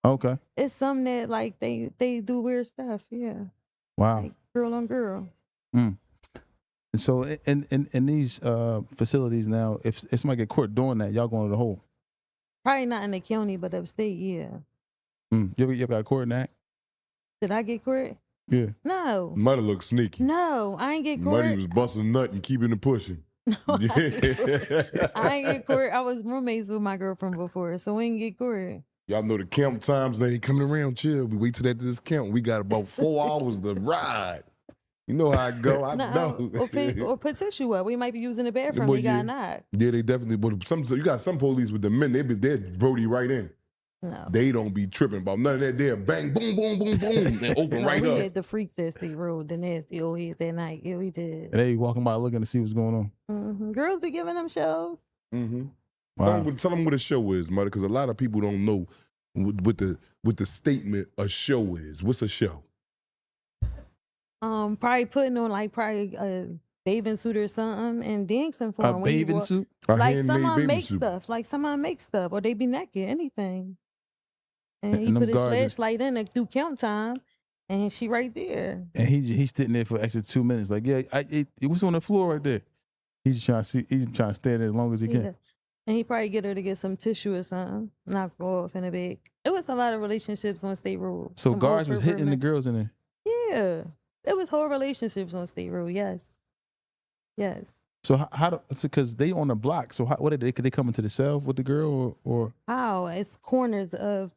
Okay. It's some that like they do weird stuff. Yeah, Wow. like girl on girl. And so in these facilities now, if somebody get caught doing that, y'all going to the hole. Probably not in the county, but upstate. Yeah. You ever got caught in that? Did I get caught? Yeah. No. Muddy look sneaky. No, I ain't get caught. Muddy was busting nut and keeping it pushing. I ain't get caught. I was roommates with my girlfriend before, so we ain't get caught. Y'all know the camp times, they coming around, chill. We wait till that this camp. We got about 4 hours to ride. You know how I go. I know. Or put tissue up. We might be using the bathroom. Boy, We got yeah. knocked. Yeah, they definitely. But you got some police with the men. They're Brody right in. No. They don't be tripping about none of that. They're bang, boom, boom, boom, boom, and open No, right we up. had the freaks that State Road, the nasty old heads that night. Yeah, we did. And they be walking by looking to see what's going on. Girls be giving them shows. Mm-hmm. Wow. Tell them what a show is, mother, because a lot of people don't know what the statement a show is. What's a show? Probably putting on like a bathing suit or something and dancing for A them. bathing suit? A Like handmade someone bathing makes suit. stuff. Like someone makes stuff, or they be naked, anything. And he And them put his guards is- flashlight in to do count time, and she right there. And he's sitting there for extra 2 minutes. Like, yeah, it was on the floor right there. He's trying to see. He's trying to stay there as long as he Yeah. can. And he probably get her to get some tissue or something, knock off in a bag. It was a lot of relationships on State Road. So Them guards old was hitting the pervert girls in there. men. Yeah, it was whole relationships on State Road. Yes, yes. So how because they on the block. So what did they? Could they come into the cell with the girl or? How it's corners of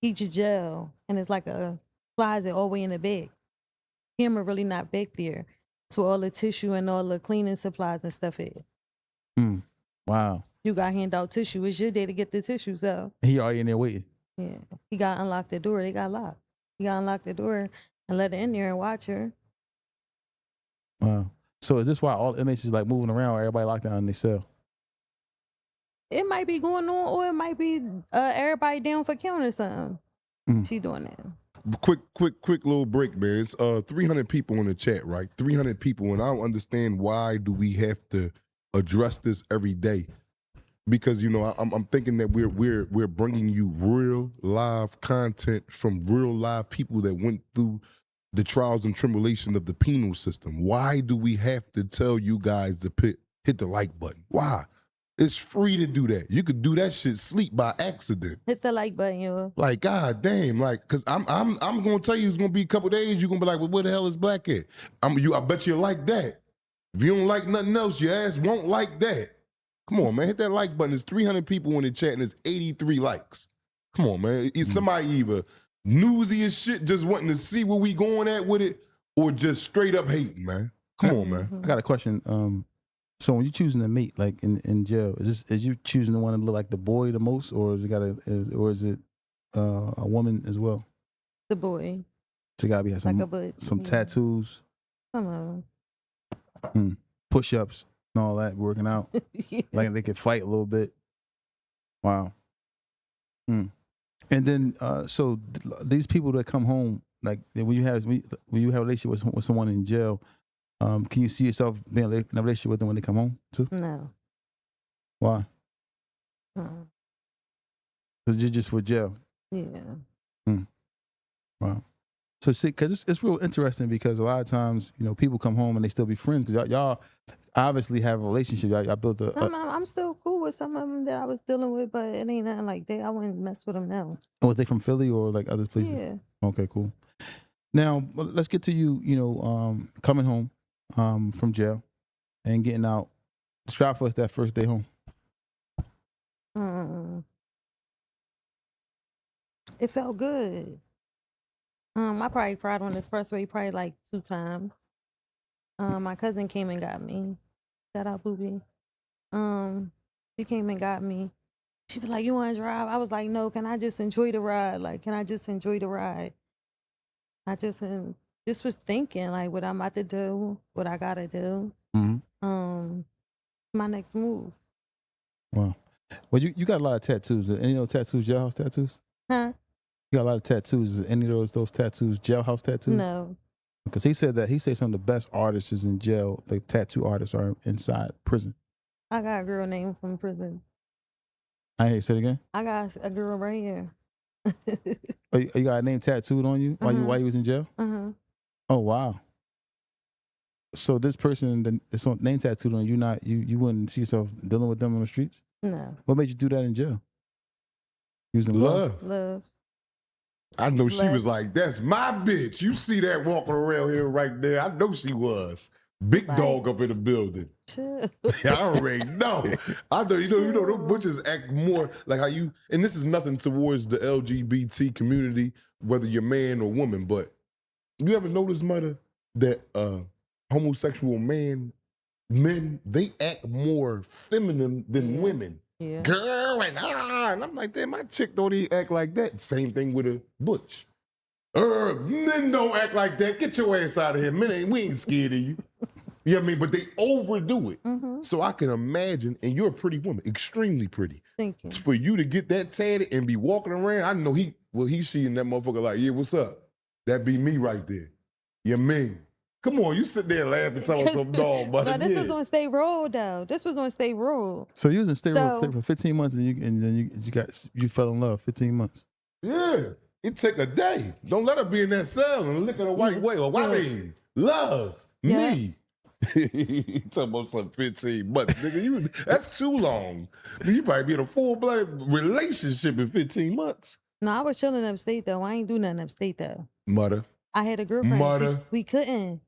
each jail, and it's like a closet all the way in the back. Camera really not back there. So all the tissue and all the cleaning supplies and stuff is. Wow. You got hand out tissue. It's your day to get the tissue. So He already in there waiting. yeah, he got unlocked the door. They got locked. He got unlocked the door. and let her in there and watch her. Wow. So is this why all inmates is like moving around, or everybody locked down in their cell? It might be going on, or it might be everybody down for killing or something. She doing that. Quick little break, man. It's 300 people in the chat, right? 300 people, and I don't understand why do we have to address this every day? Because I'm thinking that we're bringing you real live content from real live people that went through the trials and tribulations of the penal system. Why do we have to tell you guys to hit the like button? Why? It's free to do that. You could do that shit sleep by accident. Hit the like button, yo. Like, god damn, like, cause I'm gonna tell you it's gonna be a couple days, you're gonna be like, well, where the hell is Black at? I bet you like that. If you don't like nothing else, your ass won't like that. Come on, man, hit that like button. There's 300 people in the chat and there's 83 likes. Come on, man. Somebody either newsy as shit, just wanting to see where we going at with it, or just straight up hating, man. Come on, man. I got a question. So when you're choosing a mate, like in jail, is you choosing the one that look like the boy the most, or is it a woman as well? The boy. So it gotta be some tattoos, Come on. push-ups, and all that, working out. Yeah. Like they could fight a little bit. Wow. And then so these people that come home, like when you have a relationship with someone in jail. Can you see yourself being in a relationship with them when they come home too? No. Why? Because you're just for jail. Yeah. Wow. So see, because it's real interesting because a lot of times, people come home and they still be friends because y'all obviously have a relationship. Y'all built I'm still cool with some of them that I was dealing with, but it ain't nothing like that. I wouldn't mess with them now. Was they from Philly or like other places? Yeah. Okay, cool. Now let's get to you. Coming home from jail and getting out. Describe for us that first day home. It felt good. I probably cried on the expressway probably like 2 times. My cousin came and got me. Shout out, Boobie. She came and got me. She was like, "You want to drive?" I was like, "No, can I just enjoy the ride? Like, can I just enjoy the ride?" I just was thinking like what I'm about to do, what I gotta do. My next move. Wow. Well, you got a lot of tattoos. Any of those tattoos jailhouse tattoos? Huh? You got a lot of tattoos. Is any of those tattoos jailhouse tattoos? No. Because he said some of the best artists is in jail. The tattoo artists are inside prison. I got a girl named from prison. I hear you say it again. I got a girl right here. You got a name tattooed on you while you was in jail? Oh wow. So this person that's on name tattooed on you, you wouldn't see yourself dealing with them on the streets? No. What made you do that in jail? Using Love. I know she was like, that's my bitch. You see that walking around here right there. I know she was. Big dog up in the building. Sure. I already know. I know, those butchers act more like how you, and this is nothing towards the LGBT community, whether you're man or woman, but you ever notice, Mudda, that homosexual men, they act more feminine than women. Yeah. Girl, and I'm like, damn, my chick don't even act like that. Same thing with a butch. Men don't act like that. Get your ass out of here. Men, we ain't scared of you. You know what I mean? But they overdo it. So I can imagine, and you're a pretty woman, extremely pretty. Thank you. For you to get that tatted and be walking around, I know she and that motherfucker like, yeah, what's up? That be me right there. You mean? Come on, you sit there laughing, telling some dog, but no, this was on State Road though. This was on State Road. So you was in State Road for 15 months, and then you fell in love 15 months. Yeah, it take a day. Don't let her be in that cell and look at a white whale. I mean, love me. Talking about some 15 months, nigga. That's too long. You probably be in a full-blooded relationship in 15 months. No, I was chilling upstate though. I ain't do nothing upstate though. Mudda. I had a girlfriend. Mudda. We couldn't.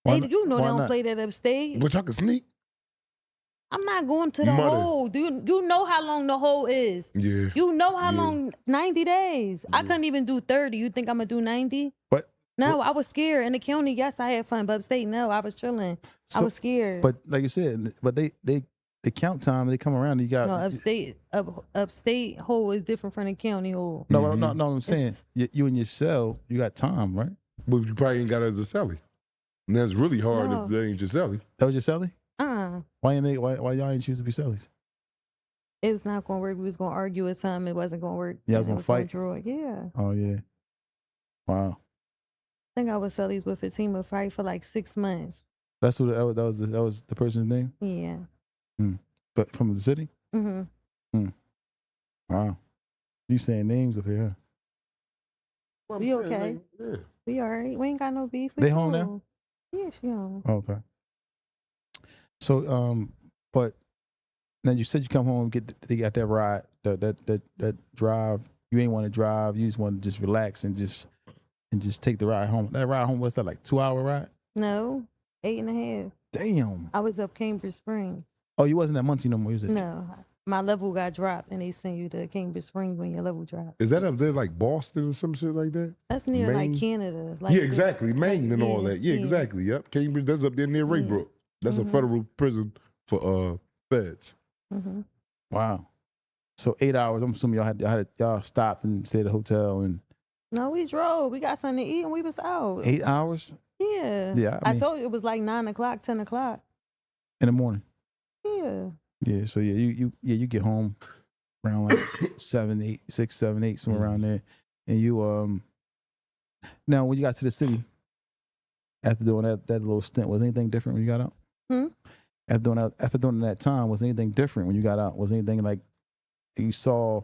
Why They don't not? play that upstate. But y'all can sneak. I'm not going to the Mudda. hole. You know how long the hole is. Yeah. You know how long, 90 days. I couldn't even do 30. You think I'm going to do 90? But No, I was scared. In the county, yes, I had fun. But upstate, no, I was chilling. I was scared. But like you said, but they count time. They come around. You got no upstate hole is different from the county hole. No, I'm saying you in your cell. You got time, right? But you probably ain't got it as a celly. And that's really hard if that ain't your celly. That was your celly? Why y'all ain't choose to be cellies? It was not going to work. We was going to argue with something. It wasn't going to work. Yeah, I was going to fight. Yeah. Oh, yeah. Wow. I think I was cellies with a team of fight for like 6 months. That's what that was the person's name? Yeah. But from the city? Mm-hmm. Wow. You saying names up here, huh? Well, we okay. Yeah. We all right. We ain't got no beef. They home now? Yeah, she home. Okay. So, but now you said you come home, they got that ride, that drive. You ain't want to drive. You just want to just relax and just take the ride home. That ride home, what's that, like 2-hour ride? No, 8.5. Damn. I was up Cambridge Springs. Oh, you wasn't at Muncie no more, you said? No. My level got dropped, and they send you to Cambridge Springs when your level dropped. Is that up there like Boston or some shit like that? That's near Maine? like Canada. Like yeah, exactly. Maine and all that. Yeah, yeah. exactly. Yep. Cambridge, that's up there near Raybrook. That's a federal prison for feds. Mm-hmm. Wow. So 8 hours. I'm assuming y'all stopped and stayed at a hotel and. No, we drove. We got something to eat and we was out. 8 hours? Yeah. Yeah. I told you it was like 9 o'clock, 10 o'clock. In the morning. Yeah. Yeah. So yeah, you get home around like 6, 7, 8, somewhere around there, and you Now when you got to the city, after doing that little stint, was anything different when you got out? After doing that time, was anything different when you got out? Was anything like you saw,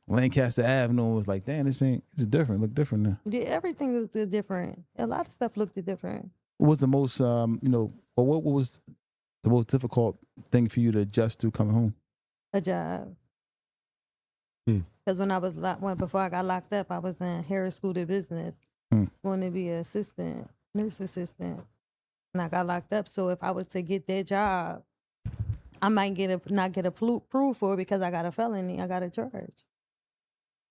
Lancaster Avenue, was like, damn, it's different. Look different now. Yeah, everything looked different. A lot of stuff looked different. What was the most, what was the most difficult thing for you to adjust to coming home? A job. Because before I got locked up, I was in Harris School of Business, going to be an nurse assistant. And I got locked up. So if I was to get that job, I might not get approved for it because I got a felony. I got a charge.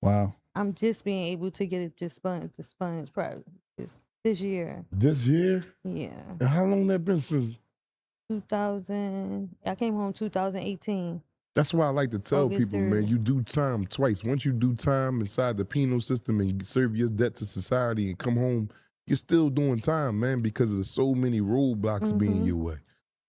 Wow. I'm just being able to get it expunged probably this year. This year? Yeah. And how long that been since? 2000. I came home 2018. That's why I like to tell August people, 3rd. man, you do time twice. Once you do time inside the penal system and serve your debt to society and come home, you're still doing time, man, because of so many roadblocks being your way.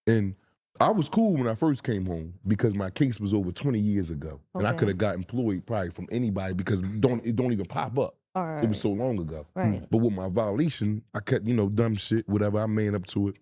And I was cool when I first came home because my case was over 20 years ago. And I could have got employed probably from anybody because it don't even pop up. All right. It was so long ago. Right. But with my violation, I kept, dumb shit, whatever, I man up to it.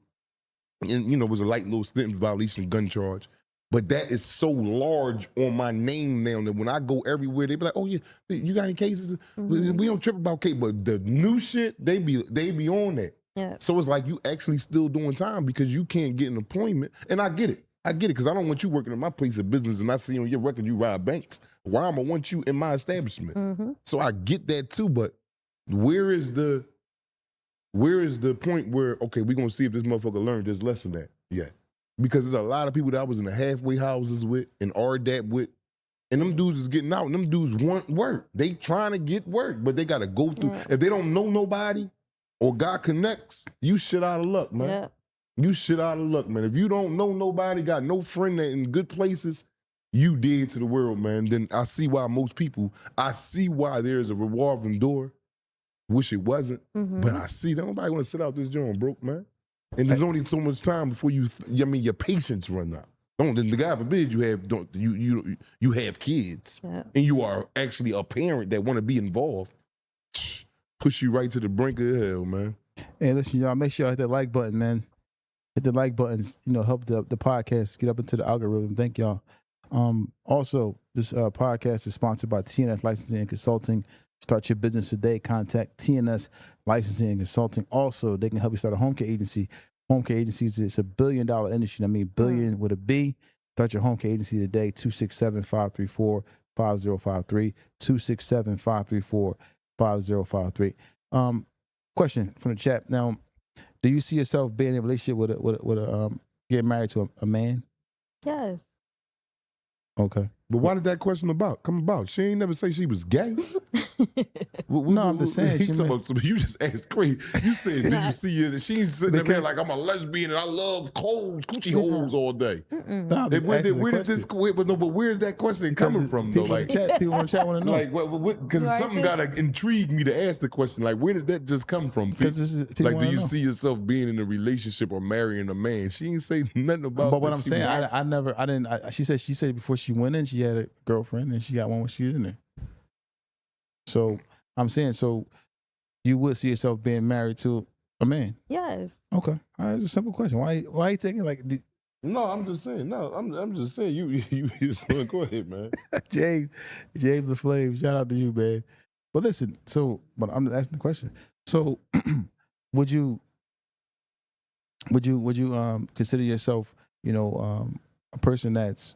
And, it was a light little stint violation, gun charge. But that is so large on my name now that when I go everywhere, they be like, "Oh yeah, you got any cases?" We don't trip about case, but the new shit, they be on that. Yeah. So it's like you actually still doing time because you can't get an employment. And I get it because I don't want you working in my place of business and I see on your record you rob banks. Why am I want you in my establishment? So I get that too, but where is the point where, okay, we're gonna see if this motherfucker learned this lesson at? Yeah. Because there's a lot of people that I was in the halfway houses with and RDAP with, and them dudes is getting out, and them dudes want work. They trying to get work, but they got to go through. If they don't know nobody or God connects, you shit out of luck, man. Yeah. You shit out of luck, man. If you don't know nobody, got no friend that in good places, you dead to the world, man. Then I see why there's a revolving door. Wish it wasn't, but I see that nobody want to sit out this joint broke, man. And there's only so much time before your patience run out. The God forbid you have kids and you are actually a parent that want to be involved. Push you right to the brink of hell, man. Hey, listen, y'all, make sure y'all hit that like button, man. Hit the like buttons, help the podcast get up into the algorithm. Thank y'all. Also, this podcast is sponsored by TNS Licensing and Consulting. Start your business today. Contact TNS Licensing and Consulting. Also, they can help you start a home care agency. Home care agencies, it's $1 billion industry. I mean, billion with a B. Start your home care agency today. 267-534-5053. 267-534-5053. Question from the chat. Now, do you see yourself being in a relationship with a getting married to a man? Yes. Okay. But why did that question come about? She ain't never say she was gay. No, I'm just saying. You just asked crazy. You said, do you see it? She ain't sitting there like, I'm a lesbian and I love coochie holes all day. No, but where's that question coming from, though? Like, people in the chat want to know. Like, because something got to intrigue me to ask the question. Like, where did that just come from? Like, do you see yourself being in a relationship or marrying a man? She ain't say nothing about. But what I'm saying, I didn't. She said before she went in, she had a girlfriend and she got one when she was in there. So I'm saying, so you would see yourself being married to a man? Yes. Okay, all right, it's a simple question. Why are you taking like? No, I'm just saying. No, I'm just saying. You go ahead, man. James the Flame. Shout out to you, man. But listen, but I'm asking the question. So, would you consider yourself, a person that's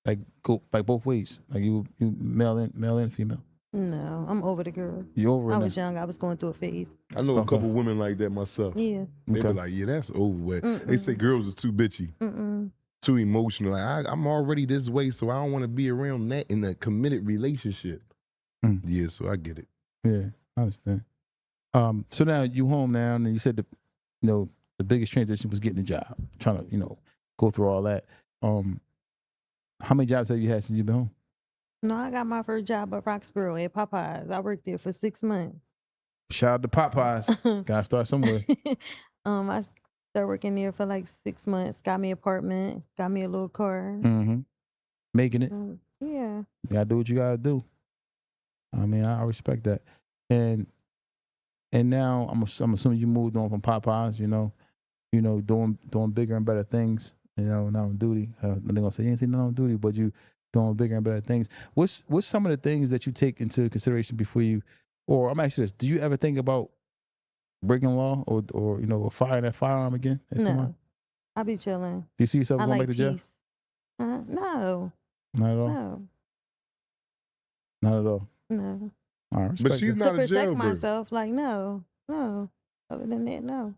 like go like both ways, like you male and female? No, I'm over the girl. You over it? I now? was young. I was going through a phase. I know a couple women like that myself. Yeah. They be like, yeah, that's over with. They say girls is too bitchy, too emotional. Like, I'm already this way, so I don't want to be around that in a committed relationship. Yeah, so I get it. Yeah, I understand. So now you home now, and you said the biggest transition was getting a job, trying to go through all that. How many jobs have you had since you've been home? No, I got my first job at Roxborough at Popeyes. I worked there for 6 months. Shout out to Popeyes. Gotta start somewhere. I started working there for like 6 months. Got me an apartment. Got me a little car. Making it. Yeah. You gotta do what you gotta do. I mean, I respect that. And now I'm assuming you moved on from Popeyes. Doing bigger and better things. Now on duty. They're gonna say you ain't seen nothing on duty, but you doing bigger and better things. What's some of the things that you take into consideration before you, or I'm asking this, do you ever think about breaking law or firing that firearm again? No, I'll be chilling. Do you see yourself going back to jail? No. Not at all? No. Not at all? No. All right, but she's not a jailbird. To protect myself, like, no. Other than that, no.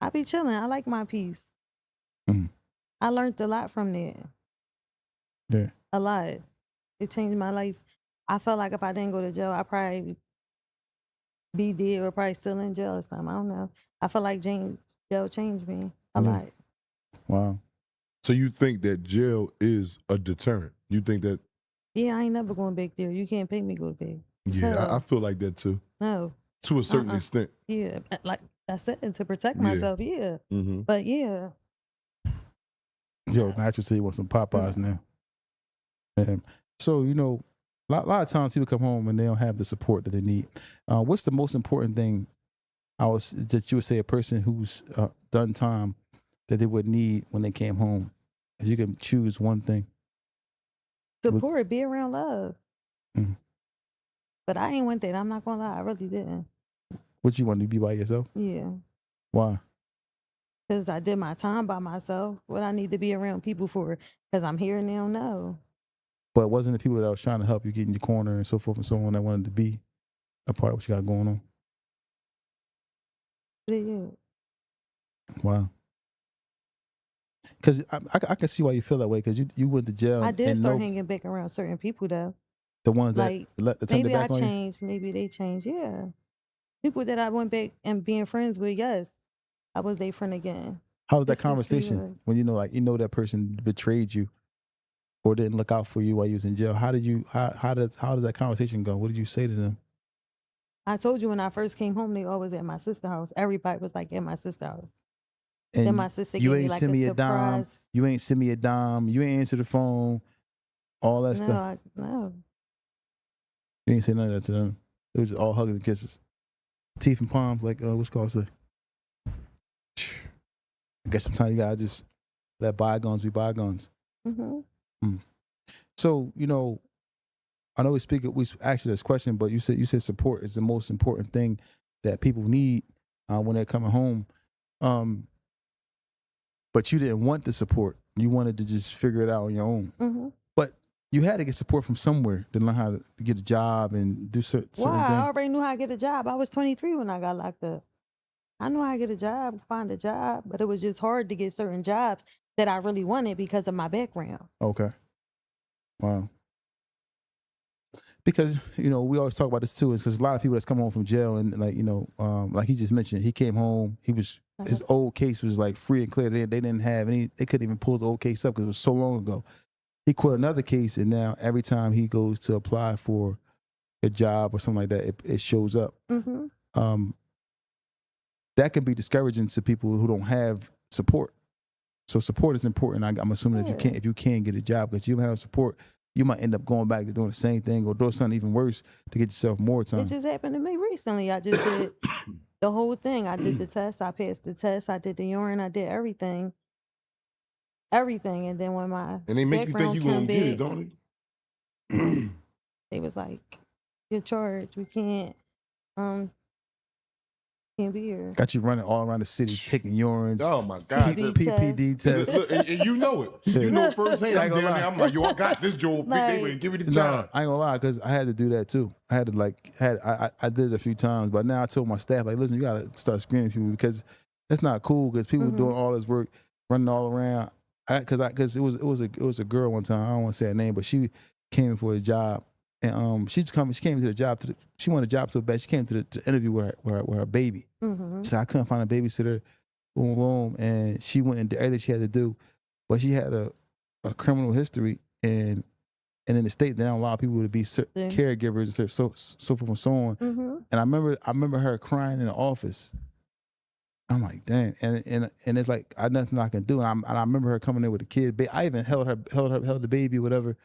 I be chilling. I like my peace. I learned a lot from that. Yeah. A lot. It changed my life. I felt like if I didn't go to jail, I'd probably be dead or probably still in jail or something. I don't know. I feel like jail changed me a lot. Wow. So you think that jail is a deterrent? You think that? Yeah, I ain't never going back there. You can't pay me to go back. Yeah, I feel like that too. No. To a certain extent. Yeah, like I said, to protect myself, yeah. But yeah. Yo, Natural say you want some Popeyes now. So, a lot of times people come home and they don't have the support that they need. What's the most important thing that you would say a person who's done time that they would need when they came home? If you can choose one thing. Support, be around love. But I ain't want that. I'm not going to lie. I really didn't. What you want to be by yourself? Yeah. Why? Because I did my time by myself. What I need to be around people for? Because I'm here and they don't know. But it wasn't the people that was trying to help you get in your corner and so forth and so on that wanted to be a part of what you got going on? Yeah. Wow. Because I can see why you feel that way, because you went to jail. I did start hanging back around certain people, though. The ones like, that maybe back I on changed, maybe they changed, yeah. People that I went back and being friends with, yes, I was their friend again. How was that conversation when that person betrayed you or didn't look out for you while you was in jail? How does that conversation go? What did you say to them? I told you when I first came home, they always at my sister's house. Everybody was like at my sister's house. And then my sister gave me like a surprise. You ain't send me a dime. You ain't answer the phone. All that stuff. No. You ain't say none of that to them. It was just all hugs and kisses. Teeth and palms, like what's called say. I guess sometimes you gotta just let bygones be bygones. So, I know we asked you this question, but you said support is the most important thing that people need when they're coming home. But you didn't want the support. You wanted to just figure it out on your own. But you had to get support from somewhere to learn how to get a job and do certain things. I already knew how to get a job. I was 23 when I got locked up. I knew how to get a job, find a job, but it was just hard to get certain jobs that I really wanted because of my background. Okay. Wow. Because, you know, we always talk about this too, is because a lot of people that's come home from jail and like, you know, like he just mentioned, he came home, his old case was like free and clear. They didn't have any, they couldn't even pull his old case up because it was so long ago. He quit another case, and now every time he goes to apply for a job or something like that, it shows up. Mm-hmm. That can be discouraging to people who don't have support. So support is important. I'm assuming if you can't get a job, because you don't have support, you might end up going back to doing the same thing or doing something even worse to get yourself more time. It just happened to me recently. I just did the whole thing. I did the test. I passed the test. I did the urine. I did everything. And then when my and they make you think you're gonna get it, don't they? They was like, "You're charged. We can't be here." Got you running all around the city, taking urines. Oh my God, PPD test. And you know it. You know firsthand. I'm down there. I'm like, yo, I got this Joe. Like, give me the job. I ain't gonna lie, because I had to do that too. I had to I did it a few times, but now I told my staff, like, listen, you gotta start screening people, because it's not cool. Because people doing all this work, running all around. Because it was a girl one time. I don't want to say her name, but she came in for a job, and she came to the job. She wanted a job so bad. She came to the interview with her baby. Mm-hmm. She said, I couldn't find a babysitter. Boom, boom, and she went and did everything she had to do, but she had a criminal history, and in the state, they don't allow people to be caregivers and so forth and so on. Mm-hmm. And I remember her crying in the office. I'm like, damn, and it's like nothing I can do. And I remember her coming in with a kid. I even held the baby, whatever,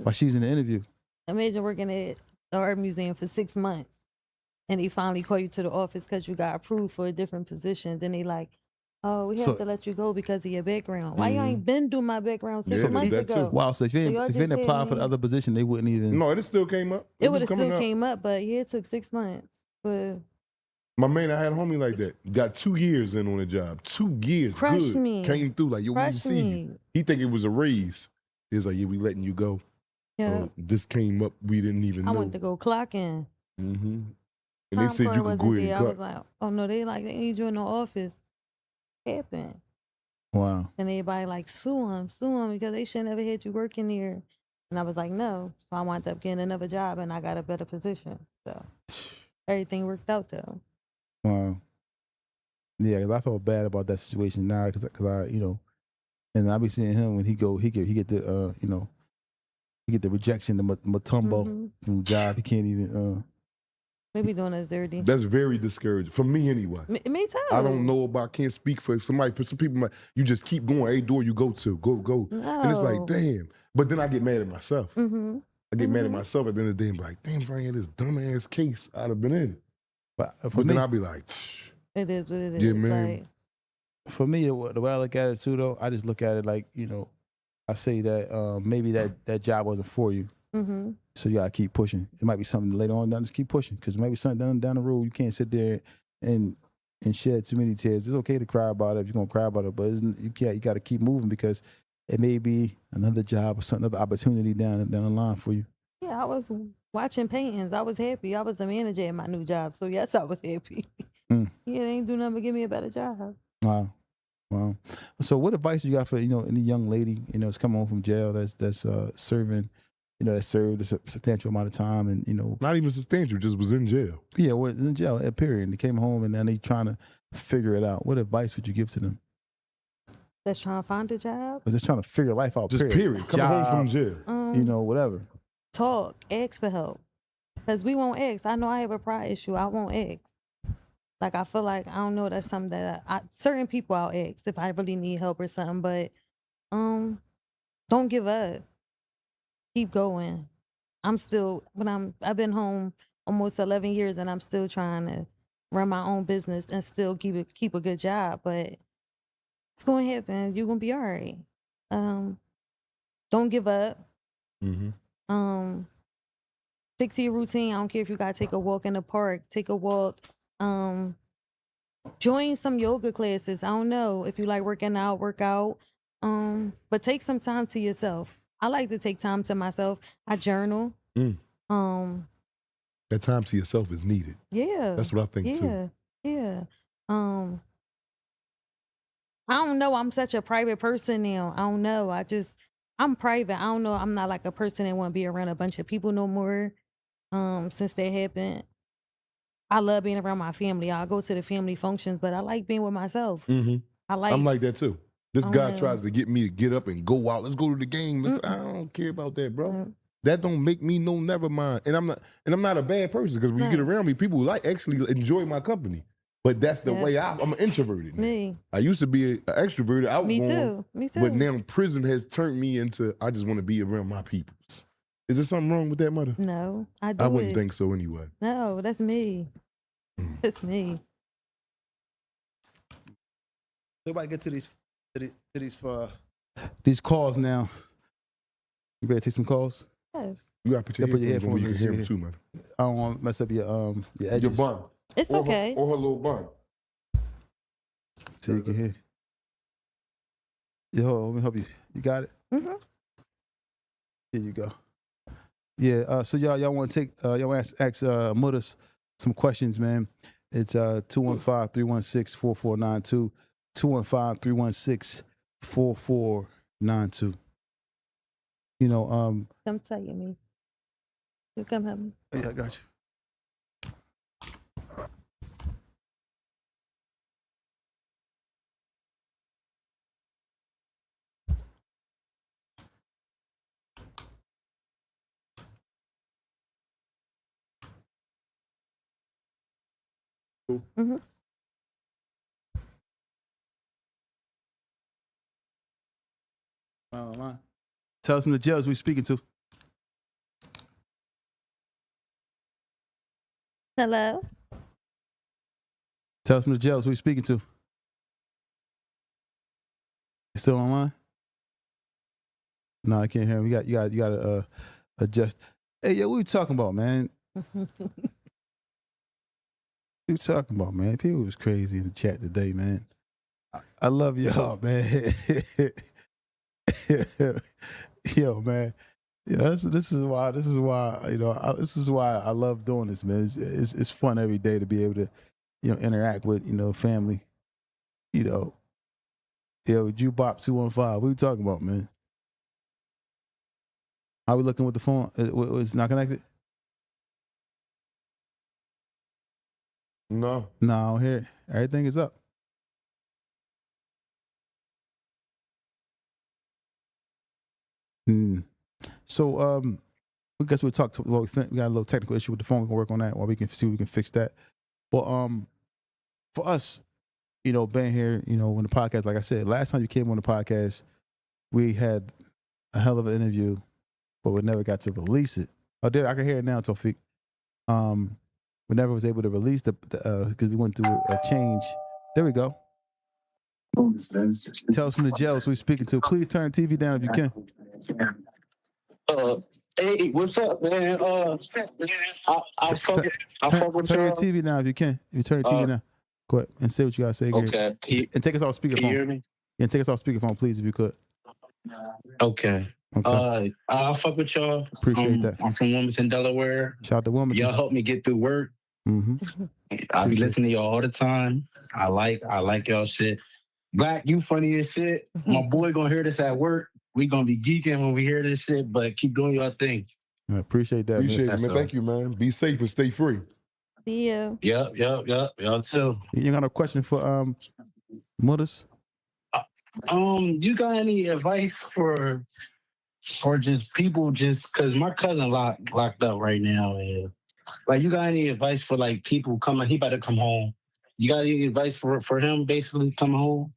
while she was in the interview. Imagine working at the art museum for 6 months, and they finally call you to the office because you got approved for a different position. Then they like, oh, we have to let you go because of your background. Why you ain't been do my background 6 months ago? Wow, so if you didn't apply for the other position, they wouldn't even. No, it still came up. It would have still came up, but yeah, it took 6 months. But my man, I had a homie like that. Got 2 years in on the job. 2 years. Crushed good. me. Came through like, yo, we didn't see you. He think it was a raise. He was like, yeah, we letting you go. Yeah. This came up, we didn't even know. I went to go clock in. Mm-hmm. And they said you could go ahead and I was like, oh no, they need you in the office. Happened. Wow. And everybody like, sue them because they shouldn't have had you working there. And I was like, no. So I wound up getting another job and I got a better position. So everything worked out though. Wow. Yeah, because I felt bad about that situation now because I, you know, and I be seeing him when he get the, you know, he get the rejection, the matumbo from the job. He can't even. They be doing us dirty. That's very discouraging for me anyway. Me too. I don't know about. Can't speak for somebody. Some people might. You just keep going. Every door you go to, go. No. And it's like, damn. But then I get mad at myself. Mm-hmm. I get mad at myself at the end of the day. I'm like, damn, if I had this dumbass case, I'd have been in. But then I'll be like, it is what it is. Yeah, man. Like, for me, the way I look at it too, though, I just look at it like, you know, I say that maybe that job wasn't for you. mm-hmm. So you gotta keep pushing. It might be something later on down. Just keep pushing, because maybe something down the road you can't sit there and shed too many tears. It's okay to cry about it if you're gonna cry about it, but you got to keep moving, because it may be another job or another opportunity down the line for you. Yeah, I was watching paintings. I was happy. I was a manager at my new job, so yes, I was happy. Yeah, they ain't do nothing but give me a better job. Wow. So what advice you got for, you know, any young lady, you know, that's coming home from jail that's serving, you know, that served a substantial amount of time, and, you know, not even substantial, just was in jail. Yeah, was in jail, period. And they came home and now they trying to figure it out. What advice would you give to them? That's trying to find a job? Or just trying to figure life out, just period. Coming home from jail. You know, whatever. Talk, ask for help. Because we won't ask. I know I have a pride issue. I won't ask. Like, I feel like, I don't know, that's something that certain people I'll ask if I really need help or something, but don't give up. Keep going. I've been home almost 11 years and I'm still trying to run my own business and still keep a good job, but it's going to happen. You're going to be all right. Don't give up. Mm-hmm. Stick to your routine. I don't care if you got to take a walk in the park, take a walk. Join some yoga classes. I don't know if you like working out, work out. But take some time to yourself. I like to take time to myself. I journal. That time to yourself is needed. Yeah. That's what I think too. Yeah. I don't know. I'm such a private person now. I don't know. I'm private. I don't know. I'm not like a person that want to be around a bunch of people no more. since that happened. I love being around my family. I'll go to the family functions, but I like being with myself. Mm-hmm. I'm like that too. This guy know. tries to get me to get up and go out. Let's go to the game. I don't care about that, bro. That don't make me no never mind. And I'm not a bad person because when you get around me, people like actually enjoy my company. But that's the way I'm introverted now. Me. I used to be an extroverted, outgoing. Me too. But now prison has turned me into I just want to be around my peoples. Is there something wrong with that, mother? No, I do. I wouldn't think so anyway. No, that's me. That's me. Everybody get to these calls now. You ready to take some calls? Yes. You gotta put your headphones on where you can hear them too, man. I don't want to mess up your edges. Your bun. It's okay. Or her little bun. So you can hear. Yo, let me help you. You got it? Mm-hmm. Here you go. Yeah, so y'all want to take, y'all want to ask Muddas some questions, man. It's 215-316-4492, 215-316-4492. You know, come tell me. You come help me. Yeah, I got you. Mm-hmm. Tell us from the jails we speaking to. Hello? Tell us from the jails we speaking to. You still online? No, I can't hear him. You got to adjust. Hey, yo, what we talking about, man? What you talking about, man? People was crazy in the chat today, man. I love y'all, man. Yo, man. Yeah, this is why you know this is why I love doing this, man. It's fun every day to be able to, you know, interact with, you know, family. You know, Jubop 215. What you talking about, man? How we looking with the phone? It's not connected? No. No, I don't hear it. Everything is up. So, I guess we'll talk to, well, we got a little technical issue with the phone. We can work on that while we can see if we can fix that. But for us, you know, being here, you know, on the podcast, like I said, last time you came on the podcast, we had a hell of an interview, but we never got to release it. Oh, there, I can hear it now, Tawfiq. We never was able to release because we went through a change. There we go. Tell us from the jails we're speaking to. Please turn the TV down if you can. Hey, what's up, man? I fuck with turn y'all. your TV down if you can. If you turn your TV down, go ahead and say what you gotta say. Okay. And take us off speakerphone. Can you hear me? Yeah, take us off speakerphone, please, if you could. Okay. I fuck with y'all. Appreciate that. I'm from Wilmington, Delaware. Shout out to Wilmington. Y'all help me get through work. Mm-hmm. I be listening to y'all all the time. I like y'all shit. Black, you funny as shit. My boy gonna hear this at work. We gonna be geeking when we hear this shit, but keep doing your thing. I appreciate that. Appreciate it, man. Thank you, man. Be safe and stay free. See you. Yep. Y'all too. You got a question for Muddas? You got any advice for just people just because my cousin locked up right now, and like, you got any advice for like people coming? He about to come home. You got any advice for him basically coming home?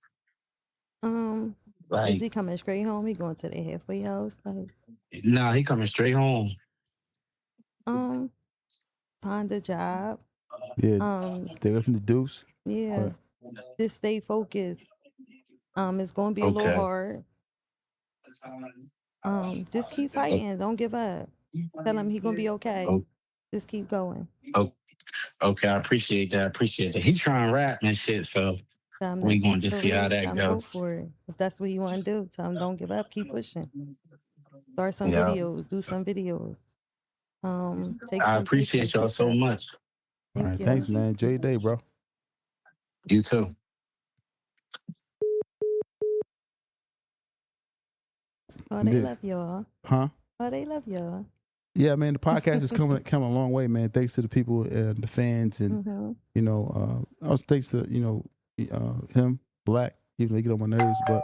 Is he coming straight home? He going to the halfway house? Like, nah, he coming straight home. find a job. Yeah. Stay away from the deuce. Yeah. Just stay focused. It's gonna be a little hard. Just keep fighting. Don't give up. Tell him he gonna be okay. Just keep going. Okay, I appreciate that. He trying to rap and shit, so we gonna just see how that goes. Go for it. If that's what you want to do, tell him don't give up. Keep pushing. Start some videos. Do some videos. I appreciate y'all so much. All right, thanks, man. Enjoy your day, bro. You too. Oh, they love y'all. Huh? Oh, they love y'all. Yeah, man, the podcast is coming a long way, man. Thanks to the people, the fans, and you know, also thanks to him, Black. Even though he get on my nerves, but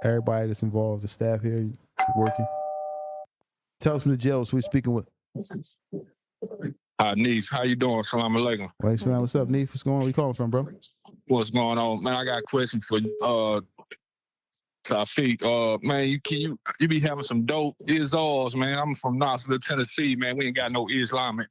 everybody that's involved, the staff here working. Tell us from the jail. So we speaking with. Neef, how you doing? Salam alaikum. What's up, Neef? What's going on? Where you calling from, bro? What's going on, man? I got a question for Tafiq. Man, you be having some dope Izars, man. I'm from Knoxville, Tennessee, man. We ain't got no Islamic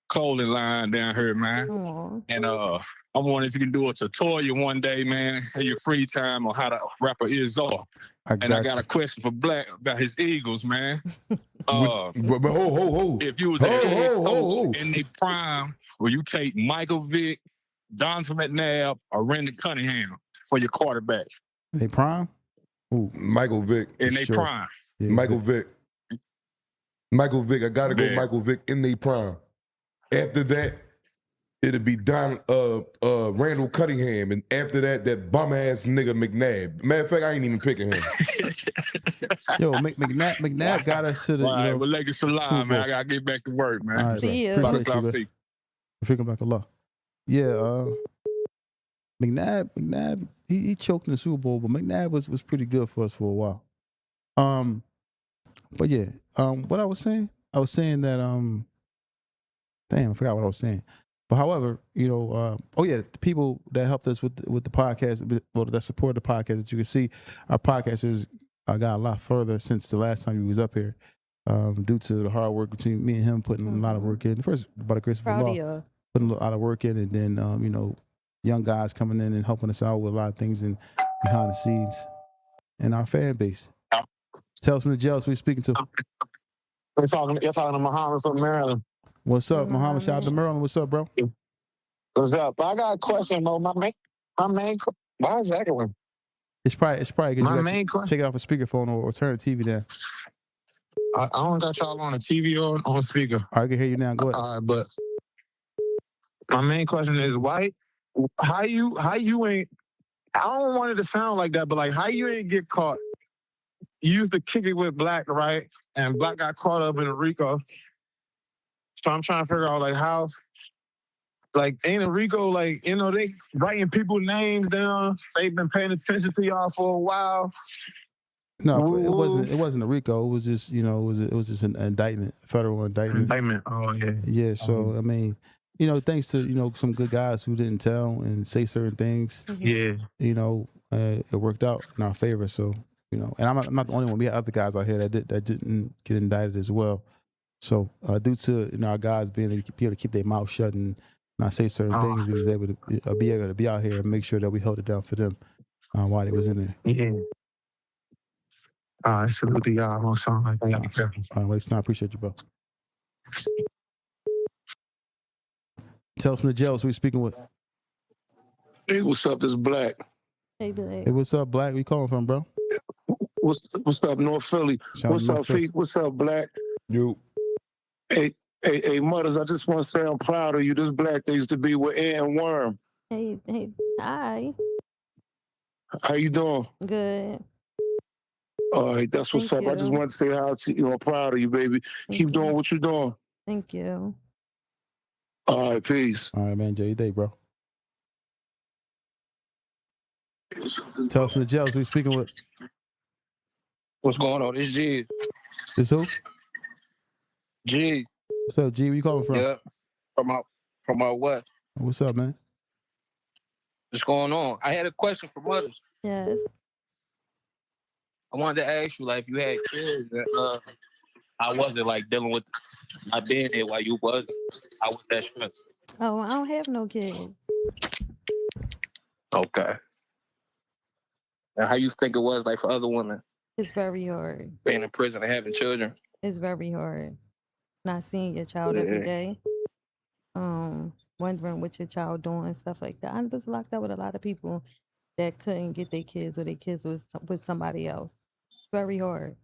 clothing line down here, man. Aww. And I'm wondering if you can do a tutorial one day, man, in your free time on how to rap a Izar. I got a question for Black about his Eagles, man. But ho. If you was a head coach in their prime, will you take Michael Vick, Donovan McNabb, or Randy Cunningham for your quarterback? They prime? Ooh. Michael Vick. In their prime. Yeah, Michael Vick. I gotta go Michael Vick in their prime. After that, it'll be Randall Cunningham, and after that bum ass nigga McNabb. Matter of fact, I ain't even picking him. Yo, McNabb got us to the. All right, well, Lakers Salam, man. I gotta get back to work, man. All right, see you. Appreciate you, back Allah. Yeah, McNabb, he choked in the Super Bowl, but McNabb was pretty good for us for a while. But yeah, what I was saying that damn, I forgot what I was saying. But however, you know, the people that helped us with the podcast, well, that support the podcast, that you can see, our podcast has got a lot further since the last time he was up here, due to the hard work between me and him, putting a lot of work in. First, by the grace of Allah, putting a lot of work in, and then you know, young guys coming in and helping us out with a lot of things and behind the scenes, and our fan base. Tell us from the jail, so we're speaking to. You're talking to Muhammad from Maryland. What's up, Muhammad? Shout out to Maryland. What's up, bro? What's up? I got a question, bro. My main. Why is that going? It's probably because you take it off a speakerphone or turn the TV down. I don't got y'all on the TV or on speaker. I can hear you now. Go ahead. But my main question is how you ain't. I don't want it to sound like that, but like how you ain't get caught. You used to kick it with Black, right? And Black got caught up in a RICO. So I'm trying to figure out like how, like ain't a RICO, like, you know, they writing people's names down. They've been paying attention to y'all for a while. No, it wasn't a RICO. It was just, you know, it was just an indictment, federal indictment. Oh yeah. Yeah. So I mean, you know, thanks to, you know, some good guys who didn't tell and say certain things. Yeah. You know, it worked out in our favor. So, you know, and I'm not the only one. We had other guys out here that didn't get indicted as well. So due to, you know, our guys being able to keep their mouth shut and not say certain things, we was able to be out here and make sure that we held it down for them while they was in there. Yeah. I salute y'all. Most song like that. Be careful. All right, Waste Time. Appreciate you, bro. Tell us from the jail. So we speaking with. Hey, what's up? This is Black. Hey, Black. Hey, what's up, Black? Where you calling from, bro? What's up, North Philly? What's up, Feek? What's up, Black? You. Hey, Muddas, I just want to say I'm proud of you. This Black that used to be with Ant and Worm. Hey, hi. How you doing? Good. All right, that's what's up. I just want to say I'm proud of you, baby. Keep doing what you're doing. Thank you. All right, peace. All right, man. Enjoy your day, bro. Tell us from the jails. Who we speaking with? What's going on? It's G. This who? G. What's up, G? Where you calling from? Yeah. From our what? What's up, man? What's going on? I had a question for Muddas. Yes. I wanted to ask you, like, if you had kids, how was it, like, dealing with not being there while you wasn't? How was that stress? Oh, I don't have no kids. Okay. And how you think it was, like, for other women? It's very hard. Being in prison and having children? It's very hard. Not seeing your child every day. Wondering what your child doing, stuff like that. I was locked up with a lot of people that couldn't get their kids or their kids was with somebody else. Very hard.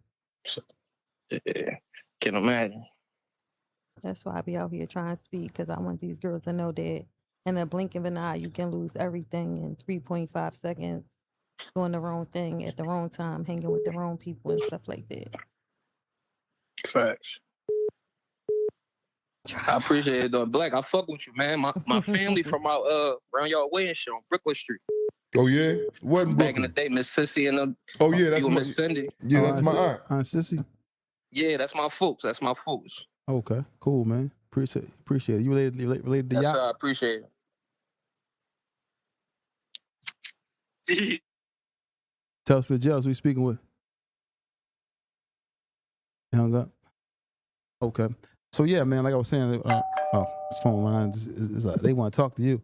Yeah, can imagine. That's why I be out here trying to speak, because I want these girls to know that in a blink of an eye, you can lose everything in 3.5 seconds, doing the wrong thing at the wrong time, hanging with the wrong people and stuff like that. Facts. I appreciate it, though. Black, I fuck with you, man. My family from out around y'all way and shit on Brooklyn Street. Oh yeah, what in Back in the Brooklyn? day, Miss Sissy and them. Oh yeah, that's my Miss Cindy. Yeah, that's my aunt. Aunt Sissy. Yeah, that's my folks. That's my folks. Okay, cool, man. Appreciate it. You related to Yes, Yacht? sir, I appreciate it. Tell us the jails we speaking with. You hung up. Okay. So yeah, man, like I was saying, this phone line is they want to talk to you.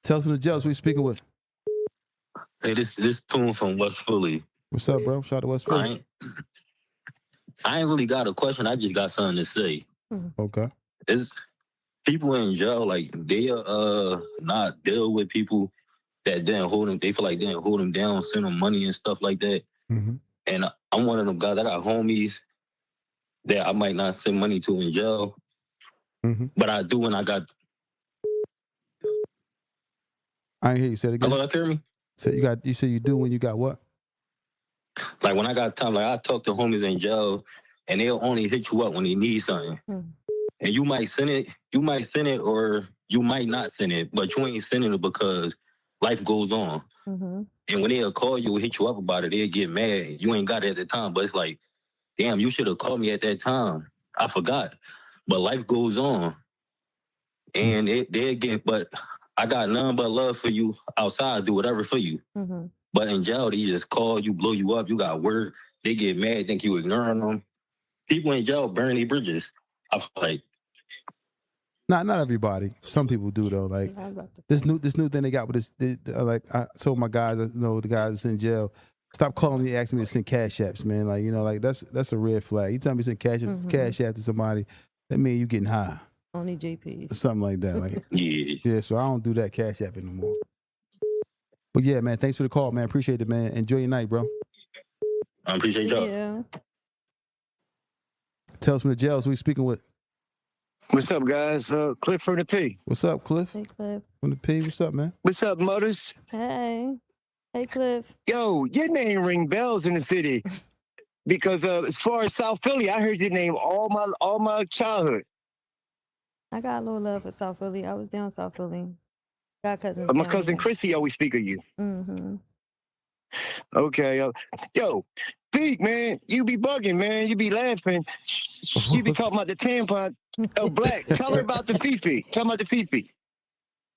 Tell us the jails we speaking with. Hey, this Tune from West Philly. What's up, bro? Shout out to West Philly. I ain't really got a question. I just got something to say. Okay. It's people in jail, like they not deal with people that didn't hold them. They feel like they didn't hold them down, send them money and stuff like that. Mm-hmm. And I'm one of them guys. I got homies that I might not send money to in jail, but I do when I got. I ain't hear you say it again. Hello, hear me? So you say you do when you got what? Like when I got time, like I talk to homies in jail, and they'll only hit you up when they need something. And you might send it, or you might not send it, but you ain't sending it because life goes on. And when they'll call you and hit you up about it, they'll get mad. You ain't got it at the time, but it's like, damn, you should have called me at that time. I forgot. But life goes on. And they'll get, but I got none but love for you outside, do whatever for you. But in jail, they just call you, blow you up, you got work, they get mad, think you ignoring them. People in jail burn their bridges. I feel like. Not everybody. Some people do though. Like this new thing they got with this. Like I told my guys, the guys that's in jail, stop calling me, asking me to send cash apps, man. Like like that's a red flag. You tell me to send cash app to somebody, that means you getting high. Only JPs. Something like that. Like yeah. So I don't do that cash app anymore. But yeah, man, thanks for the call, man. Appreciate it, man. Enjoy your night, bro. I appreciate y'all. Yeah. Tell us from the jails who we speaking with. What's up, guys? Cliff from the P. What's up, Cliff? Hey, Cliff. From the P. What's up, man? What's up, Muddas? Hey. Hey, Cliff. Yo, your name ring bells in the city. Because as far as South Philly, I heard your name all my childhood. I got a little love for South Philly. I was down South Philly. Got cousins. My cousin Chrissy always speak of you. Okay. Yo, Pete, man, you be bugging, man. You be laughing. You be talking about the tampon. Oh, Black, tell her about the Fifi. Tell her about the Fifi.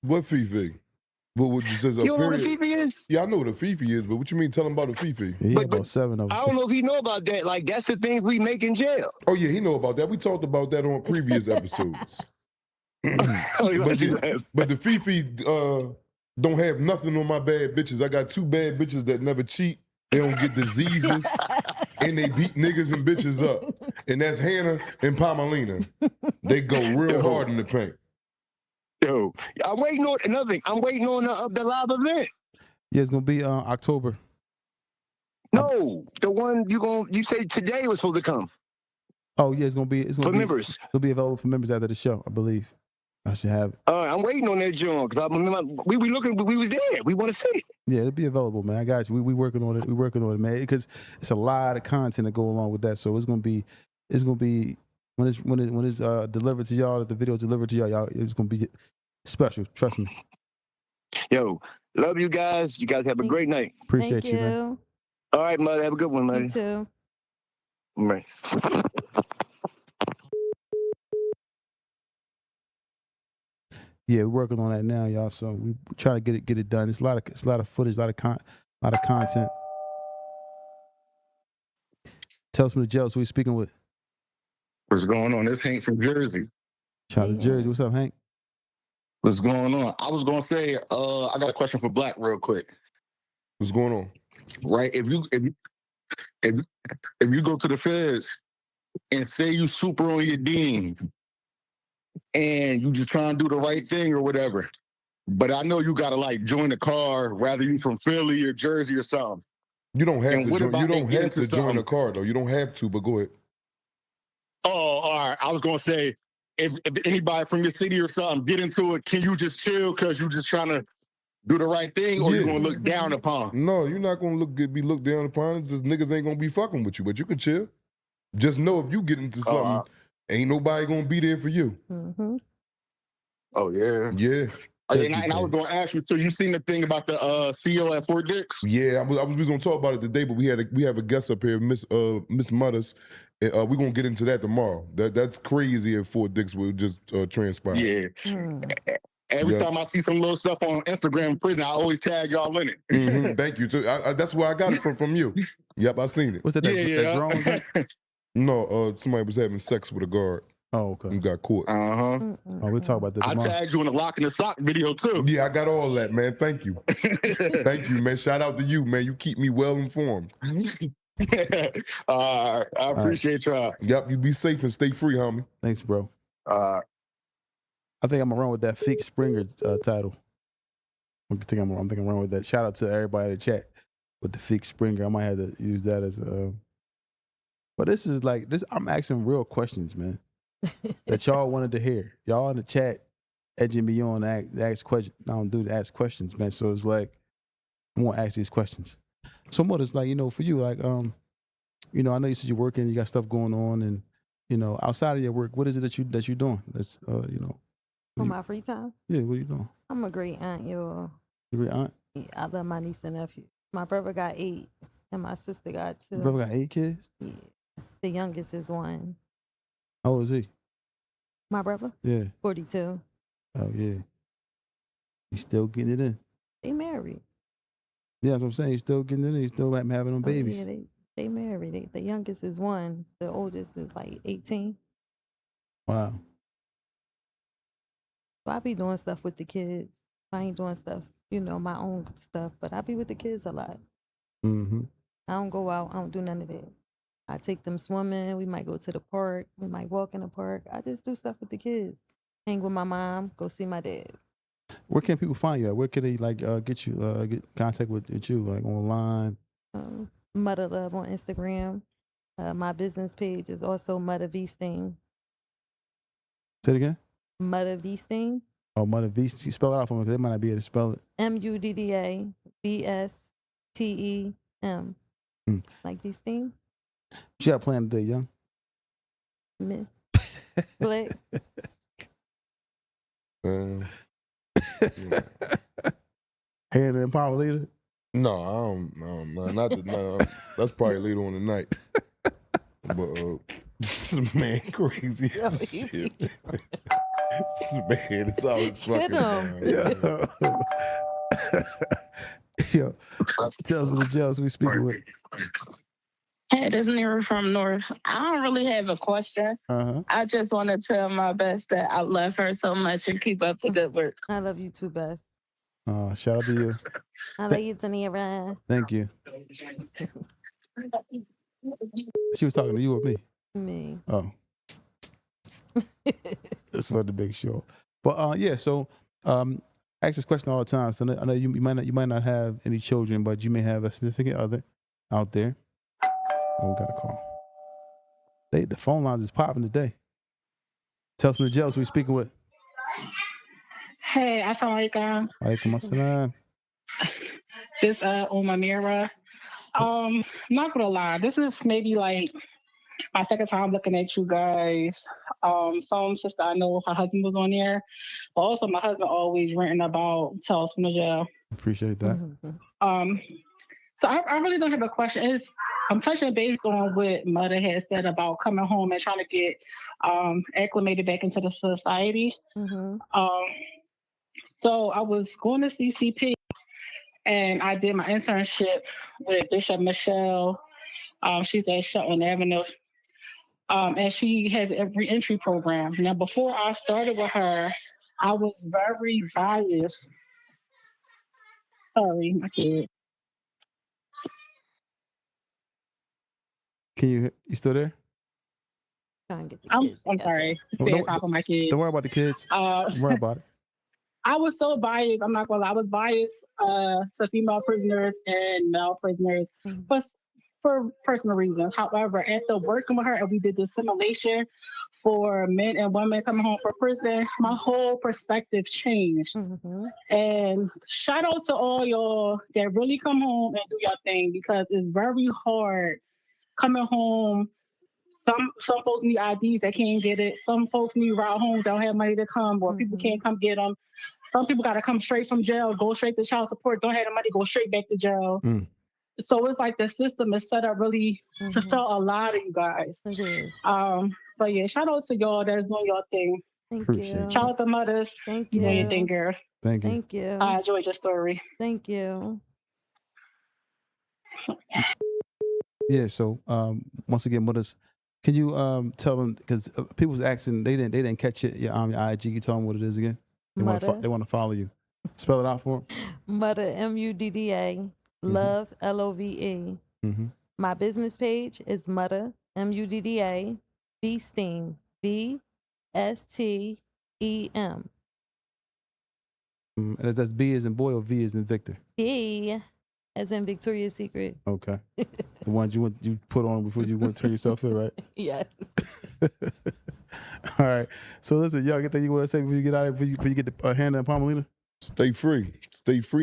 What Fifi? What you says? You don't know what a Fifi is? Yeah, I know what a Fifi is, but what you mean? Tell him about a Fifi. Yeah, about 7 of them. I don't know if he know about that. Like, that's the things we make in jail. Oh yeah, he know about that. We talked about that on previous episodes. But the Fifi don't have nothing on my bad bitches. I got 2 bad bitches that never cheat. They don't get diseases, and they beat niggas and bitches up. And that's Hannah and Pamelina. They go real hard in the paint. Yo, I'm waiting on another thing. I'm waiting on the live event. Yeah, it's gonna be October. No, the one you say today was supposed to come. Oh yeah, it's gonna be for members. It'll be available for members after the show, I believe. I should have it. I'm waiting on that, John, because I remember we was there. We want to see it. Yeah, it'll be available, man. I got you. We working on it. We working on it, man. Because it's a lot of content to go along with that. So it's gonna be when it's delivered to y'all, the video delivered to y'all, it's gonna be special. Trust me. Yo, love you guys. You guys have a great night. Appreciate you, man. All right, mother. Have a good one, mother. You too. All right. Yeah, we're working on that now, y'all. So we try to get it done. It's a lot of footage, a lot of content. Tell us from the jails who we speaking with. What's going on? This Hank from Jersey. Shout out to Jersey. What's up, Hank? What's going on? I was gonna say, I got a question for Black real quick. What's going on? Right, if you go to the feds and say you super on your dean and you just try and do the right thing or whatever, but I know you gotta like join the car, rather you from Philly or Jersey or something. You don't have And to what join. about You they don't get have to into join something? a car though. You don't have to, but go ahead. Oh, all right. I was gonna say, if anybody from your city or something get into it, can you just chill because you just trying to do the right thing, or you gonna look down upon? No, you're not gonna be looked down upon. It's just niggas ain't gonna be fucking with you, but you can chill. Just know if you get into something ain't nobody gonna be there for you. Mm-hmm. Oh yeah. Yeah. And I was going to ask you. So you seen the thing about the CEO at Fort Dix? Yeah, we was gonna talk about it today, but we have a guest up here, Miss Muddas. And, we're gonna get into that tomorrow. That's crazy at Fort Dix will just transpire. Yeah. Every time I see some little stuff on Instagram in prison, I always tag y'all in it. Thank you. That's where I got it from you. Yep, I seen it. What's that? That drone? Was that? No, somebody was having sex with a guard. Oh, okay. And got caught. Uh-huh. Oh, we'll talk about that tomorrow. I tagged you in the lock in the sock video too. Yeah, I got all that, man. Thank you. Thank you, man. Shout out to you, man. You keep me well informed. I appreciate y'all. Yep, you be safe and stay free, homie. Thanks, bro. I think I'm gonna run with that Fake Springer title. I think I'm gonna run with that. Shout out to everybody in the chat with the Fake Springer. I might have to use that as a. But this is like this. I'm asking real questions, man, that y'all wanted to hear. Y'all in the chat edging me on to ask questions. I don't do to ask questions, man. So it's like I want to ask these questions. So what is like, for you, like, I know you said you're working, you got stuff going on, and outside of your work, what is it that you're doing? That's For my free time? Yeah, what are you doing? I'm a great aunt, y'all. You great aunt? Yeah, I love my niece and nephew. My brother got 8, and my sister got 2. Your brother got 8 kids? Yeah. The youngest is 1. How old is he? My brother? Yeah. 42. Oh, yeah. He's still getting it in. They married. Yeah, that's what I'm saying. He's still getting it in. He's still having them babies. Yeah, they married. The youngest is 1. The oldest is like 18. Wow. So I be doing stuff with the kids. I ain't doing stuff, my own stuff, but I be with the kids a lot. Mm-hmm. I don't go out. I don't do none of that. I take them swimming. We might go to the park. We might walk in the park. I just do stuff with the kids. Hang with my mom. Go see my dad. Where can people find you at? Where can they get you, get contact with you, like online? Mudda Love on Instagram. My business page is also Mudda Vstein. Say it again? Mudda Vstein. Oh, Mudda Vstein. Spell it out for me because they might not be able to spell it. MUDDA BSTEM. Like Vstein. What you got planned today, young? Black. Hand and power leader? No, I don't. No, that's probably later on tonight. But this man crazy as shit. This man is always fucking around. Yo, tell us what the jails we speaking with. Hey, this is Nira from North. I don't really have a question. I just want to tell my best that I love her so much and keep up the good work. I love you too, Bess. Shout out to you. I love you, Tanira. Thank you. She was talking to you or me? Me. Oh. That's for the big show. But yeah, so I ask this question all the time. So I know you might not have any children, but you may have a significant other out there. Oh, we got a call. The phone lines is popping today. Tell us from the jails we speaking with. Hey, assalamualaikum. Walaikum assalam. This Mira. Not gonna lie, this is maybe like my second time looking at you guys. Some sister I know her husband was on there. But also my husband always ranting about Tales from the Jail. Appreciate that. So I really don't have a question. I'm touching base on what Mudda had said about coming home and trying to get acclimated back into the society. So I was going to CCP and I did my internship with Bishop Michelle. She's at Shelton Avenue. And she has a reentry program. Now, before I started with her, I was very biased. Sorry, my kid. Can you still there? I'm sorry. Don't worry about the kids. Don't worry about it. I was so biased. I'm not gonna lie. I was biased to female prisoners and male prisoners, but for personal reasons. However, after working with her and we did the simulation for men and women coming home from prison, my whole perspective changed. And shout out to all y'all that really come home and do your thing, because it's very hard coming home Some folks need IDs that can't get it. Some folks need ride home, don't have money to come, or people can't come get them. Some people got to come straight from jail, go straight to child support, don't have the money, go straight back to jail. So it's like the system is set up really to fill a lot of you guys. It is. But yeah, shout out to y'all that's doing your thing. Thank Appreciate you. Shout out to Muddas. Thank You you. doing your thing, girl. Thank you. Thank you. I enjoyed your story. Thank you. Yeah. So once again, Muddas, can you tell them, because people was asking, they didn't catch it, your IG. Can you tell them what it is again? They want to follow you. Spell it out for them. Mudda, Mudda, love, LOVE. My business page is Mudda, Mudda, Bsteam, BSTEM. That's B as in boy or V as in Victor? B as in Victoria's Secret. Okay. The ones you put on before you want to turn yourself in, right? Yes. All right. So listen, y'all, get that you want to say before you get out of here, before you get the Hannah and Palmelina? Stay free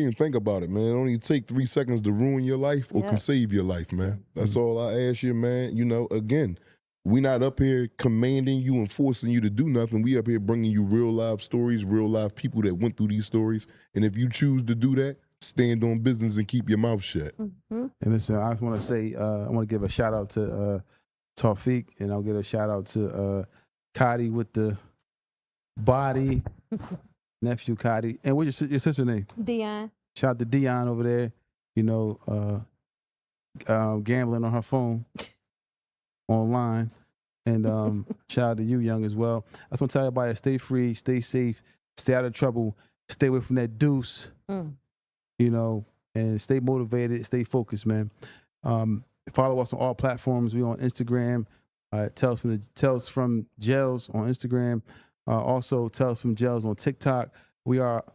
and think about it, man. It only take 3 seconds to ruin your life or can save your life, man. That's all I ask you, man. You know, again, we not up here commanding you and forcing you to do nothing. We up here bringing you real life stories, real life people that went through these stories. And if you choose to do that, stand on business and keep your mouth shut. And listen, I just want to say, I want to give a shout out to Tawfiq, and I'll give a shout out to Kadi with the body, nephew Kadi. And what's your sister's name? Dion. Shout out to Dion over there, you know, gambling on her phone online. And shout out to you, Young, as well. I just want to tell everybody, stay free, stay safe, stay out of trouble, stay away from that deuce, you know, and stay motivated, stay focused, man. Follow us on all platforms. We on Instagram, Tales from Jails on Instagram. Also, Tales from Jails on TikTok. We are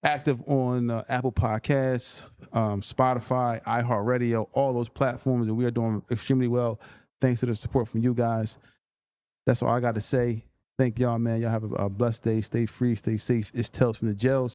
active on Apple Podcasts, Spotify, iHeartRadio, all those platforms, and we are doing extremely well thanks to the support from you guys. That's all I got to say. Thank y'all, man. Y'all have a blessed day. Stay free, stay safe. It's Tales from the Jails.